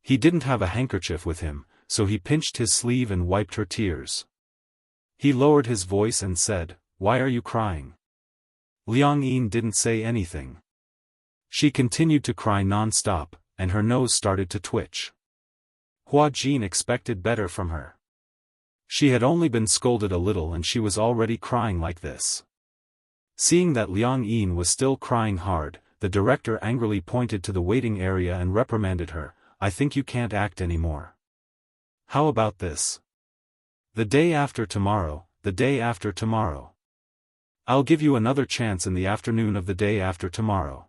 He didn't have a handkerchief with him, so he pinched his sleeve and wiped her tears. He lowered his voice and said, "Why are you crying?" Liang Yin didn't say anything. She continued to cry non-stop, and her nose started to twitch. Hua Jin expected better from her. She had only been scolded a little and she was already crying like this. Seeing that Liang Yin was still crying hard, the director angrily pointed to the waiting area and reprimanded her. I think you can't act anymore. How about this? The day after tomorrow, the day after tomorrow. I'll give you another chance in the afternoon of the day after tomorrow.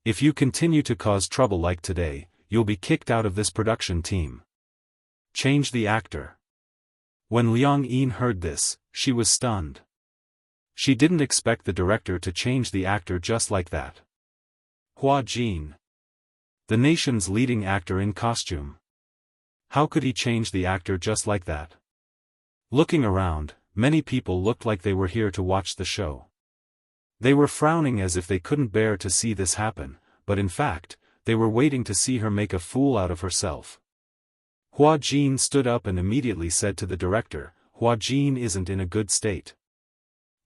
If you continue to cause trouble like today, you'll be kicked out of this production team. Change the actor. When Liang Yin heard this, she was stunned. She didn't expect the director to change the actor just like that. Hua Jin, the nation's leading actor in costume. How could he change the actor just like that? Looking around, many people looked like they were here to watch the show. They were frowning as if they couldn't bear to see this happen, but in fact, they were waiting to see her make a fool out of herself. Hua Jin stood up and immediately said to the director, Hua Jin isn't in a good state.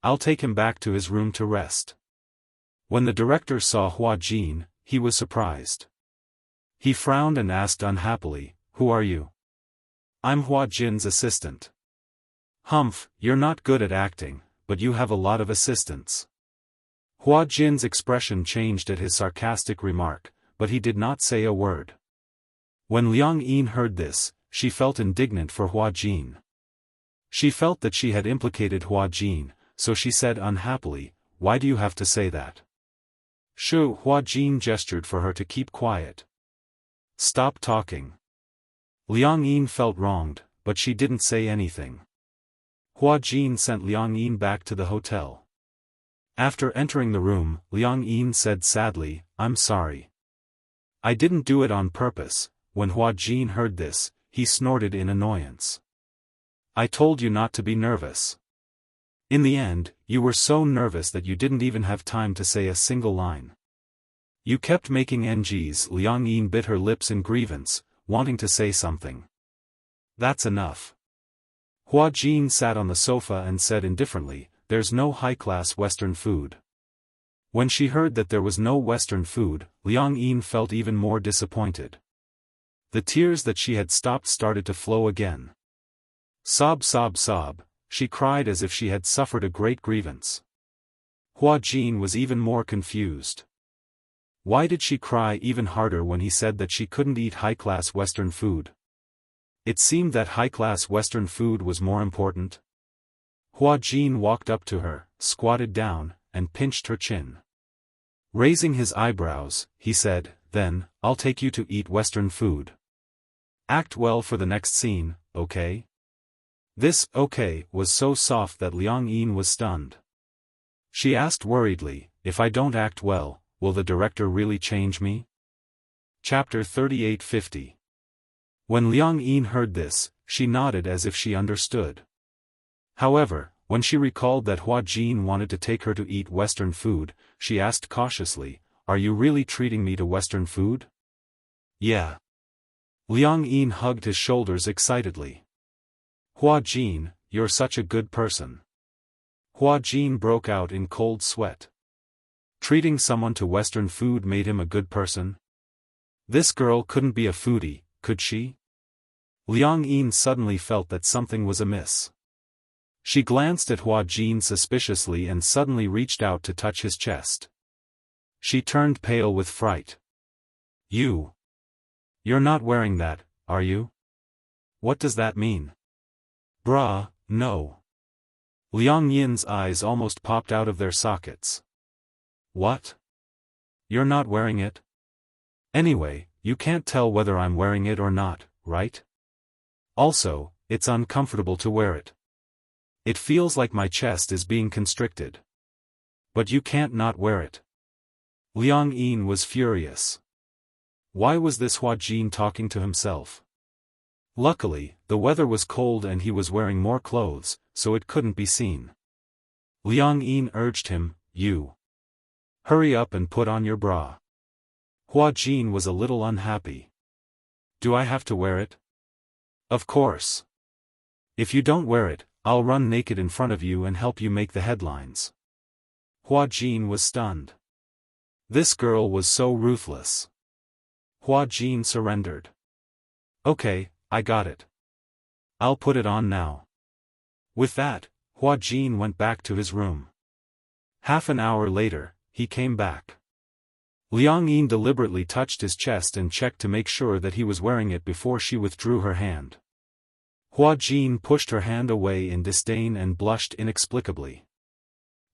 I'll take him back to his room to rest. When the director saw Hua Jin, he was surprised. He frowned and asked unhappily, Who are you? I'm Hua Jin's assistant. Humph, you're not good at acting, but you have a lot of assistants. Hua Jin's expression changed at his sarcastic remark, but he did not say a word. When Liang Yin heard this, she felt indignant for Hua Jin. She felt that she had implicated Hua Jin, so she said unhappily, Why do you have to say that? Shoo! Hua Jin gestured for her to keep quiet. Stop talking. Liang Yin felt wronged, but she didn't say anything. Hua Jin sent Liang Yin back to the hotel. After entering the room, Liang Yin said sadly, I'm sorry. I didn't do it on purpose. When Hua Jin heard this, he snorted in annoyance. I told you not to be nervous. In the end, you were so nervous that you didn't even have time to say a single line. You kept making NGs. Liang Yin bit her lips in grievance, wanting to say something. That's enough. Hua Jin sat on the sofa and said indifferently, There's no high-class Western food. When she heard that there was no Western food, Liang Yin felt even more disappointed. The tears that she had stopped started to flow again. Sob, sob, sob, she cried as if she had suffered a great grievance. Hua Jin was even more confused. Why did she cry even harder when he said that she couldn't eat high-class Western food? It seemed that high-class Western food was more important. Hua Jin walked up to her, squatted down, and pinched her chin. Raising his eyebrows, he said, Then, I'll take you to eat Western food. Act well for the next scene, okay? This okay was so soft that Liang Yin was stunned. She asked worriedly, If I don't act well, will the director really change me? Chapter 3850. When Liang Yin heard this, she nodded as if she understood. However, when she recalled that Hua Jin wanted to take her to eat Western food, she asked cautiously, Are you really treating me to Western food? Yeah. Liang Yin hugged his shoulders excitedly. Hua Jin, you're such a good person. Hua Jin broke out in cold sweat. Treating someone to Western food made him a good person? This girl couldn't be a foodie, could she? Liang Yin suddenly felt that something was amiss. She glanced at Hua Jin suspiciously and suddenly reached out to touch his chest. She turned pale with fright. You're not wearing that, are you? What does that mean? Bruh, no. Liang Yin's eyes almost popped out of their sockets. What? You're not wearing it? Anyway, you can't tell whether I'm wearing it or not, right? Also, it's uncomfortable to wear it. It feels like my chest is being constricted. But you can't not wear it. Liang Yin was furious. Why was this Hua Jin talking to himself? Luckily, the weather was cold and he was wearing more clothes, so it couldn't be seen. Liang Yin urged him, Hurry up and put on your bra. Hua Jin was a little unhappy. Do I have to wear it? Of course. If you don't wear it, I'll run naked in front of you and help you make the headlines. Hua Jin was stunned. This girl was so ruthless. Hua Jin surrendered. Okay, I got it. I'll put it on now. With that, Hua Jin went back to his room. Half an hour later, he came back. Liang Yin deliberately touched his chest and checked to make sure that he was wearing it before she withdrew her hand. Hua Jin pushed her hand away in disdain and blushed inexplicably.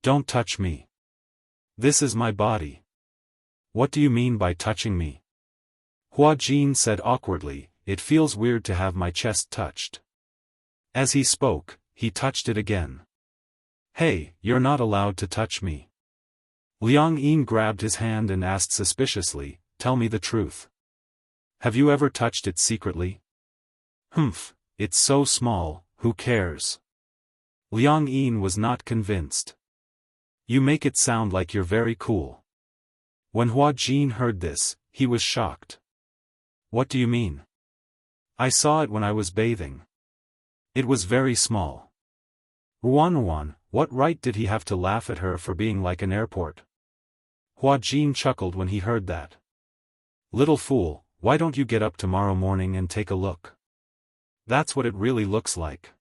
Don't touch me. This is my body. What do you mean by touching me? Hua Jin said awkwardly, it feels weird to have my chest touched. As he spoke, he touched it again. Hey, you're not allowed to touch me. Liang Yin grabbed his hand and asked suspiciously, tell me the truth. Have you ever touched it secretly? Humph, it's so small, who cares? Liang Yin was not convinced. You make it sound like you're very cool. When Hua Jin heard this, he was shocked. What do you mean? I saw it when I was bathing. It was very small. Ruan, what right did he have to laugh at her for being like an airport? Hua Jin chuckled when he heard that. Little fool, why don't you get up tomorrow morning and take a look? That's what it really looks like.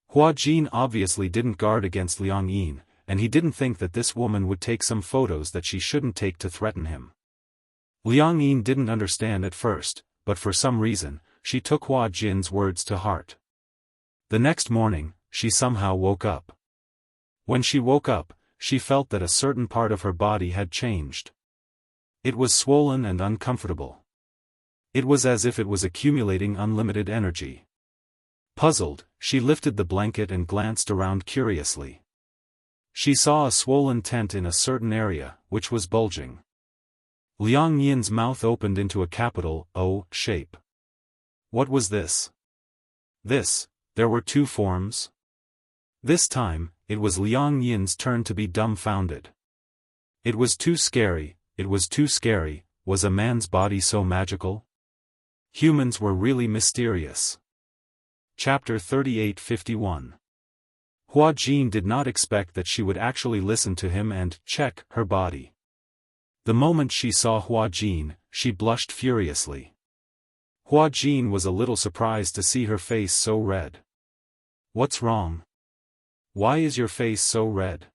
Hua Jin obviously didn't guard against Liang Yin, and he didn't think that this woman would take some photos that she shouldn't take to threaten him. Liang Yin didn't understand at first, but for some reason, she took Hua Jin's words to heart. The next morning, she somehow woke up. When she woke up, she felt that a certain part of her body had changed. It was swollen and uncomfortable. It was as if it was accumulating unlimited energy. Puzzled, she lifted the blanket and glanced around curiously. She saw a swollen tent in a certain area, which was bulging. Liang Yin's mouth opened into a capital O shape. What was this? There were two forms? This time, it was Liang Yin's turn to be dumbfounded. It was too scary, was a man's body so magical? Humans were really mysterious. Chapter 38:51. Hua Jin did not expect that she would actually listen to him and check her body. The moment she saw Hua Jin, she blushed furiously. Hua Jin was a little surprised to see her face so red. What's wrong? Why is your face so red?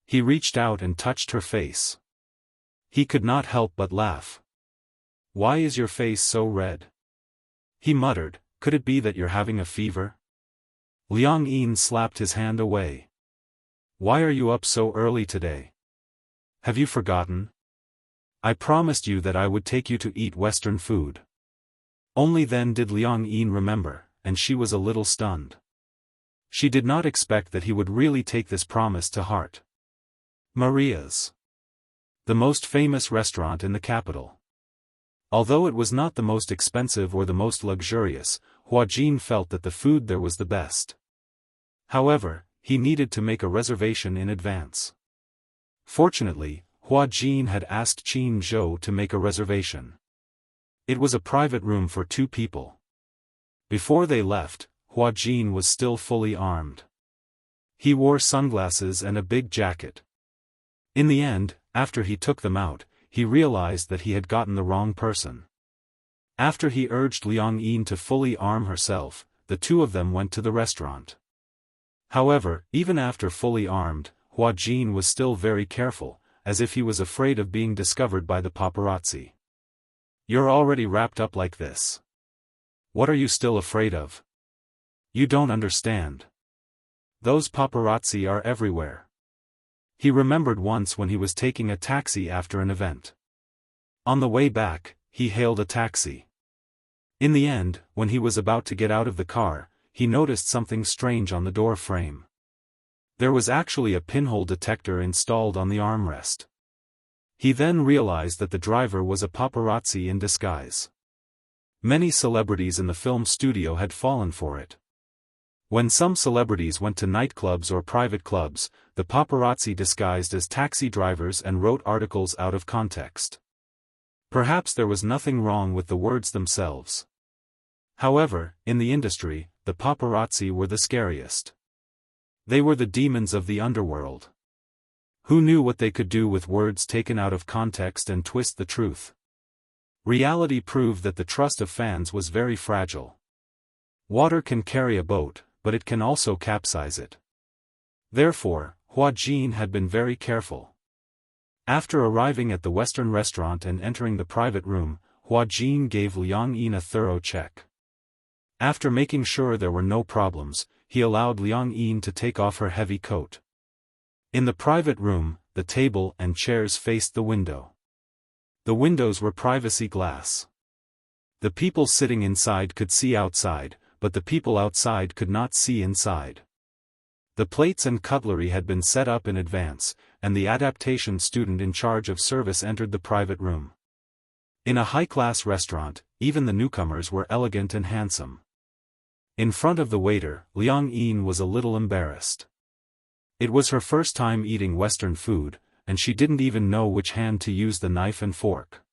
He reached out and touched her face. He could not help but laugh. Why is your face so red? He muttered, could it be that you're having a fever? Liang Yin slapped his hand away. Why are you up so early today? Have you forgotten? I promised you that I would take you to eat Western food. Only then did Liang Yin remember, and she was a little stunned. She did not expect that he would really take this promise to heart. Maria's, the most famous restaurant in the capital. Although it was not the most expensive or the most luxurious, Hua Jin felt that the food there was the best. However, he needed to make a reservation in advance. Fortunately, Hua Jin had asked Qin Zhou to make a reservation. It was a private room for 2 people. Before they left, Hua Jin was still fully armed. He wore sunglasses and a big jacket. In the end, after he took them out, he realized that he had gotten the wrong person. After he urged Liang Yin to fully arm herself, the 2 of them went to the restaurant. However, even after fully armed, Hua Jin was still very careful, as if he was afraid of being discovered by the paparazzi. You're already wrapped up like this. What are you still afraid of? You don't understand. Those paparazzi are everywhere. He remembered once when he was taking a taxi after an event. On the way back, he hailed a taxi. In the end, when he was about to get out of the car, he noticed something strange on the door frame. There was actually a pinhole detector installed on the armrest. He then realized that the driver was a paparazzi in disguise. Many celebrities in the film studio had fallen for it. When some celebrities went to nightclubs or private clubs, the paparazzi disguised as taxi drivers and wrote articles out of context. Perhaps there was nothing wrong with the words themselves. However, in the industry, the paparazzi were the scariest. They were the demons of the underworld. Who knew what they could do with words taken out of context and twist the truth? Reality proved that the trust of fans was very fragile. Water can carry a boat, but it can also capsize it. Therefore, Hua Jin had been very careful. After arriving at the Western restaurant and entering the private room, Hua Jin gave Liang Yin a thorough check. After making sure there were no problems, he allowed Liang Yin to take off her heavy coat. In the private room, the table and chairs faced the window. The windows were privacy glass. The people sitting inside could see outside, but the people outside could not see inside. The plates and cutlery had been set up in advance, and the adaptation student in charge of service entered the private room. In a high-class restaurant, even the newcomers were elegant and handsome. In front of the waiter, Liang Yin was a little embarrassed. It was her first time eating Western food, and she didn't even know which hand to use the knife and fork.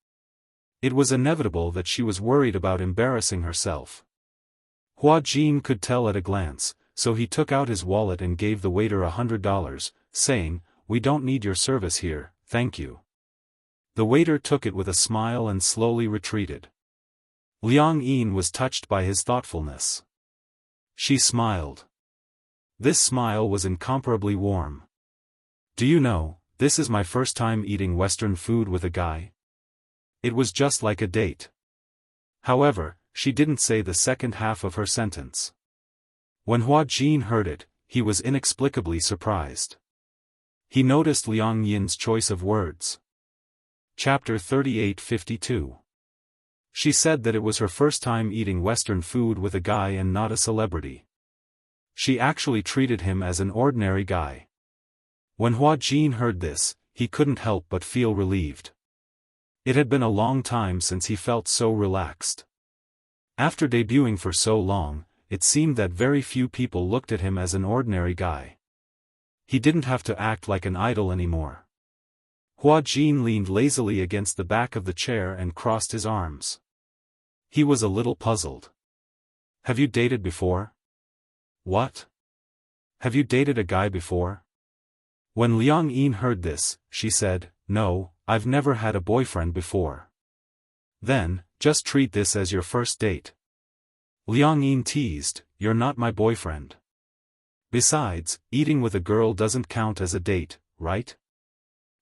It was inevitable that she was worried about embarrassing herself. Hua Jin could tell at a glance, so he took out his wallet and gave the waiter $100, saying, "We don't need your service here, thank you." The waiter took it with a smile and slowly retreated. Liang Yin was touched by his thoughtfulness. She smiled. This smile was incomparably warm. "Do you know, this is my first time eating Western food with a guy?" It was just like a date. However, she didn't say the second half of her sentence. When Hua Jin heard it, he was inexplicably surprised. He noticed Liang Yin's choice of words. Chapter 38:52. She said that it was her first time eating Western food with a guy and not a celebrity. She actually treated him as an ordinary guy. When Hua Jin heard this, he couldn't help but feel relieved. It had been a long time since he felt so relaxed. After debuting for so long, it seemed that very few people looked at him as an ordinary guy. He didn't have to act like an idol anymore. Hua Jin leaned lazily against the back of the chair and crossed his arms. He was a little puzzled. "Have you dated before?" "What? Have you dated a guy before?" When Liang Yin heard this, she said, "No, I've never had a boyfriend before." "Then, just treat this as your first date." Liang Yin teased, "You're not my boyfriend. Besides, eating with a girl doesn't count as a date, right?"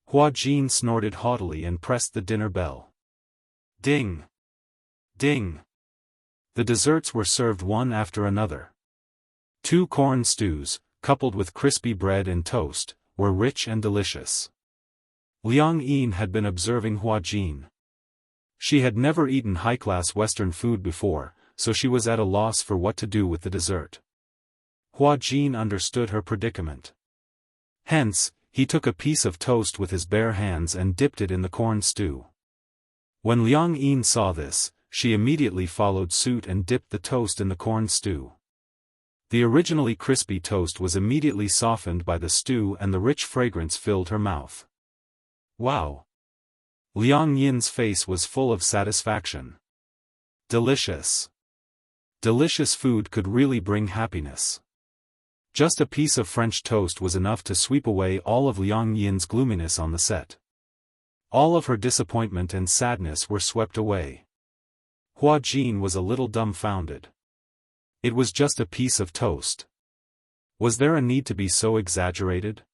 Hua Jin snorted haughtily and pressed the dinner bell. Ding! Ding! The desserts were served one after another. 2 corn stews, coupled with crispy bread and toast, were rich and delicious. Liang Yin had been observing Hua Jin. She had never eaten high-class Western food before, so she was at a loss for what to do with the dessert. Hua Jin understood her predicament. Hence, he took a piece of toast with his bare hands and dipped it in the corn stew. When Liang Yin saw this, she immediately followed suit and dipped the toast in the corn stew. The originally crispy toast was immediately softened by the stew and the rich fragrance filled her mouth. Wow! Liang Yin's face was full of satisfaction. Delicious! Delicious food could really bring happiness. Just a piece of French toast was enough to sweep away all of Liang Yin's gloominess on the set. All of her disappointment and sadness were swept away. Hua Jin was a little dumbfounded. It was just a piece of toast. Was there a need to be so exaggerated?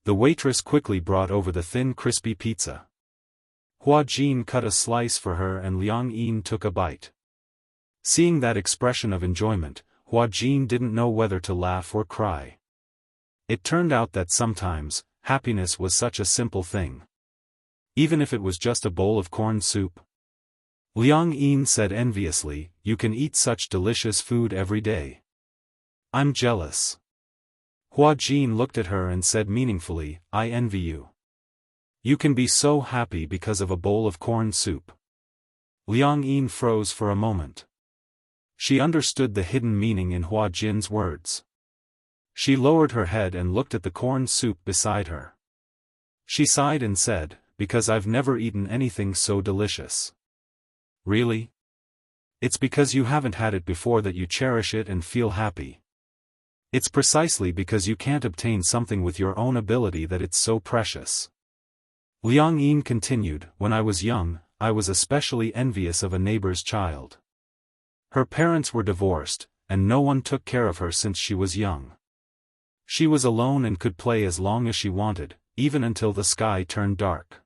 The waitress quickly brought over the thin crispy pizza. Hua Jin cut a slice for her and Liang Yin took a bite. Seeing that expression of enjoyment, Hua Jin didn't know whether to laugh or cry. It turned out that sometimes, happiness was such a simple thing. Even if it was just a bowl of corn soup. Liang Yin said enviously, "You can eat such delicious food every day. I'm jealous." Hua Jin looked at her and said meaningfully, "I envy you. You can be so happy because of a bowl of corn soup." Liang Yin froze for a moment. She understood the hidden meaning in Hua Jin's words. She lowered her head and looked at the corn soup beside her. She sighed and said, "Because I've never eaten anything so delicious." "Really? It's because you haven't had it before that you cherish it and feel happy. It's precisely because you can't obtain something with your own ability that it's so precious." Liang Yin continued, "When I was young, I was especially envious of a neighbor's child. Her parents were divorced, and no one took care of her since she was young. She was alone and could play as long as she wanted, even until the sky turned dark.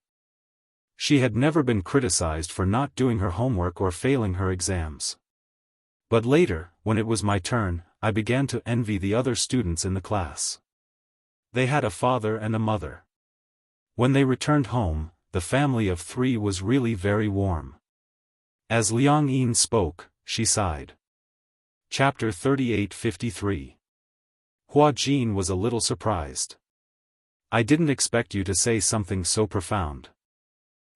She had never been criticized for not doing her homework or failing her exams. But later, when it was my turn, I began to envy the other students in the class. They had a father and a mother. When they returned home, the family of 3 was really very warm. As Liang Yin spoke, she sighed. Chapter 38:53. Hua Jin was a little surprised. I didn't expect you to say something so profound.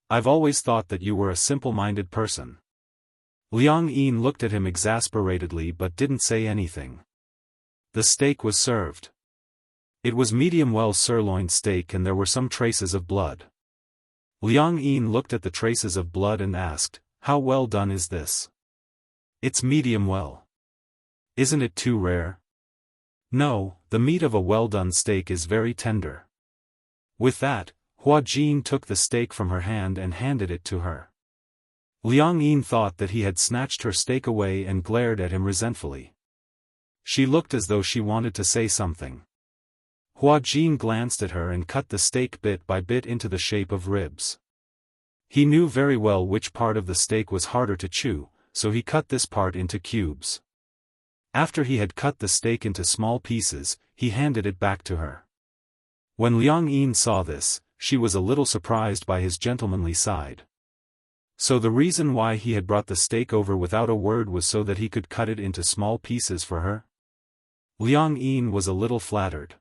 I've always thought that you were a simple-minded person. Liang Yin looked at him exasperatedly but didn't say anything. The steak was served. It was medium-well sirloin steak and there were some traces of blood. Liang Yin looked at the traces of blood and asked, "How well done is this?" "It's medium well." "Isn't it too rare?" "No, the meat of a well-done steak is very tender." With that, Hua Jin took the steak from her hand and handed it to her. Liang Yin thought that he had snatched her steak away and glared at him resentfully. She looked as though she wanted to say something. Hua Jin glanced at her and cut the steak bit by bit into the shape of ribs. He knew very well which part of the steak was harder to chew, so he cut this part into cubes. After he had cut the steak into small pieces, he handed it back to her. When Liang Yin saw this, she was a little surprised by his gentlemanly side. So the reason why he had brought the steak over without a word was so that he could cut it into small pieces for her? Liang Yin was a little flattered.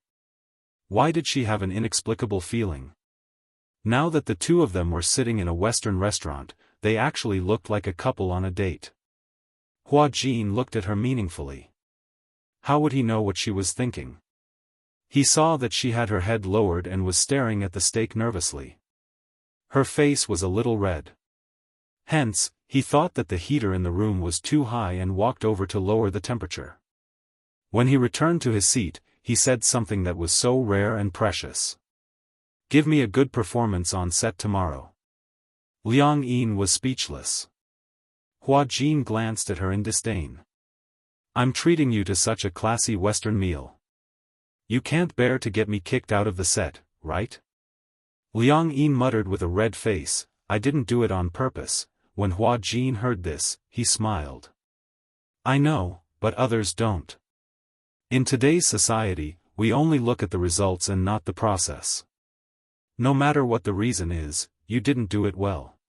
Why did she have an inexplicable feeling? Now that the two of them were sitting in a Western restaurant, they actually looked like a couple on a date. Hua Jin looked at her meaningfully. How would he know what she was thinking? He saw that she had her head lowered and was staring at the steak nervously. Her face was a little red. Hence, he thought that the heater in the room was too high and walked over to lower the temperature. When he returned to his seat, he said something that was so rare and precious. "Give me a good performance on set tomorrow." Liang Yin was speechless. Hua Jin glanced at her in disdain. "I'm treating you to such a classy Western meal. You can't bear to get me kicked out of the set, right?" Liang Yin muttered with a red face, "I didn't do it on purpose." When Hua Jin heard this, he smiled. "I know, but others don't. In today's society, we only look at the results and not the process. No matter what the reason is, you didn't do it well."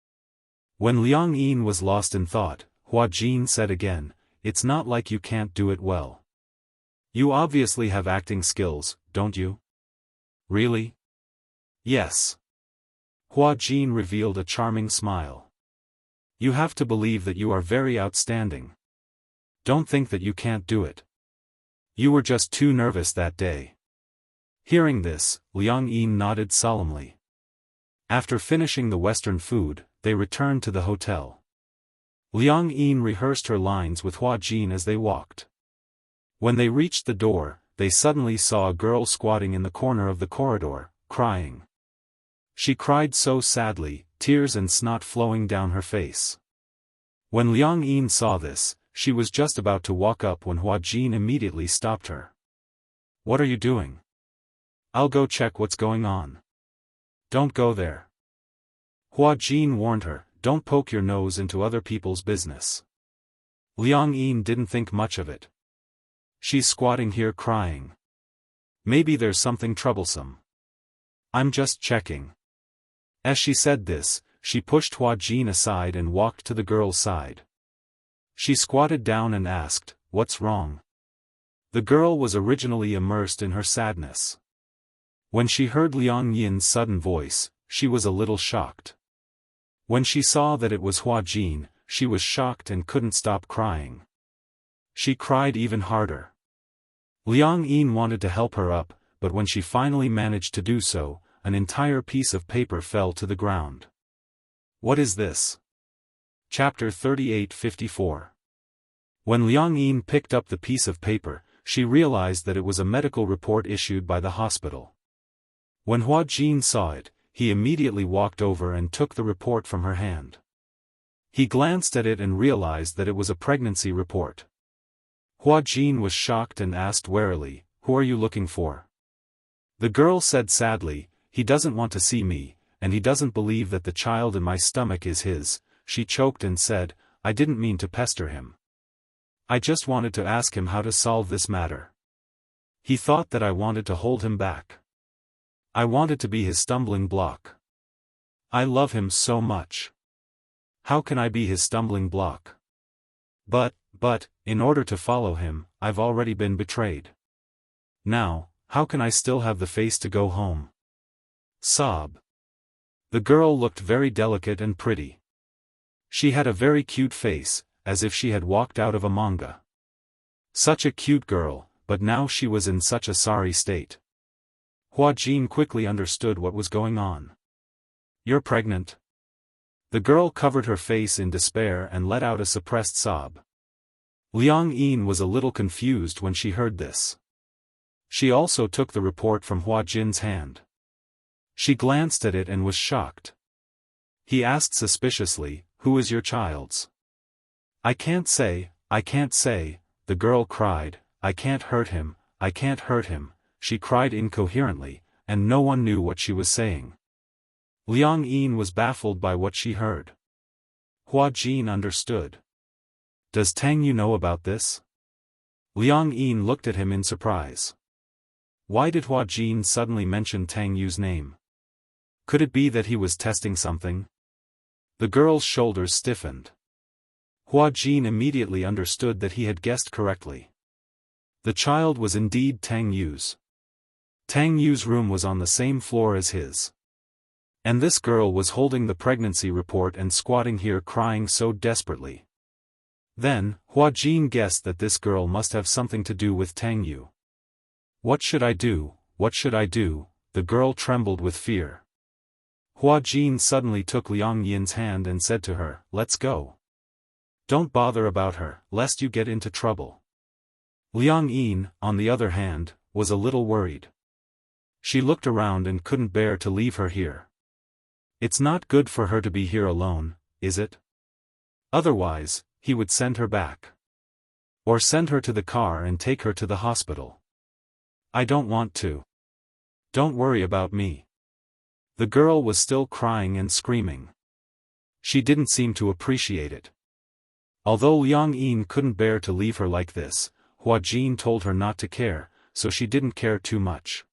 When Liang Yin was lost in thought, Hua Jin said again, "It's not like you can't do it well. You obviously have acting skills, don't you?" "Really?" "Yes." Hua Jin revealed a charming smile. "You have to believe that you are very outstanding. Don't think that you can't do it. You were just too nervous that day." Hearing this, Liang Yin nodded solemnly. After finishing the Western food, they returned to the hotel. Liang Yin rehearsed her lines with Hua Jin as they walked. When they reached the door, they suddenly saw a girl squatting in the corner of the corridor, crying. She cried so sadly, tears and snot flowing down her face. When Liang Yin saw this, she was just about to walk up when Hua Jin immediately stopped her. "What are you doing?" "I'll go check what's going on." "Don't go there." Hua Jin warned her, "Don't poke your nose into other people's business." Liang Yin didn't think much of it. "She's squatting here crying. Maybe there's something troublesome. I'm just checking." As she said this, she pushed Hua Jin aside and walked to the girl's side. She squatted down and asked, "What's wrong?" The girl was originally immersed in her sadness. When she heard Liang Yin's sudden voice, she was a little shocked. When she saw that it was Hua Jin, she was shocked and couldn't stop crying. She cried even harder. Liang Yin wanted to help her up, but when she finally managed to do so, an entire piece of paper fell to the ground. "What is this?" Chapter 38:54. When Liang Yin picked up the piece of paper, she realized that it was a medical report issued by the hospital. When Hua Jin saw it, he immediately walked over and took the report from her hand. He glanced at it and realized that it was a pregnancy report. Hua Jin was shocked and asked warily, "Who are you looking for?" The girl said sadly, he doesn't want to see me, and he doesn't believe that the child in my stomach is his," she choked and said. "I didn't mean to pester him. I just wanted to ask him how to solve this matter. He thought that I wanted to hold him back. I wanted to be his stumbling block. I love him so much. How can I be his stumbling block? But, in order to follow him, I've already been betrayed. Now, how can I still have the face to go home?" Sob. The girl looked very delicate and pretty. She had a very cute face, as if she had walked out of a manga. Such a cute girl, but now she was in such a sorry state. Hua Jin quickly understood what was going on. "You're pregnant?" The girl covered her face in despair and let out a suppressed sob. Liang Yin was a little confused when she heard this. She also took the report from Hua Jin's hand. She glanced at it and was shocked. He asked suspiciously, "Who is your child's?" I can't say," the girl cried. "I can't hurt him, I can't hurt him," she cried incoherently, and no one knew what she was saying. Liang Yin was baffled by what she heard. Hua Jin understood. "Does Tang Yu know about this?" Liang Yin looked at him in surprise. Why did Hua Jin suddenly mention Tang Yu's name? Could it be that he was testing something? The girl's shoulders stiffened. Hua Jin immediately understood that he had guessed correctly. The child was indeed Tang Yu's. Tang Yu's room was on the same floor as his. And this girl was holding the pregnancy report and squatting here crying so desperately. Then, Hua Jin guessed that this girl must have something to do with Tang Yu. What should I do, what should I do? The girl trembled with fear. Hua Jin suddenly took Liang Yin's hand and said to her, "Let's go. Don't bother about her, lest you get into trouble." Liang Yin, on the other hand, was a little worried. She looked around and couldn't bear to leave her here. It's not good for her to be here alone, is it? Otherwise, he would send her back. Or send her to the car and take her to the hospital. I don't want to. Don't worry about me. The girl was still crying and screaming. She didn't seem to appreciate it. Although Liang Yin couldn't bear to leave her like this, Hua Jin told her not to care, so she didn't care too much.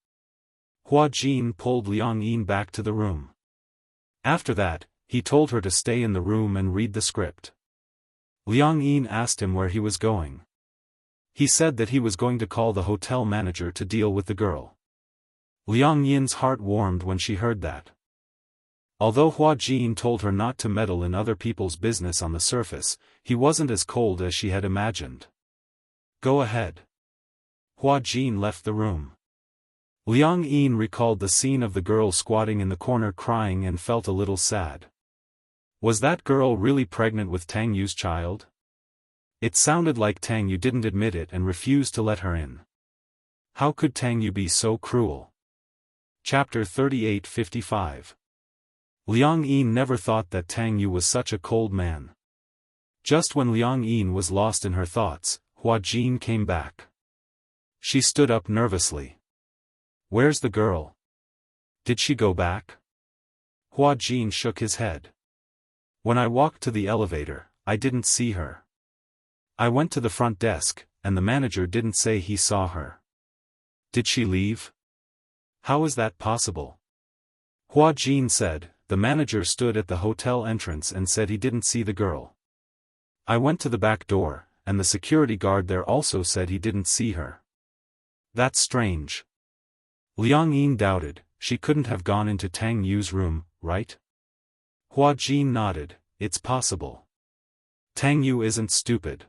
Hua Jin pulled Liang Yin back to the room. After that, he told her to stay in the room and read the script. Liang Yin asked him where he was going. He said that he was going to call the hotel manager to deal with the girl. Liang Yin's heart warmed when she heard that. Although Hua Jin told her not to meddle in other people's business on the surface, he wasn't as cold as she had imagined. Go ahead. Hua Jin left the room. Liang Yin recalled the scene of the girl squatting in the corner crying and felt a little sad. Was that girl really pregnant with Tang Yu's child? It sounded like Tang Yu didn't admit it and refused to let her in. How could Tang Yu be so cruel? Chapter 38:55. Liang Yin never thought that Tang Yu was such a cold man. Just when Liang Yin was lost in her thoughts, Hua Jin came back. She stood up nervously. Where's the girl? Did she go back? Hua Jin shook his head. When I walked to the elevator, I didn't see her. I went to the front desk, and the manager didn't say he saw her. Did she leave? How is that possible? Hua Jin said. The manager stood at the hotel entrance and said he didn't see the girl. I went to the back door, and the security guard there also said he didn't see her. That's strange. Liang Yin doubted. She couldn't have gone into Tang Yu's room, right? Hua Jin nodded. It's possible. Tang Yu isn't stupid.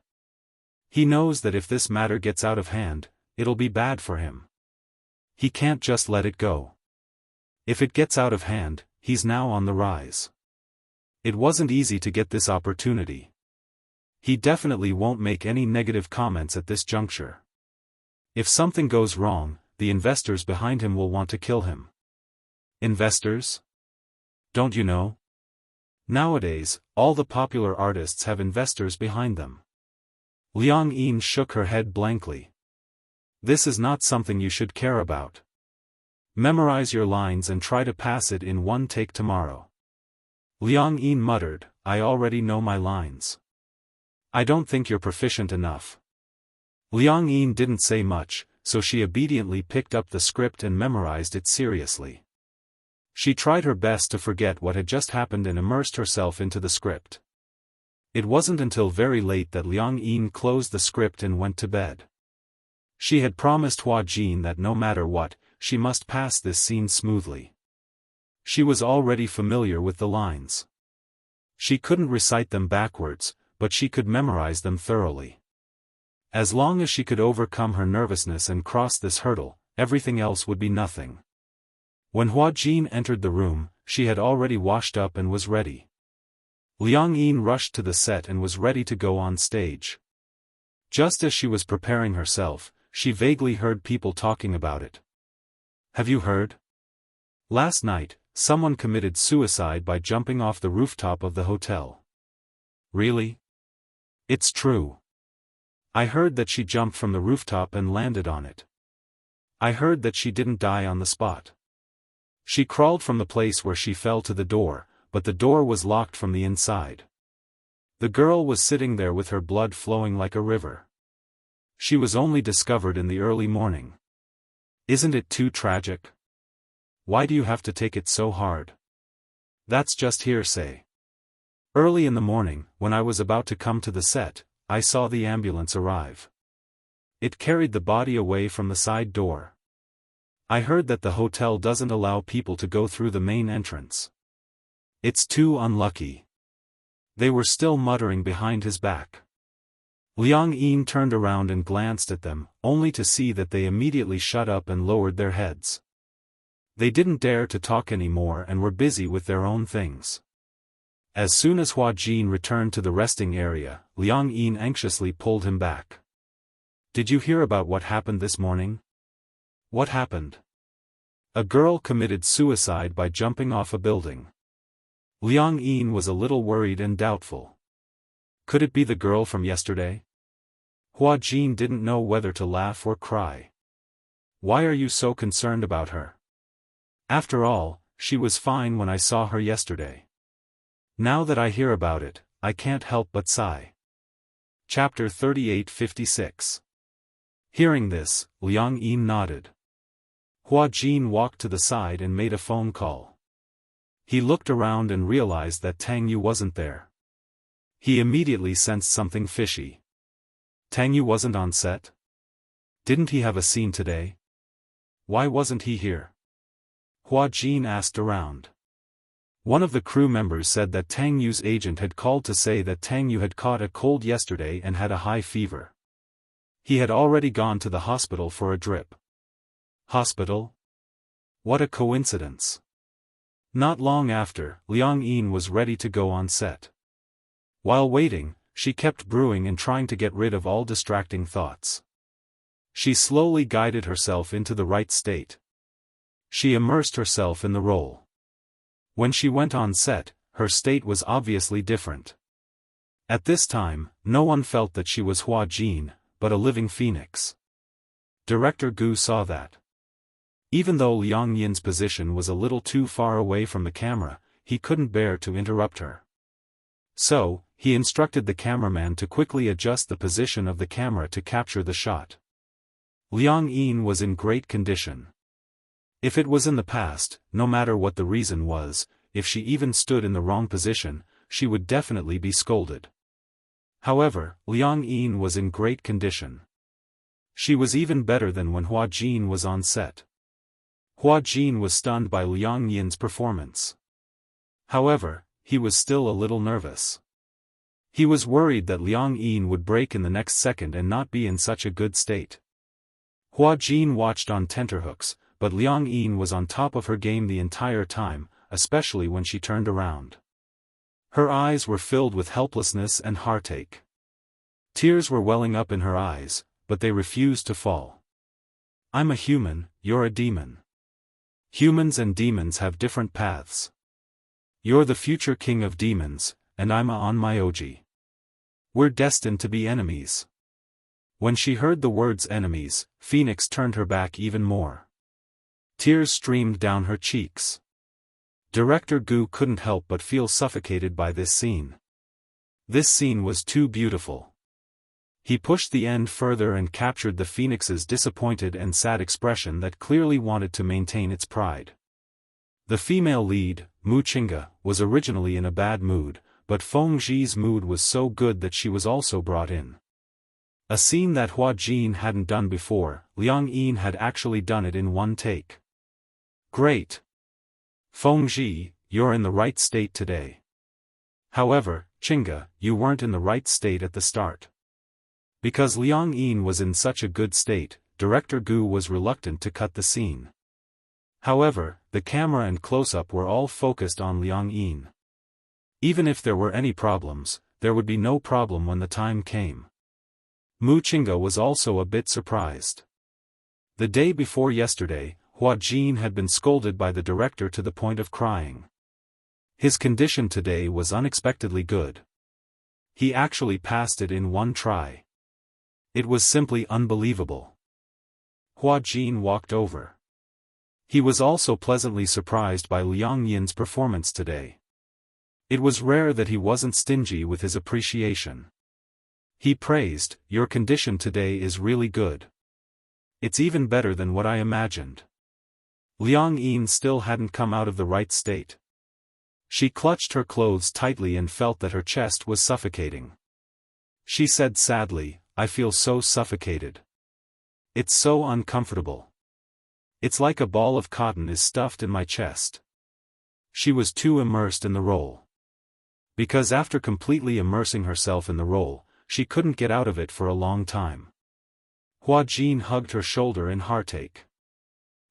He knows that if this matter gets out of hand, it'll be bad for him. He can't just let it go. If it gets out of hand, he's now on the rise. It wasn't easy to get this opportunity. He definitely won't make any negative comments at this juncture. If something goes wrong, the investors behind him will want to kill him. Investors? Don't you know? Nowadays, all the popular artists have investors behind them. Liang Yin shook her head blankly. This is not something you should care about. Memorize your lines and try to pass it in one take tomorrow. Liang Yin muttered, I already know my lines. I don't think you're proficient enough. Liang Yin didn't say much, so she obediently picked up the script and memorized it seriously. She tried her best to forget what had just happened and immersed herself into the script. It wasn't until very late that Liang Yin closed the script and went to bed. She had promised Hua Jin that no matter what, she must pass this scene smoothly. She was already familiar with the lines. She couldn't recite them backwards, but she could memorize them thoroughly. As long as she could overcome her nervousness and cross this hurdle, everything else would be nothing. When Hua Jin entered the room, she had already washed up and was ready. Liang Yin rushed to the set and was ready to go on stage. Just as she was preparing herself, she vaguely heard people talking about it. Have you heard? Last night, someone committed suicide by jumping off the rooftop of the hotel. Really? It's true. I heard that she jumped from the rooftop and landed on it. I heard that she didn't die on the spot. She crawled from the place where she fell to the door, but the door was locked from the inside. The girl was sitting there with her blood flowing like a river. She was only discovered in the early morning. Isn't it too tragic? Why do you have to take it so hard? That's just hearsay. Early in the morning, when I was about to come to the set, I saw the ambulance arrive. It carried the body away from the side door. I heard that the hotel doesn't allow people to go through the main entrance. It's too unlucky. They were still muttering behind his back. Liang Yin turned around and glanced at them, only to see that they immediately shut up and lowered their heads. They didn't dare to talk anymore and were busy with their own things. As soon as Hua Jin returned to the resting area, Liang Yin anxiously pulled him back. Did you hear about what happened this morning? What happened? A girl committed suicide by jumping off a building. Liang Yin was a little worried and doubtful. Could it be the girl from yesterday? Hua Jin didn't know whether to laugh or cry. Why are you so concerned about her? After all, she was fine when I saw her yesterday. Now that I hear about it, I can't help but sigh. Chapter 38:56. Hearing this, Liang Yin nodded. Hua Jin walked to the side and made a phone call. He looked around and realized that Tang Yu wasn't there. He immediately sensed something fishy. Tang Yu wasn't on set? Didn't he have a scene today? Why wasn't he here? Hua Jin asked around. One of the crew members said that Tang Yu's agent had called to say that Tang Yu had caught a cold yesterday and had a high fever. He had already gone to the hospital for a drip. Hospital? What a coincidence. Not long after, Liang Yin was ready to go on set. While waiting, she kept brewing and trying to get rid of all distracting thoughts. She slowly guided herself into the right state. She immersed herself in the role. When she went on set, her state was obviously different. At this time, no one felt that she was Hua Jin, but a living phoenix. Director Gu saw that. Even though Liang Yin's position was a little too far away from the camera, he couldn't bear to interrupt her. So, he instructed the cameraman to quickly adjust the position of the camera to capture the shot. Liang Yin was in great condition. If it was in the past, no matter what the reason was, if she even stood in the wrong position, she would definitely be scolded. However, Liang Yin was in great condition. She was even better than when Hua Jin was on set. Hua Jin was stunned by Liang Yin's performance. However, he was still a little nervous. He was worried that Liang Yin would break in the next second and not be in such a good state. Hua Jin watched on tenterhooks, but Liang Yin was on top of her game the entire time, especially when she turned around. Her eyes were filled with helplessness and heartache. Tears were welling up in her eyes, but they refused to fall. I'm a human, you're a demon. Humans and demons have different paths. You're the future king of demons, and I'm a Onmyoji. We're destined to be enemies. When she heard the words enemies, Phoenix turned her back even more. Tears streamed down her cheeks. Director Gu couldn't help but feel suffocated by this scene. This scene was too beautiful. He pushed the end further and captured the phoenix's disappointed and sad expression that clearly wanted to maintain its pride. The female lead, Mu Qingge, was originally in a bad mood, but Feng Zhi's mood was so good that she was also brought in. A scene that Hua Jin hadn't done before, Liang Yin had actually done it in one take. Great! Feng Zhi, you're in the right state today. However, Qingge, you weren't in the right state at the start. Because Liang Yin was in such a good state, Director Gu was reluctant to cut the scene. However, the camera and close-up were all focused on Liang Yin. Even if there were any problems, there would be no problem when the time came. Mu Qingge was also a bit surprised. The day before yesterday, Hua Jin had been scolded by the director to the point of crying. His condition today was unexpectedly good. He actually passed it in one try. It was simply unbelievable. Hua Jin walked over. He was also pleasantly surprised by Liang Yin's performance today. It was rare that he wasn't stingy with his appreciation. He praised, "Your condition today is really good. It's even better than what I imagined." Liang Yin still hadn't come out of the right state. She clutched her clothes tightly and felt that her chest was suffocating. She said sadly, "I feel so suffocated. It's so uncomfortable. It's like a ball of cotton is stuffed in my chest." She was too immersed in the role. Because after completely immersing herself in the role, she couldn't get out of it for a long time. Hua Jin hugged her shoulder in heartache.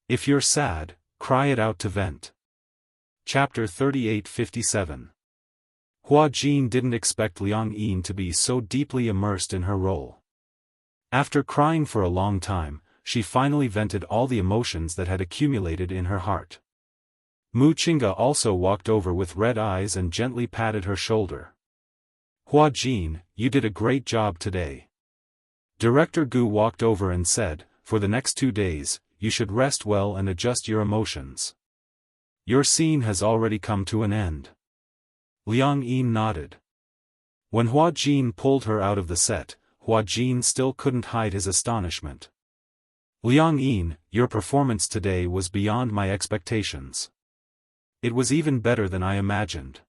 If you're sad, cry it out to vent. Chapter 38:57. Hua Jin didn't expect Liang Yin to be so deeply immersed in her role. After crying for a long time, she finally vented all the emotions that had accumulated in her heart. Mu Qingge also walked over with red eyes and gently patted her shoulder. "Hua Jin, you did a great job today." Director Gu walked over and said, "For the next 2 days, you should rest well and adjust your emotions. Your scene has already come to an end." Liang Yin nodded. When Hua Jin pulled her out of the set, Hua Jin still couldn't hide his astonishment. "Liang Yin, your performance today was beyond my expectations. It was even better than I imagined."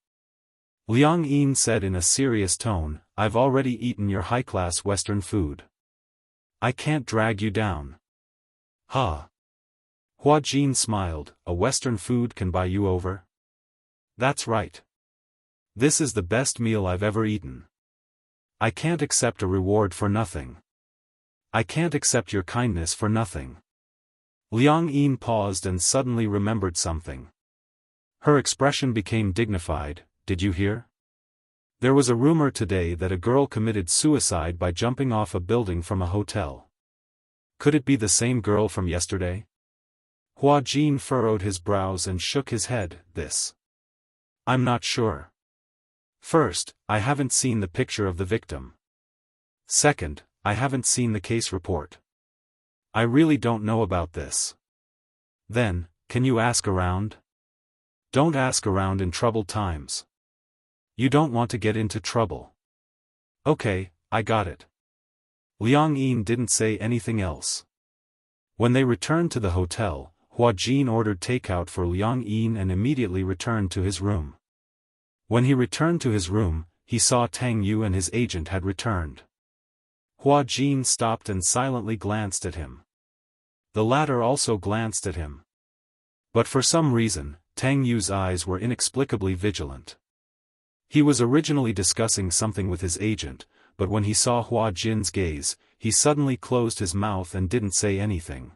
Liang Yin said in a serious tone, "I've already eaten your high-class Western food. I can't drag you down." "Huh?" Hua Jin smiled, "A Western food can buy you over?" "That's right. This is the best meal I've ever eaten. I can't accept a reward for nothing. I can't accept your kindness for nothing." Liang Yin paused and suddenly remembered something. Her expression became dignified. "Did you hear? There was a rumor today that a girl committed suicide by jumping off a building from a hotel. Could it be the same girl from yesterday?" Hua Jin furrowed his brows and shook his head. I'm not sure. First, I haven't seen the picture of the victim. Second, I haven't seen the case report. I really don't know about this." "Then, can you ask around?" "Don't ask around in troubled times. You don't want to get into trouble." "Okay, I got it." Liang Yin didn't say anything else. When they returned to the hotel, Hua Jin ordered takeout for Liang Yin and immediately returned to his room. When he returned to his room, he saw Tang Yu and his agent had returned. Hua Jin stopped and silently glanced at him. The latter also glanced at him. But for some reason, Tang Yu's eyes were inexplicably vigilant. He was originally discussing something with his agent, but when he saw Hua Jin's gaze, he suddenly closed his mouth and didn't say anything.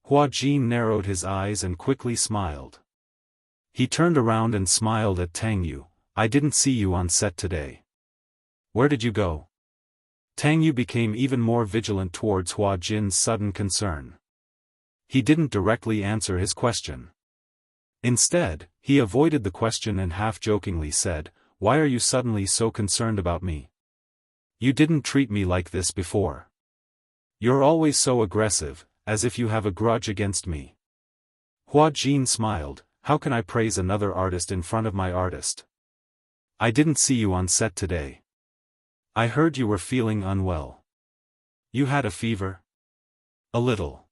Hua Jin narrowed his eyes and quickly smiled. He turned around and smiled at Tang Yu. "I didn't see you on set today. Where did you go?" Tang Yu became even more vigilant towards Hua Jin's sudden concern. He didn't directly answer his question. Instead, he avoided the question and half-jokingly said, "Why are you suddenly so concerned about me? You didn't treat me like this before. You're always so aggressive, as if you have a grudge against me." Hua Jin smiled. How can I praise another artist in front of my artist? I didn't see you on set today. I heard you were feeling unwell. You had a fever? A little.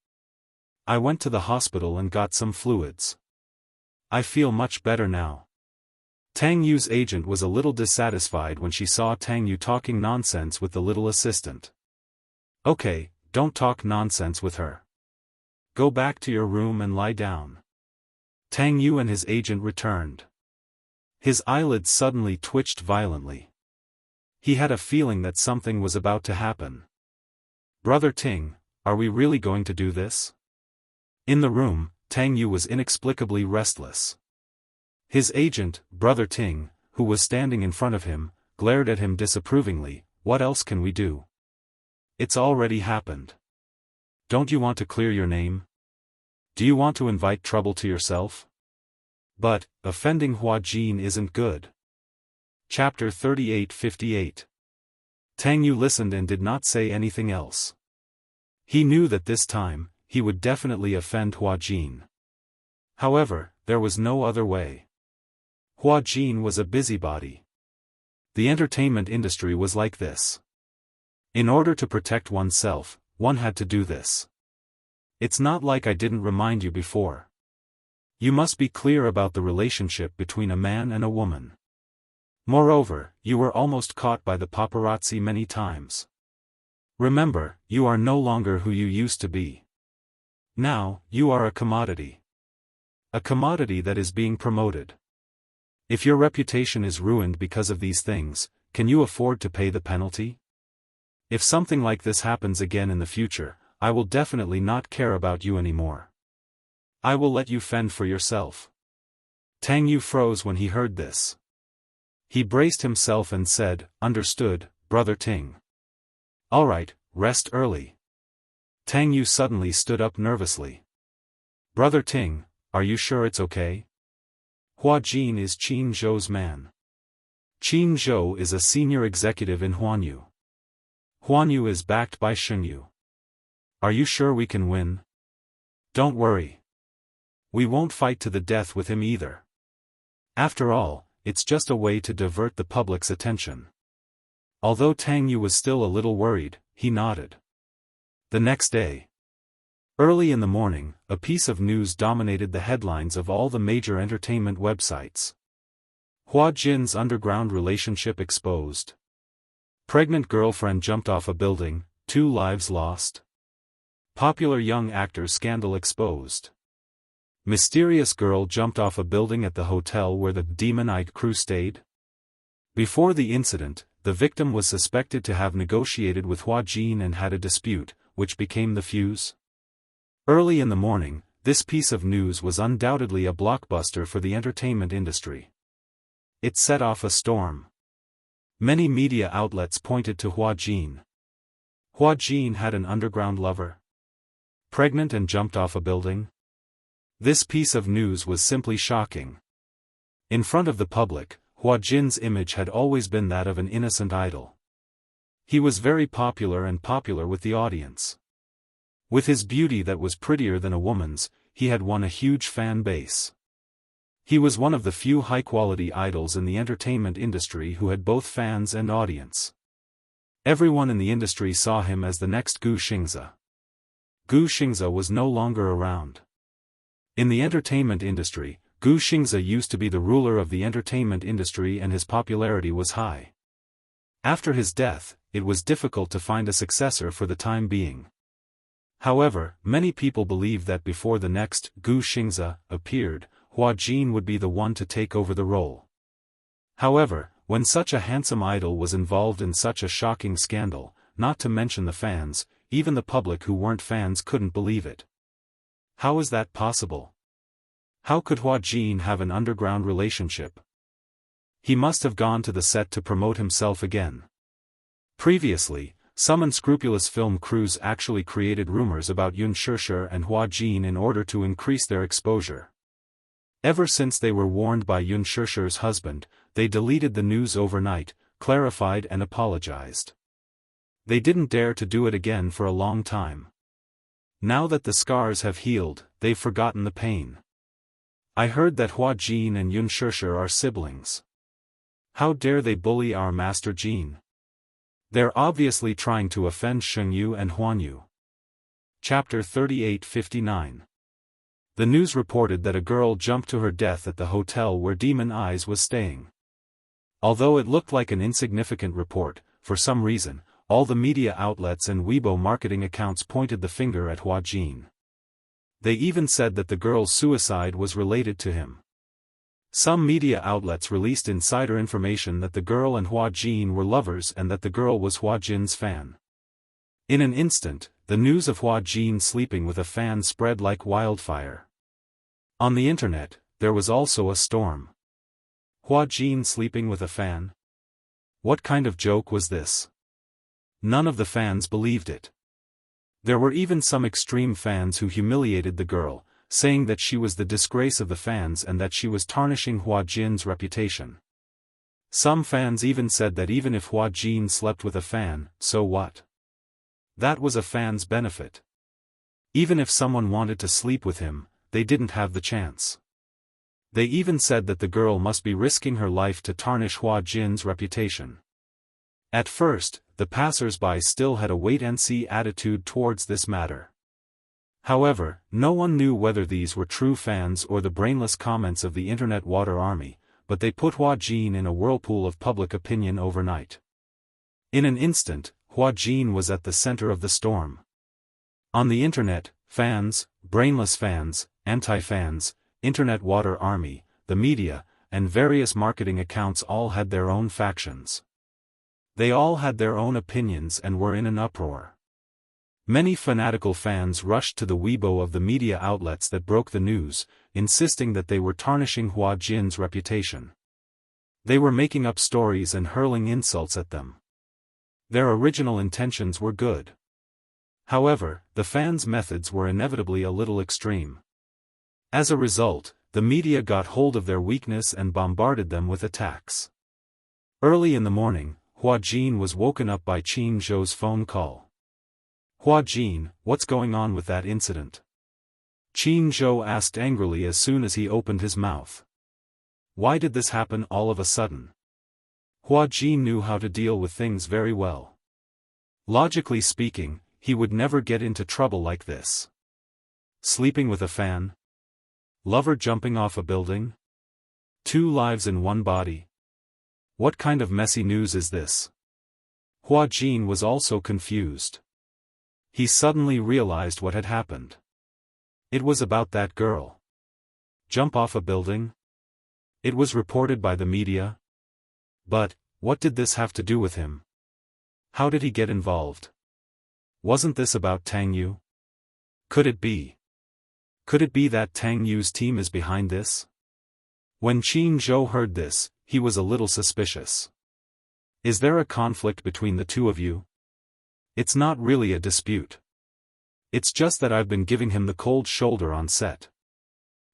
I went to the hospital and got some fluids. I feel much better now. Tang Yu's agent was a little dissatisfied when she saw Tang Yu talking nonsense with the little assistant. Okay, don't talk nonsense with her. Go back to your room and lie down. Tang Yu and his agent returned. His eyelids suddenly twitched violently. He had a feeling that something was about to happen. Brother Ting, are we really going to do this? In the room, Tang Yu was inexplicably restless. His agent, Brother Ting, who was standing in front of him, glared at him disapprovingly. What else can we do? It's already happened. Don't you want to clear your name? Do you want to invite trouble to yourself? But, offending Hua Jin isn't good. Chapter 38:58. Tang Yu listened and did not say anything else. He knew that this time, he would definitely offend Hua Jin. However, there was no other way. Hua Jin was a busybody. The entertainment industry was like this. In order to protect oneself, one had to do this. It's not like I didn't remind you before. You must be clear about the relationship between a man and a woman. Moreover, you were almost caught by the paparazzi many times. Remember, you are no longer who you used to be. Now, you are a commodity. A commodity that is being promoted. If your reputation is ruined because of these things, can you afford to pay the penalty? If something like this happens again in the future, I will definitely not care about you anymore. I will let you fend for yourself. Tang Yu froze when he heard this. He braced himself and said, Understood, Brother Ting. Alright, rest early. Tang Yu suddenly stood up nervously. Brother Ting, are you sure it's okay? Hua Jin is Qin Zhou's man. Qin Zhou is a senior executive in Huanyu. Huanyu is backed by Shengyu. Are you sure we can win? Don't worry. We won't fight to the death with him either. After all, it's just a way to divert the public's attention. Although Tang Yu was still a little worried, he nodded. The next day. Early in the morning, a piece of news dominated the headlines of all the major entertainment websites. Hua Jin's underground relationship exposed. Pregnant girlfriend jumped off a building, 2 lives lost. Popular young actor scandal exposed. Mysterious girl jumped off a building at the hotel where the Demon-eyed crew stayed. Before the incident, the victim was suspected to have negotiated with Hua Jin and had a dispute, which became the fuse. Early in the morning, this piece of news was undoubtedly a blockbuster for the entertainment industry. It set off a storm. Many media outlets pointed to Hua Jin. Hua Jin had an underground lover. Pregnant and jumped off a building. This piece of news was simply shocking. In front of the public, Hua Jin's image had always been that of an innocent idol. He was very popular and popular with the audience. With his beauty that was prettier than a woman's, he had won a huge fan base. He was one of the few high-quality idols in the entertainment industry who had both fans and audience. Everyone in the industry saw him as the next Gu Xingzi. Gu Xingzi was no longer around. In the entertainment industry, Gu Xingzi used to be the ruler of the entertainment industry and his popularity was high. After his death, it was difficult to find a successor for the time being. However, many people believed that before the next Gu Xingzi appeared, Hua Jin would be the one to take over the role. However, when such a handsome idol was involved in such a shocking scandal, not to mention the fans, even the public who weren't fans couldn't believe it. How is that possible? How could Hua Jin have an underground relationship? He must have gone to the set to promote himself again. Previously, some unscrupulous film crews actually created rumors about Unspoken and Hua Jin in order to increase their exposure. Ever since they were warned by Unspoken's husband, they deleted the news overnight, clarified and apologized. They didn't dare to do it again for a long time. Now that the scars have healed, they've forgotten the pain. I heard that Hua Jin and Yun Shishi are siblings. How dare they bully our Master Jin? They're obviously trying to offend Shengyu and Huanyu. Chapter 3859. The news reported that a girl jumped to her death at the hotel where Demon Eyes was staying. Although it looked like an insignificant report, for some reason, all the media outlets and Weibo marketing accounts pointed the finger at Hua Jin. They even said that the girl's suicide was related to him. Some media outlets released insider information that the girl and Hua Jin were lovers and that the girl was Hua Jin's fan. In an instant, the news of Hua Jin sleeping with a fan spread like wildfire. On the internet, there was also a storm. Hua Jin sleeping with a fan? What kind of joke was this? None of the fans believed it. There were even some extreme fans who humiliated the girl, saying that she was the disgrace of the fans and that she was tarnishing Hua Jin's reputation. Some fans even said that even if Hua Jin slept with a fan, so what? That was a fan's benefit. Even if someone wanted to sleep with him, they didn't have the chance. They even said that the girl must be risking her life to tarnish Hua Jin's reputation. At first, the passers-by still had a wait-and-see attitude towards this matter. However, no one knew whether these were true fans or the brainless comments of the internet water army, but they put Hua Jin in a whirlpool of public opinion overnight. In an instant, Hua Jin was at the center of the storm. On the internet, fans, brainless fans, anti-fans, internet water army, the media, and various marketing accounts all had their own factions. They all had their own opinions and were in an uproar. Many fanatical fans rushed to the Weibo of the media outlets that broke the news, insisting that they were tarnishing Hua Jin's reputation. They were making up stories and hurling insults at them. Their original intentions were good. However, the fans' methods were inevitably a little extreme. As a result, the media got hold of their weakness and bombarded them with attacks. Early in the morning, Hua Jin was woken up by Qin Zhou's phone call. Hua Jin, what's going on with that incident? Qin Zhou asked angrily as soon as he opened his mouth. Why did this happen all of a sudden? Hua Jin knew how to deal with things very well. Logically speaking, he would never get into trouble like this. Sleeping with a fan? Lover jumping off a building? 2 lives in one body? What kind of messy news is this? Hua Jin was also confused. He suddenly realized what had happened. It was about that girl. Jump off a building? It was reported by the media? But, what did this have to do with him? How did he get involved? Wasn't this about Tang Yu? Could it be? Could it be that Tang Yu's team is behind this? When Qin Zhou heard this, he was a little suspicious. Is there a conflict between the two of you? It's not really a dispute. It's just that I've been giving him the cold shoulder on set.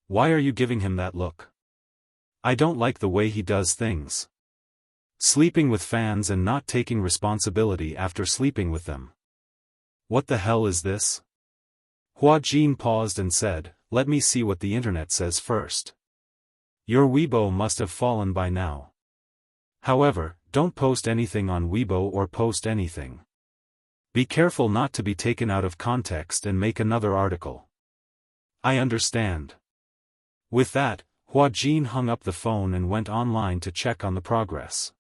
Why are you giving him that look? I don't like the way he does things. Sleeping with fans and not taking responsibility after sleeping with them. What the hell is this? Hua Jin paused and said, let me see what the internet says first. Your Weibo must have fallen by now. However, don't post anything on Weibo or post anything. Be careful not to be taken out of context and make another article. I understand. With that, Hua Jin hung up the phone and went online to check on the progress.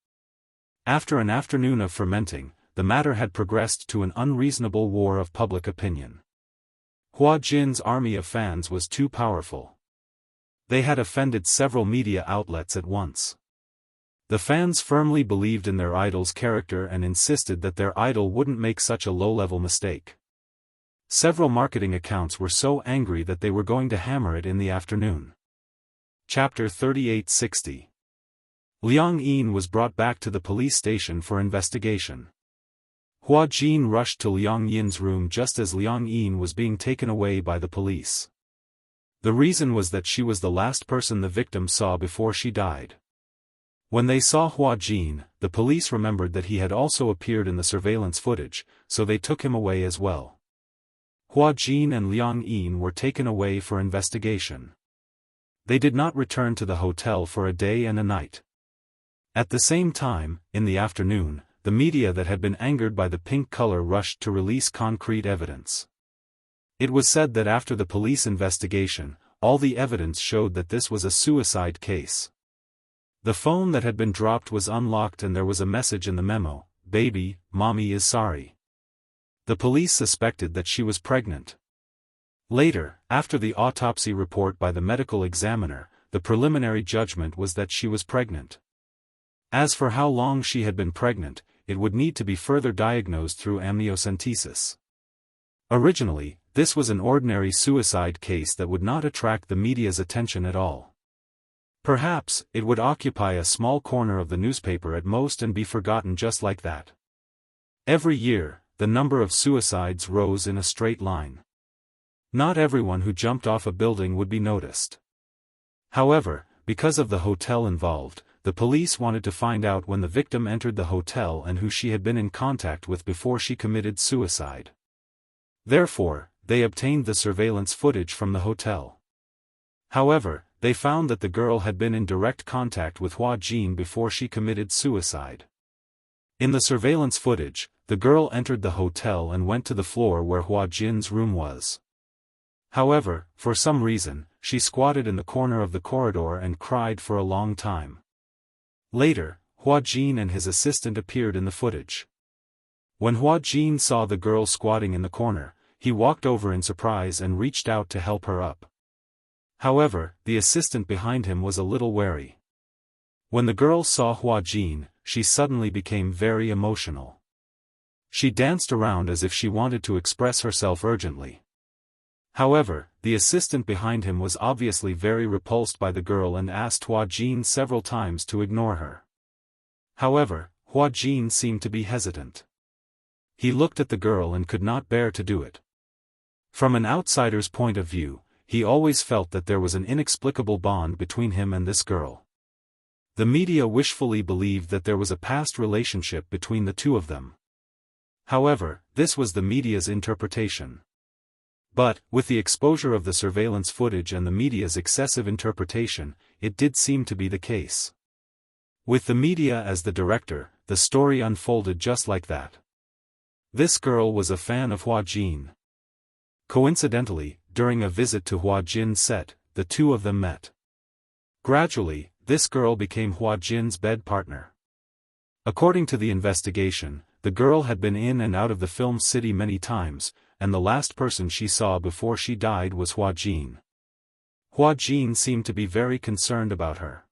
After an afternoon of fermenting, the matter had progressed to an unreasonable war of public opinion. Hua Jin's army of fans was too powerful. They had offended several media outlets at once. The fans firmly believed in their idol's character and insisted that their idol wouldn't make such a low-level mistake. Several marketing accounts were so angry that they were going to hammer it in the afternoon. Chapter 3860. Liang Yin was brought back to the police station for investigation. Hua Jin rushed to Liang Yin's room just as Liang Yin was being taken away by the police. The reason was that she was the last person the victim saw before she died. When they saw Hua Jin, the police remembered that he had also appeared in the surveillance footage, so they took him away as well. Hua Jin and Liang Yin were taken away for investigation. They did not return to the hotel for a day and a night. At the same time, in the afternoon, the media that had been angered by the pink color rushed to release concrete evidence. It was said that after the police investigation, all the evidence showed that this was a suicide case. The phone that had been dropped was unlocked and there was a message in the memo, "Baby, mommy is sorry." The police suspected that she was pregnant. Later, after the autopsy report by the medical examiner, the preliminary judgment was that she was pregnant. As for how long she had been pregnant, it would need to be further diagnosed through amniocentesis. Originally, this was an ordinary suicide case that would not attract the media's attention at all. Perhaps, it would occupy a small corner of the newspaper at most and be forgotten just like that. Every year, the number of suicides rose in a straight line. Not everyone who jumped off a building would be noticed. However, because of the hotel involved, the police wanted to find out when the victim entered the hotel and who she had been in contact with before she committed suicide. Therefore, they obtained the surveillance footage from the hotel. However, they found that the girl had been in direct contact with Hua Jin before she committed suicide. In the surveillance footage, the girl entered the hotel and went to the floor where Hua Jin's room was. However, for some reason, she squatted in the corner of the corridor and cried for a long time. Later, Hua Jin and his assistant appeared in the footage. When Hua Jin saw the girl squatting in the corner, he walked over in surprise and reached out to help her up. However, the assistant behind him was a little wary. When the girl saw Hua Jin, she suddenly became very emotional. She danced around as if she wanted to express herself urgently. However, the assistant behind him was obviously very repulsed by the girl and asked Hua Jin several times to ignore her. However, Hua Jin seemed to be hesitant. He looked at the girl and could not bear to do it. From an outsider's point of view, he always felt that there was an inexplicable bond between him and this girl. The media wishfully believed that there was a past relationship between the two of them. However, this was the media's interpretation. But, with the exposure of the surveillance footage and the media's excessive interpretation, it did seem to be the case. With the media as the director, the story unfolded just like that. This girl was a fan of Hua Jin. Coincidentally, during a visit to Hua Jin's set, the two of them met. Gradually, this girl became Hua Jin's bed partner. According to the investigation, the girl had been in and out of the film city many times, and the last person she saw before she died was Hua Jin. Hua Jin seemed to be very concerned about her.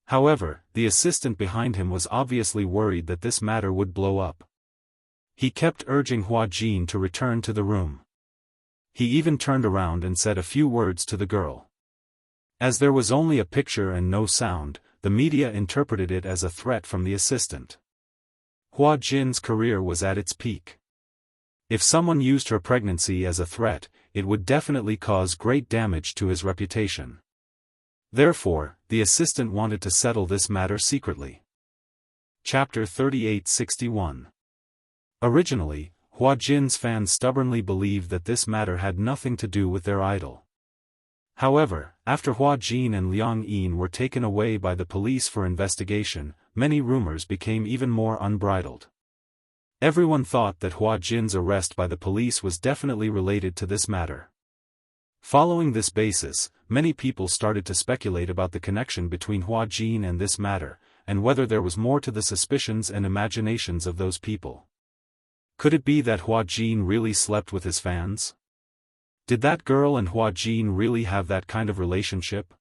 However, the assistant behind him was obviously worried that this matter would blow up. He kept urging Hua Jin to return to the room. He even turned around and said a few words to the girl. As there was only a picture and no sound, the media interpreted it as a threat from the assistant. Hua Jin's career was at its peak. If someone used her pregnancy as a threat, it would definitely cause great damage to his reputation. Therefore, the assistant wanted to settle this matter secretly. Chapter 3861. Originally, Hua Jin's fans stubbornly believed that this matter had nothing to do with their idol. However, after Hua Jin and Liang Yin were taken away by the police for investigation, many rumors became even more unbridled. Everyone thought that Hua Jin's arrest by the police was definitely related to this matter. Following this basis, many people started to speculate about the connection between Hua Jin and this matter, and whether there was more to the suspicions and imaginations of those people. Could it be that Hua Jin really slept with his fans? Did that girl and Hua Jin really have that kind of relationship?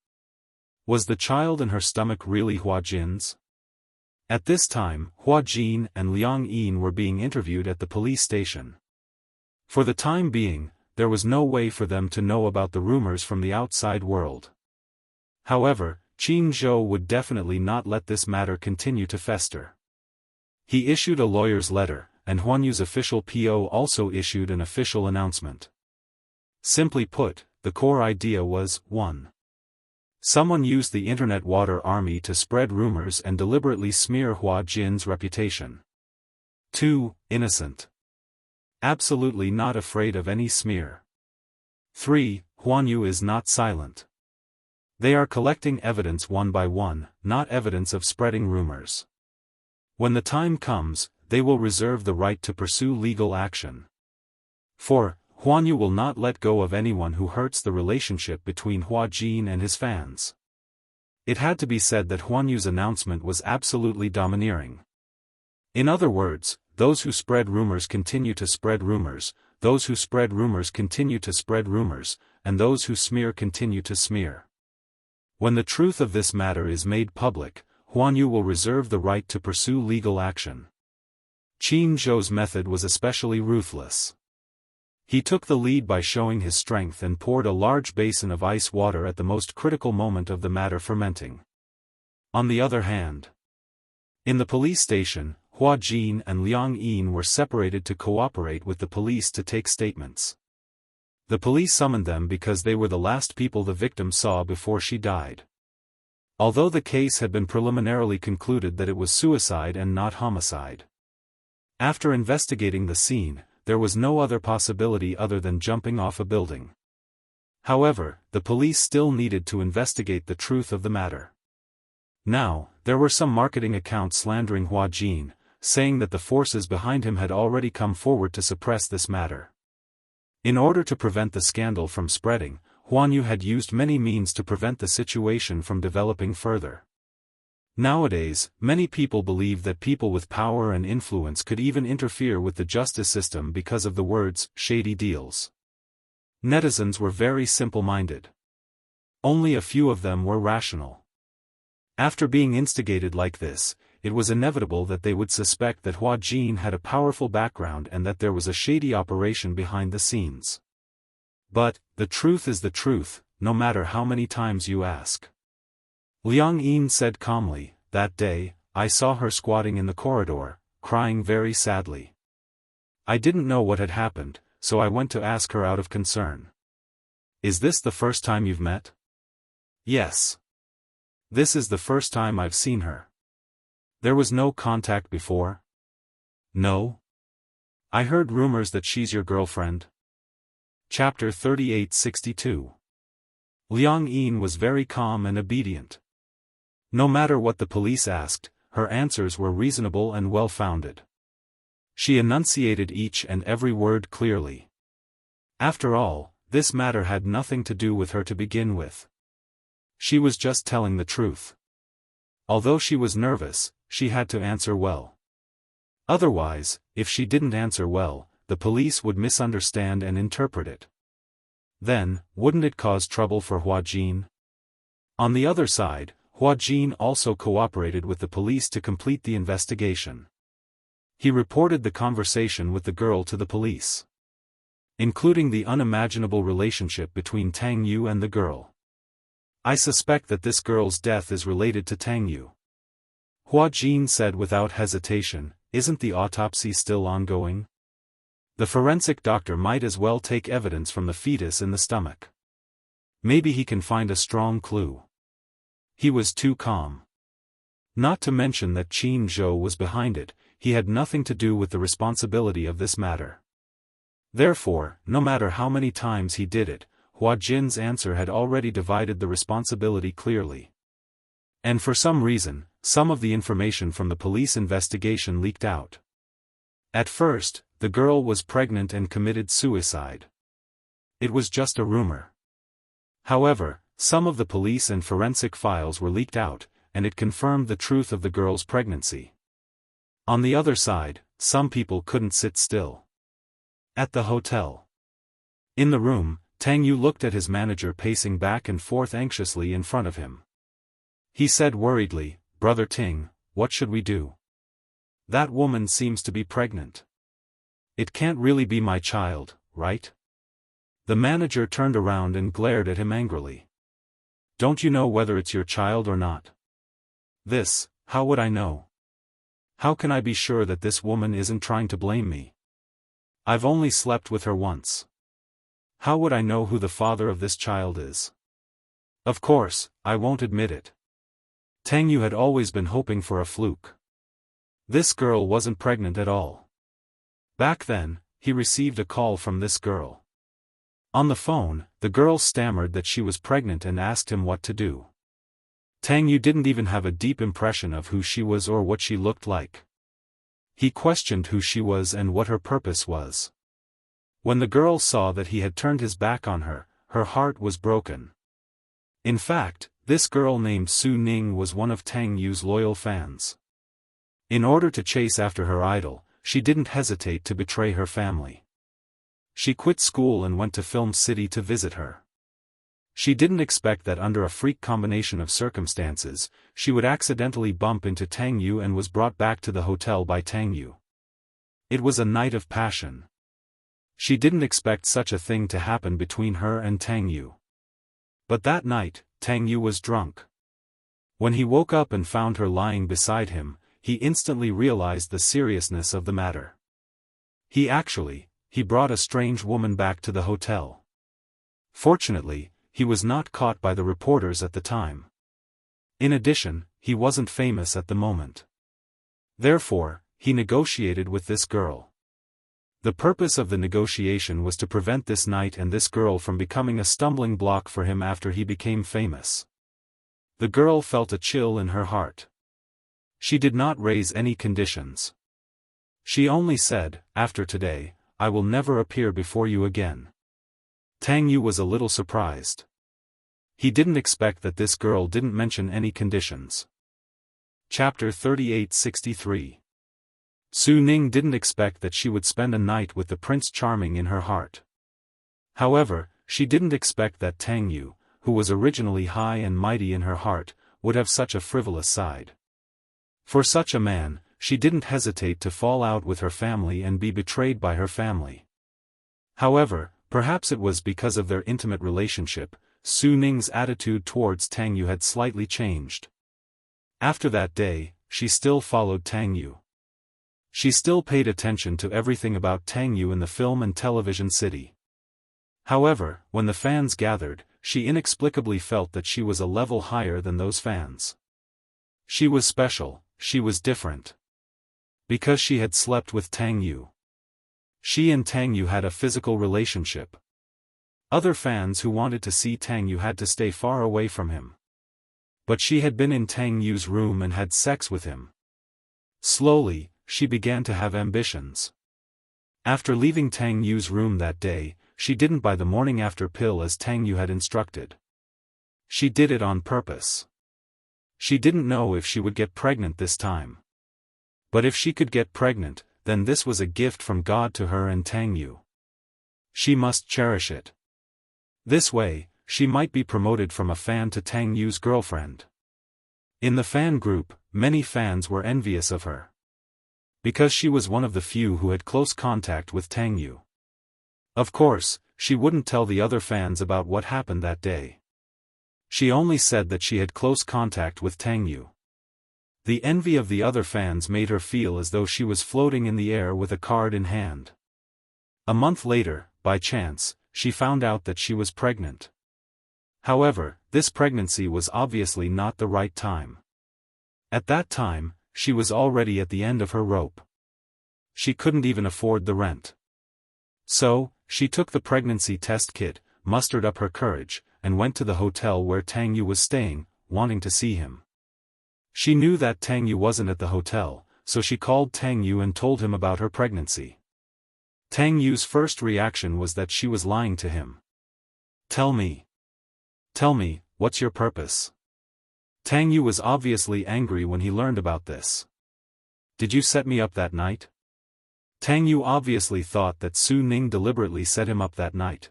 Was the child in her stomach really Hua Jin's? At this time, Hua Jin and Liang Yin were being interviewed at the police station. For the time being, there was no way for them to know about the rumors from the outside world. However, Qin Zhou would definitely not let this matter continue to fester. He issued a lawyer's letter, and Huanyu's official PO also issued an official announcement. Simply put, the core idea was, 1. Someone used the internet water army to spread rumors and deliberately smear Hua Jin's reputation. 2. Innocent. Absolutely not afraid of any smear. 3. Huanyu is not silent. They are collecting evidence one by one, not evidence of spreading rumors. When the time comes, they will reserve the right to pursue legal action. 4. Huanyu will not let go of anyone who hurts the relationship between Hua Jin and his fans. It had to be said that Huanyu's announcement was absolutely domineering. In other words, those who spread rumors continue to spread rumors, those who spread rumors continue to spread rumors, and those who smear continue to smear. When the truth of this matter is made public, Huanyu will reserve the right to pursue legal action. Qin Zhou's method was especially ruthless. He took the lead by showing his strength and poured a large basin of ice water at the most critical moment of the matter fermenting. On the other hand, in the police station, Hua Jin and Liang Yin were separated to cooperate with the police to take statements. The police summoned them because they were the last people the victim saw before she died. Although the case had been preliminarily concluded that it was suicide and not homicide. After investigating the scene, there was no other possibility other than jumping off a building. However, the police still needed to investigate the truth of the matter. Now, there were some marketing accounts slandering Hua Jin, saying that the forces behind him had already come forward to suppress this matter. In order to prevent the scandal from spreading, Huanyu had used many means to prevent the situation from developing further. Nowadays, many people believe that people with power and influence could even interfere with the justice system because of the words, shady deals. Netizens were very simple-minded. Only a few of them were rational. After being instigated like this, it was inevitable that they would suspect that Hua Jin had a powerful background and that there was a shady operation behind the scenes. But, the truth is the truth, no matter how many times you ask. Liang Yin said calmly, "That day, I saw her squatting in the corridor, crying very sadly. I didn't know what had happened, so I went to ask her out of concern." "Is this the first time you've met?" "Yes. This is the first time I've seen her." "There was no contact before?" "No. I heard rumors that she's your girlfriend." Chapter 3862. Liang Yin was very calm and obedient. No matter what the police asked, her answers were reasonable and well-founded. She enunciated each and every word clearly. After all, this matter had nothing to do with her to begin with. She was just telling the truth. Although she was nervous, she had to answer well. Otherwise, if she didn't answer well, the police would misunderstand and interpret it. Then, wouldn't it cause trouble for Hua Jin? On the other side, Hua Jin also cooperated with the police to complete the investigation. He reported the conversation with the girl to the police, including the unimaginable relationship between Tang Yu and the girl. "I suspect that this girl's death is related to Tang Yu," Hua Jin said without hesitation. "Isn't the autopsy still ongoing? The forensic doctor might as well take evidence from the fetus in the stomach. Maybe he can find a strong clue." He was too calm. Not to mention that Qin Zhou was behind it, he had nothing to do with the responsibility of this matter. Therefore, no matter how many times he did it, Hua Jin's answer had already divided the responsibility clearly. And for some reason, some of the information from the police investigation leaked out. At first, the girl was pregnant and committed suicide. It was just a rumor. However, some of the police and forensic files were leaked out, and it confirmed the truth of the girl's pregnancy. On the other side, some people couldn't sit still. At the hotel. In the room, Tang Yu looked at his manager pacing back and forth anxiously in front of him. He said worriedly, "Brother Ting, what should we do? That woman seems to be pregnant. It can't really be my child, right?" The manager turned around and glared at him angrily. "Don't you know whether it's your child or not?" How would I know? How can I be sure that this woman isn't trying to blame me? I've only slept with her once. How would I know who the father of this child is? Of course, I won't admit it. Tang Yu had always been hoping for a fluke. This girl wasn't pregnant at all. Back then, he received a call from this girl. On the phone, the girl stammered that she was pregnant and asked him what to do. Tang Yu didn't even have a deep impression of who she was or what she looked like. He questioned who she was and what her purpose was. When the girl saw that he had turned his back on her, her heart was broken. In fact, this girl named Su Ning was one of Tang Yu's loyal fans. In order to chase after her idol, she didn't hesitate to betray her family. She quit school and went to Film City to visit her. She didn't expect that under a freak combination of circumstances, she would accidentally bump into Tang Yu and was brought back to the hotel by Tang Yu. It was a night of passion. She didn't expect such a thing to happen between her and Tang Yu. But that night, Tang Yu was drunk. When he woke up and found her lying beside him, he instantly realized the seriousness of the matter. He brought a strange woman back to the hotel. Fortunately, he was not caught by the reporters at the time. In addition, he wasn't famous at the moment. Therefore, he negotiated with this girl. The purpose of the negotiation was to prevent this night and this girl from becoming a stumbling block for him after he became famous. The girl felt a chill in her heart. She did not raise any conditions. She only said, "After today, I will never appear before you again." Tang Yu was a little surprised. He didn't expect that this girl didn't mention any conditions. Chapter 3863. Su Ning didn't expect that she would spend a night with the Prince Charming in her heart. However, she didn't expect that Tang Yu, who was originally high and mighty in her heart, would have such a frivolous side. For such a man, she didn't hesitate to fall out with her family and be betrayed by her family. However, perhaps it was because of their intimate relationship, Su Ning's attitude towards Tang Yu had slightly changed. After that day, she still followed Tang Yu. She still paid attention to everything about Tang Yu in the film and television city. However, when the fans gathered, she inexplicably felt that she was a level higher than those fans. She was special, she was different. Because she had slept with Tang Yu. She and Tang Yu had a physical relationship. Other fans who wanted to see Tang Yu had to stay far away from him. But she had been in Tang Yu's room and had sex with him. Slowly, she began to have ambitions. After leaving Tang Yu's room that day, she didn't buy the morning after pill as Tang Yu had instructed. She did it on purpose. She didn't know if she would get pregnant this time. But if she could get pregnant, then this was a gift from God to her and Tang Yu. She must cherish it. This way, she might be promoted from a fan to Tang Yu's girlfriend. In the fan group, many fans were envious of her. Because she was one of the few who had close contact with Tang Yu. Of course, she wouldn't tell the other fans about what happened that day. She only said that she had close contact with Tang Yu. The envy of the other fans made her feel as though she was floating in the air with a card in hand. A month later, by chance, she found out that she was pregnant. However, this pregnancy was obviously not the right time. At that time, she was already at the end of her rope. She couldn't even afford the rent. So, she took the pregnancy test kit, mustered up her courage, and went to the hotel where Tang Yu was staying, wanting to see him. She knew that Tang Yu wasn't at the hotel, so she called Tang Yu and told him about her pregnancy. Tang Yu's first reaction was that she was lying to him. Tell me, what's your purpose?" Tang Yu was obviously angry when he learned about this. "Did you set me up that night?" Tang Yu obviously thought that Su Ning deliberately set him up that night.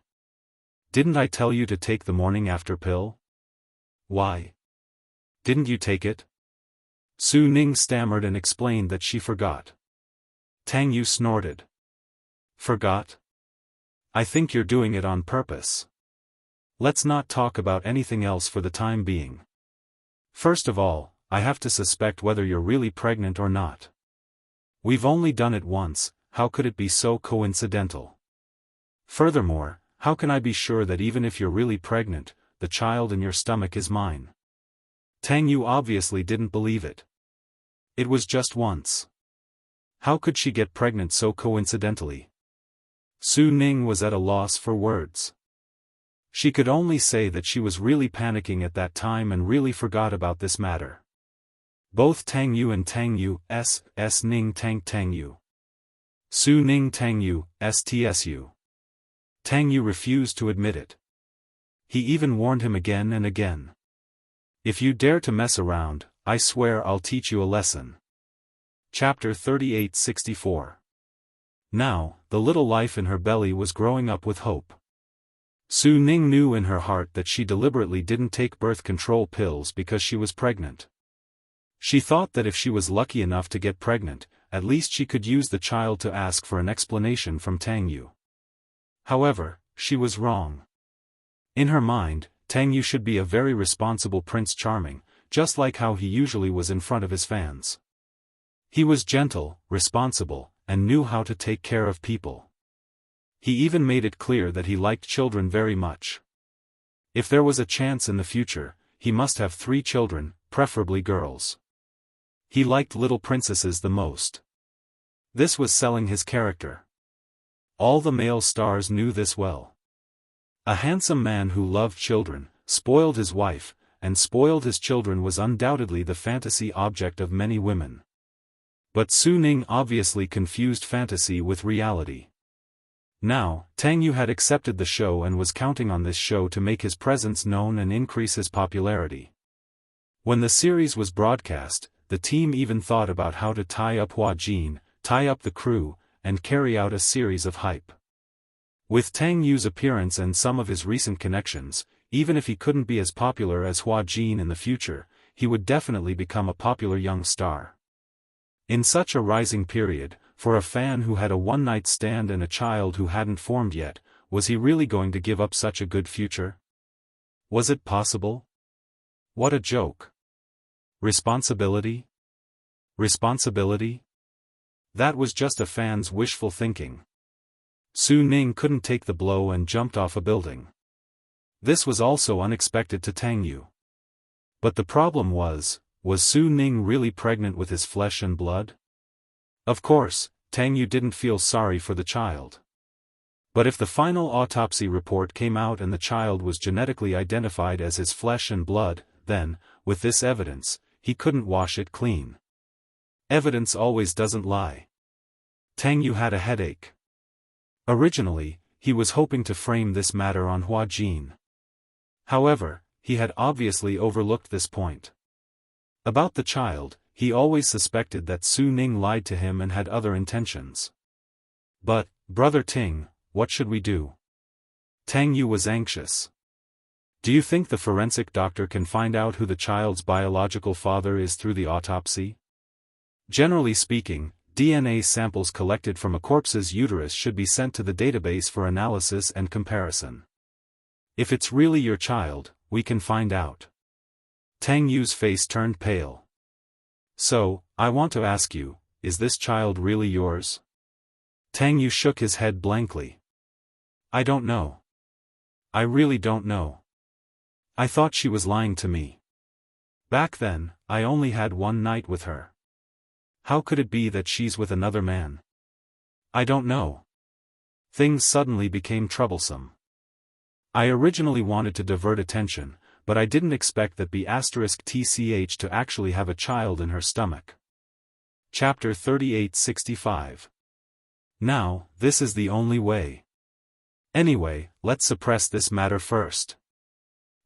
"Didn't I tell you to take the morning after pill? Why? Didn't you take it?" Su Ning stammered and explained that she forgot. Tang Yu snorted. "Forgot? I think you're doing it on purpose. Let's not talk about anything else for the time being. First of all, I have to suspect whether you're really pregnant or not. We've only done it once, how could it be so coincidental? Furthermore, how can I be sure that even if you're really pregnant, the child in your stomach is mine?" Tang Yu obviously didn't believe it. It was just once. How could she get pregnant so coincidentally? Su Ning was at a loss for words. She could only say that she was really panicking at that time and really forgot about this matter. Both Tang Yu and Tang Yu, S Ning Tang Yu. Su Ning Tang Yu, STSU. Tang Yu refused to admit it. He even warned him again and again. If you dare to mess around, I swear I'll teach you a lesson. Chapter 3864. Now, the little life in her belly was growing up with hope. Su Ning knew in her heart that she deliberately didn't take birth control pills because she was pregnant. She thought that if she was lucky enough to get pregnant, at least she could use the child to ask for an explanation from Tang Yu. However, she was wrong. In her mind, Tang Yu should be a very responsible Prince Charming, just like how he usually was in front of his fans. He was gentle, responsible, and knew how to take care of people. He even made it clear that he liked children very much. If there was a chance in the future, he must have 3 children, preferably girls. He liked little princesses the most. This was selling his character. All the male stars knew this well. A handsome man who loved children, spoiled his wife, and spoiled his children was undoubtedly the fantasy object of many women. But Su Ning obviously confused fantasy with reality. Now, Tang Yu had accepted the show and was counting on this show to make his presence known and increase his popularity. When the series was broadcast, the team even thought about how to tie up Hua Jin, tie up the crew, and carry out a series of hype. With Tang Yu's appearance and some of his recent connections, even if he couldn't be as popular as Hua Jin in the future, he would definitely become a popular young star. In such a rising period, for a fan who had a one-night stand and a child who hadn't formed yet, was he really going to give up such a good future? Was it possible? What a joke. Responsibility? Responsibility? That was just a fan's wishful thinking. Su Ning couldn't take the blow and jumped off a building. This was also unexpected to Tang Yu. But the problem was Su Ning really pregnant with his flesh and blood? Of course, Tang Yu didn't feel sorry for the child. But if the final autopsy report came out and the child was genetically identified as his flesh and blood, then, with this evidence, he couldn't wash it clean. Evidence always doesn't lie. Tang Yu had a headache. Originally, he was hoping to frame this matter on Hua Jin. However, he had obviously overlooked this point. About the child, he always suspected that Su Ning lied to him and had other intentions. But, Brother Ting, what should we do? Tang Yu was anxious. Do you think the forensic doctor can find out who the child's biological father is through the autopsy? Generally speaking, DNA samples collected from a corpse's uterus should be sent to the database for analysis and comparison. If it's really your child, we can find out. Tang Yu's face turned pale. So, I want to ask you, is this child really yours? Tang Yu shook his head blankly. I don't know. I really don't know. I thought she was lying to me. Back then, I only had one night with her. How could it be that she's with another man? I don't know. Things suddenly became troublesome. I originally wanted to divert attention, but I didn't expect that B*TCH to actually have a child in her stomach. Chapter 3865. Now, this is the only way. Anyway, let's suppress this matter first.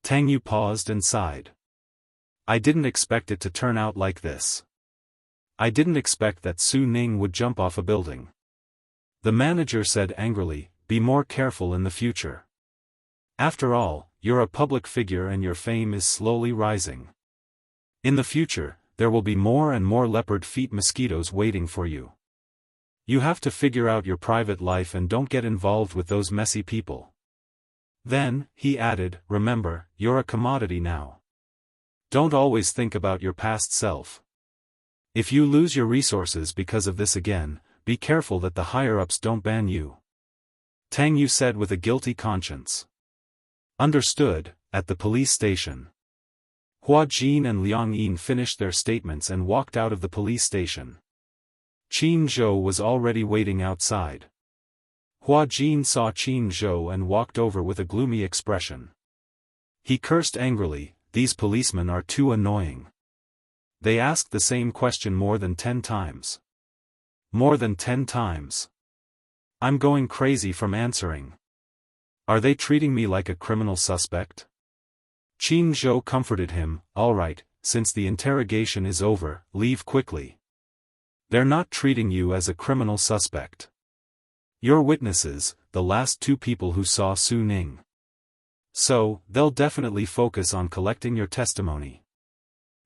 Tang Yu paused and sighed. I didn't expect it to turn out like this. I didn't expect that Su Ning would jump off a building. The manager said angrily, be more careful in the future. After all, you're a public figure and your fame is slowly rising. In the future, there will be more and more leopard feet mosquitoes waiting for you. You have to figure out your private life and don't get involved with those messy people. Then, he added, remember, you're a commodity now. Don't always think about your past self. If you lose your resources because of this again, be careful that the higher-ups don't ban you. Tang Yu said with a guilty conscience. Understood. At the police station. Hua Jin and Liang Yin finished their statements and walked out of the police station. Qin Zhou was already waiting outside. Hua Jin saw Qin Zhou and walked over with a gloomy expression. He cursed angrily, "These policemen are too annoying. They ask the same question more than 10 times. More than 10 times. I'm going crazy from answering. Are they treating me like a criminal suspect?" Qin Zhou comforted him, "All right, since the interrogation is over, leave quickly. They're not treating you as a criminal suspect. You're witnesses, the last 2 people who saw Su Ning. So, they'll definitely focus on collecting your testimony.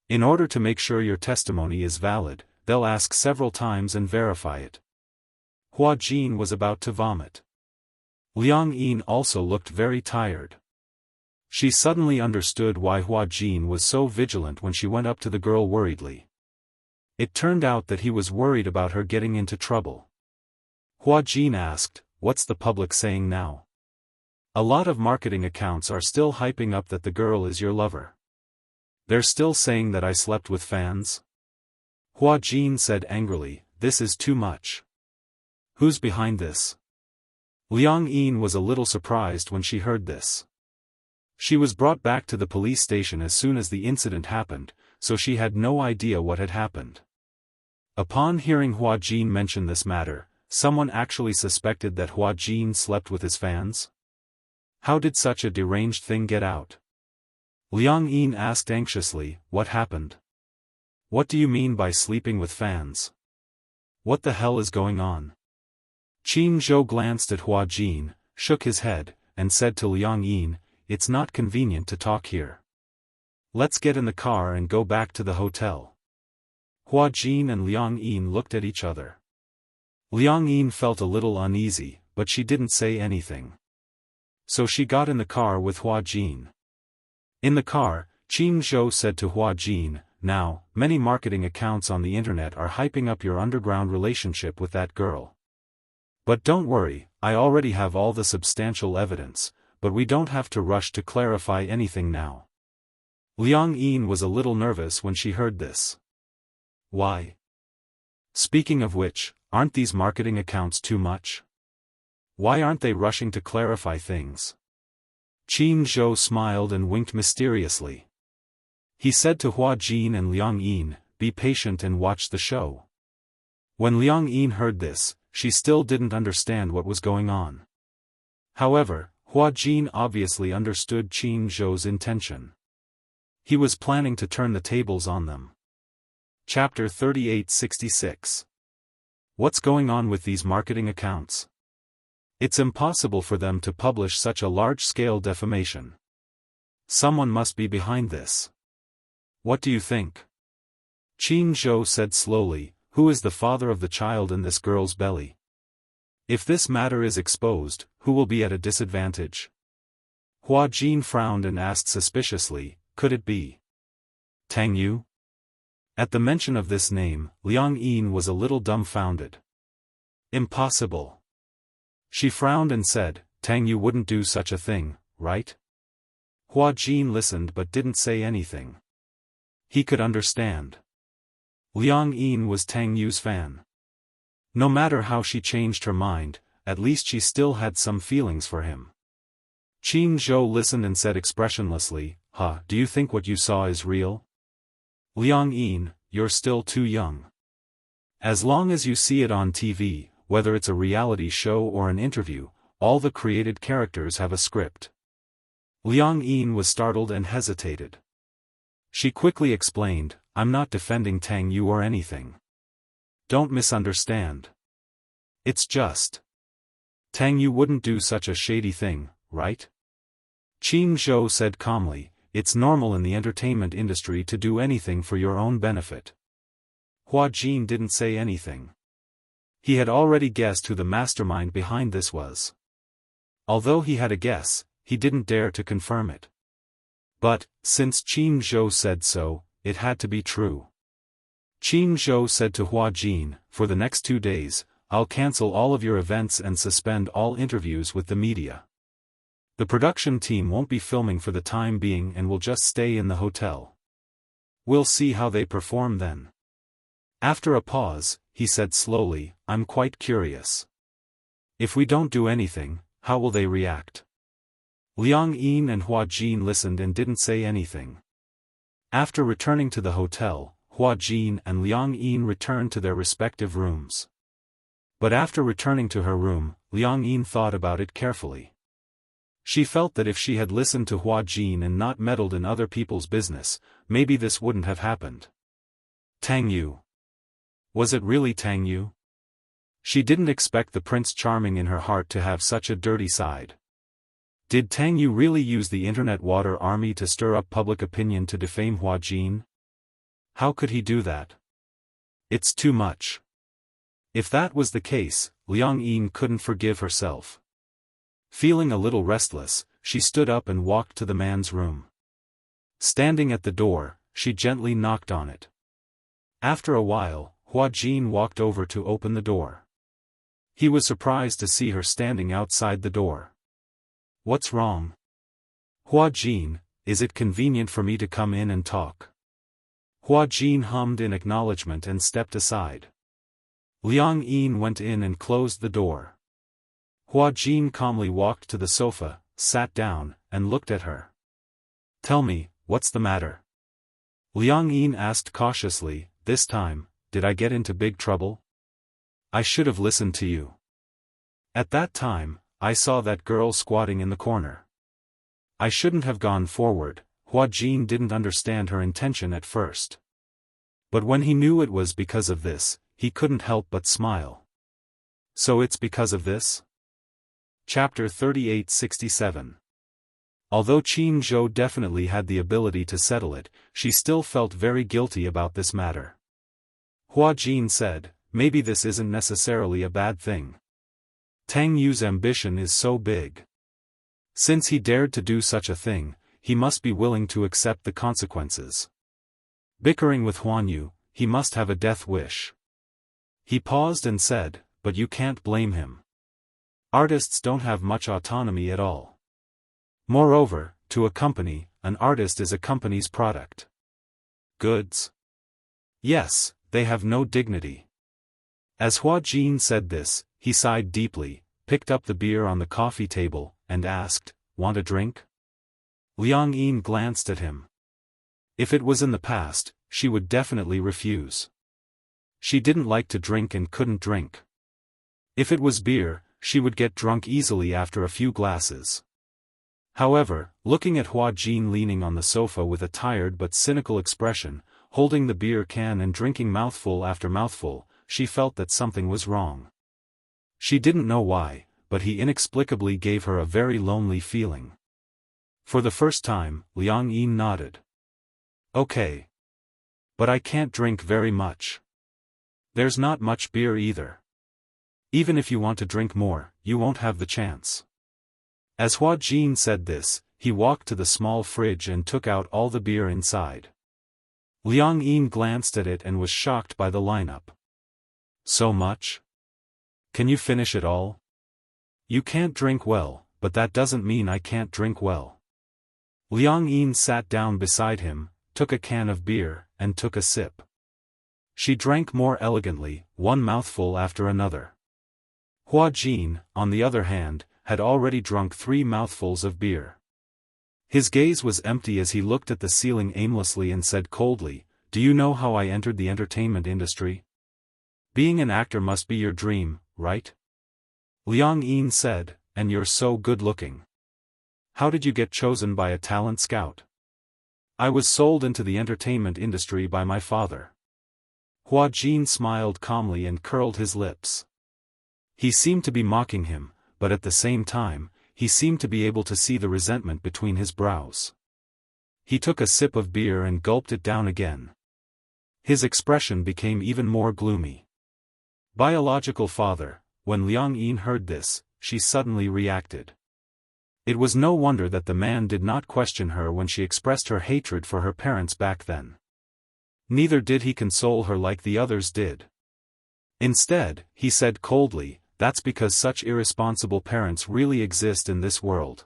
In order to make sure your testimony is valid, they'll ask several times and verify it." Hua Jin was about to vomit. Liang Yin also looked very tired. She suddenly understood why Hua Jin was so vigilant when she went up to the girl worriedly. It turned out that he was worried about her getting into trouble. Hua Jin asked, "What's the public saying now? A lot of marketing accounts are still hyping up that the girl is your lover. They're still saying that I slept with fans?" Hua Jin said angrily, "This is too much. Who's behind this?" Liang Yin was a little surprised when she heard this. She was brought back to the police station as soon as the incident happened, so she had no idea what had happened. Upon hearing Hua Jin mention this matter, someone actually suspected that Hua Jin slept with his fans? How did such a deranged thing get out? Liang Yin asked anxiously, "What happened? What do you mean by sleeping with fans? What the hell is going on?" Qin Zhou glanced at Hua Jin, shook his head, and said to Liang Yin, "It's not convenient to talk here. Let's get in the car and go back to the hotel." Hua Jin and Liang Yin looked at each other. Liang Yin felt a little uneasy, but she didn't say anything. So she got in the car with Hua Jin. In the car, Qin Zhou said to Hua Jin, "Now, many marketing accounts on the internet are hyping up your underground relationship with that girl. But don't worry, I already have all the substantial evidence, but we don't have to rush to clarify anything now." Liang Yin was a little nervous when she heard this. Why? Speaking of which, aren't these marketing accounts too much? Why aren't they rushing to clarify things? Qin Zhou smiled and winked mysteriously. He said to Hua Jin and Liang Yin, "Be patient and watch the show." When Liang Yin heard this, she still didn't understand what was going on. However, Hua Jin obviously understood Qin Zhou's intention. He was planning to turn the tables on them. Chapter 3866. What's going on with these marketing accounts? It's impossible for them to publish such a large-scale defamation. Someone must be behind this. What do you think? Qin Zhou said slowly, "Who is the father of the child in this girl's belly? If this matter is exposed, who will be at a disadvantage?" Hua Jin frowned and asked suspiciously, "Could it be Tang Yu?" At the mention of this name, Liang Yin was a little dumbfounded. "Impossible." She frowned and said, "Tang Yu wouldn't do such a thing, right?" Hua Jin listened but didn't say anything. He could understand. Liang Yin was Tang Yu's fan. No matter how she changed her mind, at least she still had some feelings for him. Qin Zhou listened and said expressionlessly, Do you think what you saw is real? Liang Yin, you're still too young. As long as you see it on TV, whether it's a reality show or an interview, all the created characters have a script." Liang Yin was startled and hesitated. She quickly explained, "I'm not defending Tang Yu or anything. Don't misunderstand. It's just Tang Yu wouldn't do such a shady thing, right?" Qin Zhou said calmly, "It's normal in the entertainment industry to do anything for your own benefit." Hua Jin didn't say anything. He had already guessed who the mastermind behind this was. Although he had a guess, he didn't dare to confirm it. But, since Qin Zhou said so, it had to be true. Qin Zhou said to Hua Jin, "For the next 2 days, I'll cancel all of your events and suspend all interviews with the media. The production team won't be filming for the time being and will just stay in the hotel. We'll see how they perform then." After a pause, he said slowly, "I'm quite curious. If we don't do anything, how will they react? Liang Yin and Hua Jin listened and didn't say anything. After returning to the hotel, Hua Jin and Liang Yin returned to their respective rooms. But after returning to her room, Liang Yin thought about it carefully. She felt that if she had listened to Hua Jin and not meddled in other people's business, maybe this wouldn't have happened. Tang Yu. Was it really Tang Yu? She didn't expect the Prince Charming in her heart to have such a dirty side. Did Tang Yu really use the internet water army to stir up public opinion to defame Hua Jin? How could he do that? It's too much. If that was the case, Liang Yin couldn't forgive herself. Feeling a little restless, she stood up and walked to the man's room. Standing at the door, she gently knocked on it. After a while, Hua Jin walked over to open the door. He was surprised to see her standing outside the door. What's wrong? Hua Jin, is it convenient for me to come in and talk? Hua Jin hummed in acknowledgement and stepped aside. Liang Yin went in and closed the door. Hua Jin calmly walked to the sofa, sat down, and looked at her. Tell me, what's the matter? Liang Yin asked cautiously, this time, did I get into big trouble? I should have listened to you. At that time, I saw that girl squatting in the corner. I shouldn't have gone forward. Hua Jin didn't understand her intention at first. But when he knew it was because of this, he couldn't help but smile. So it's because of this? Chapter 3867. Although Qin Zhou definitely had the ability to settle it, she still felt very guilty about this matter. Hua Jin said, maybe this isn't necessarily a bad thing. Tang Yu's ambition is so big. Since he dared to do such a thing, he must be willing to accept the consequences. Bickering with Huan Yu, he must have a death wish. He paused and said, but you can't blame him. Artists don't have much autonomy at all. Moreover, to a company, an artist is a company's product. Goods? Yes, they have no dignity. As Hua Jin said this, he sighed deeply, picked up the beer on the coffee table, and asked, want a drink? Liang Yin glanced at him. If it was in the past, she would definitely refuse. She didn't like to drink and couldn't drink. If it was beer, she would get drunk easily after a few glasses. However, looking at Hua Jin leaning on the sofa with a tired but cynical expression, holding the beer can and drinking mouthful after mouthful, she felt that something was wrong. She didn't know why, but he inexplicably gave her a very lonely feeling. For the first time, Liang Yin nodded. Okay. But I can't drink very much. There's not much beer either. Even if you want to drink more, you won't have the chance. As Hua Jin said this, he walked to the small fridge and took out all the beer inside. Liang Yin glanced at it and was shocked by the lineup. So much? Can you finish it all? You can't drink well, but that doesn't mean I can't drink well. Liang Yin sat down beside him, took a can of beer, and took a sip. She drank more elegantly, one mouthful after another. Hua Jin, on the other hand, had already drunk 3 mouthfuls of beer. His gaze was empty as he looked at the ceiling aimlessly and said coldly, do you know how I entered the entertainment industry? Being an actor must be your dream, right? Liang Yin said, and you're so good-looking. How did you get chosen by a talent scout? I was sold into the entertainment industry by my father. Hua Jin smiled calmly and curled his lips. He seemed to be mocking him, but at the same time, he seemed to be able to see the resentment between his brows. He took a sip of beer and gulped it down again. His expression became even more gloomy. Biological father, when Liang Yin heard this, she suddenly reacted. It was no wonder that the man did not question her when she expressed her hatred for her parents back then. Neither did he console her like the others did. Instead, he said coldly, that's because such irresponsible parents really exist in this world.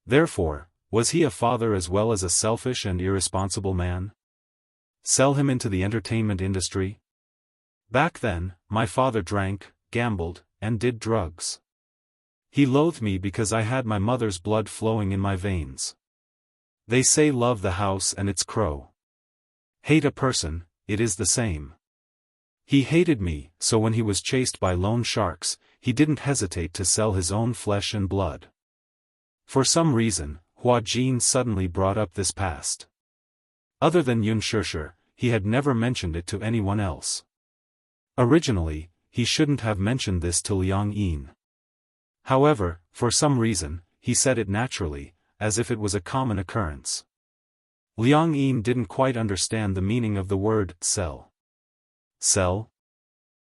Therefore, was he a father as well as a selfish and irresponsible man? Sell him into the entertainment industry? Back then, my father drank, gambled, and did drugs. He loathed me because I had my mother's blood flowing in my veins. They say love the house and its crow. Hate a person, it is the same. He hated me, so when he was chased by loan sharks, he didn't hesitate to sell his own flesh and blood. For some reason, Hua Jin suddenly brought up this past. Other than Yun Shishir, he had never mentioned it to anyone else. Originally, he shouldn't have mentioned this to Liang Yin. However, for some reason, he said it naturally, as if it was a common occurrence. Liang Yin didn't quite understand the meaning of the word sell. Sell?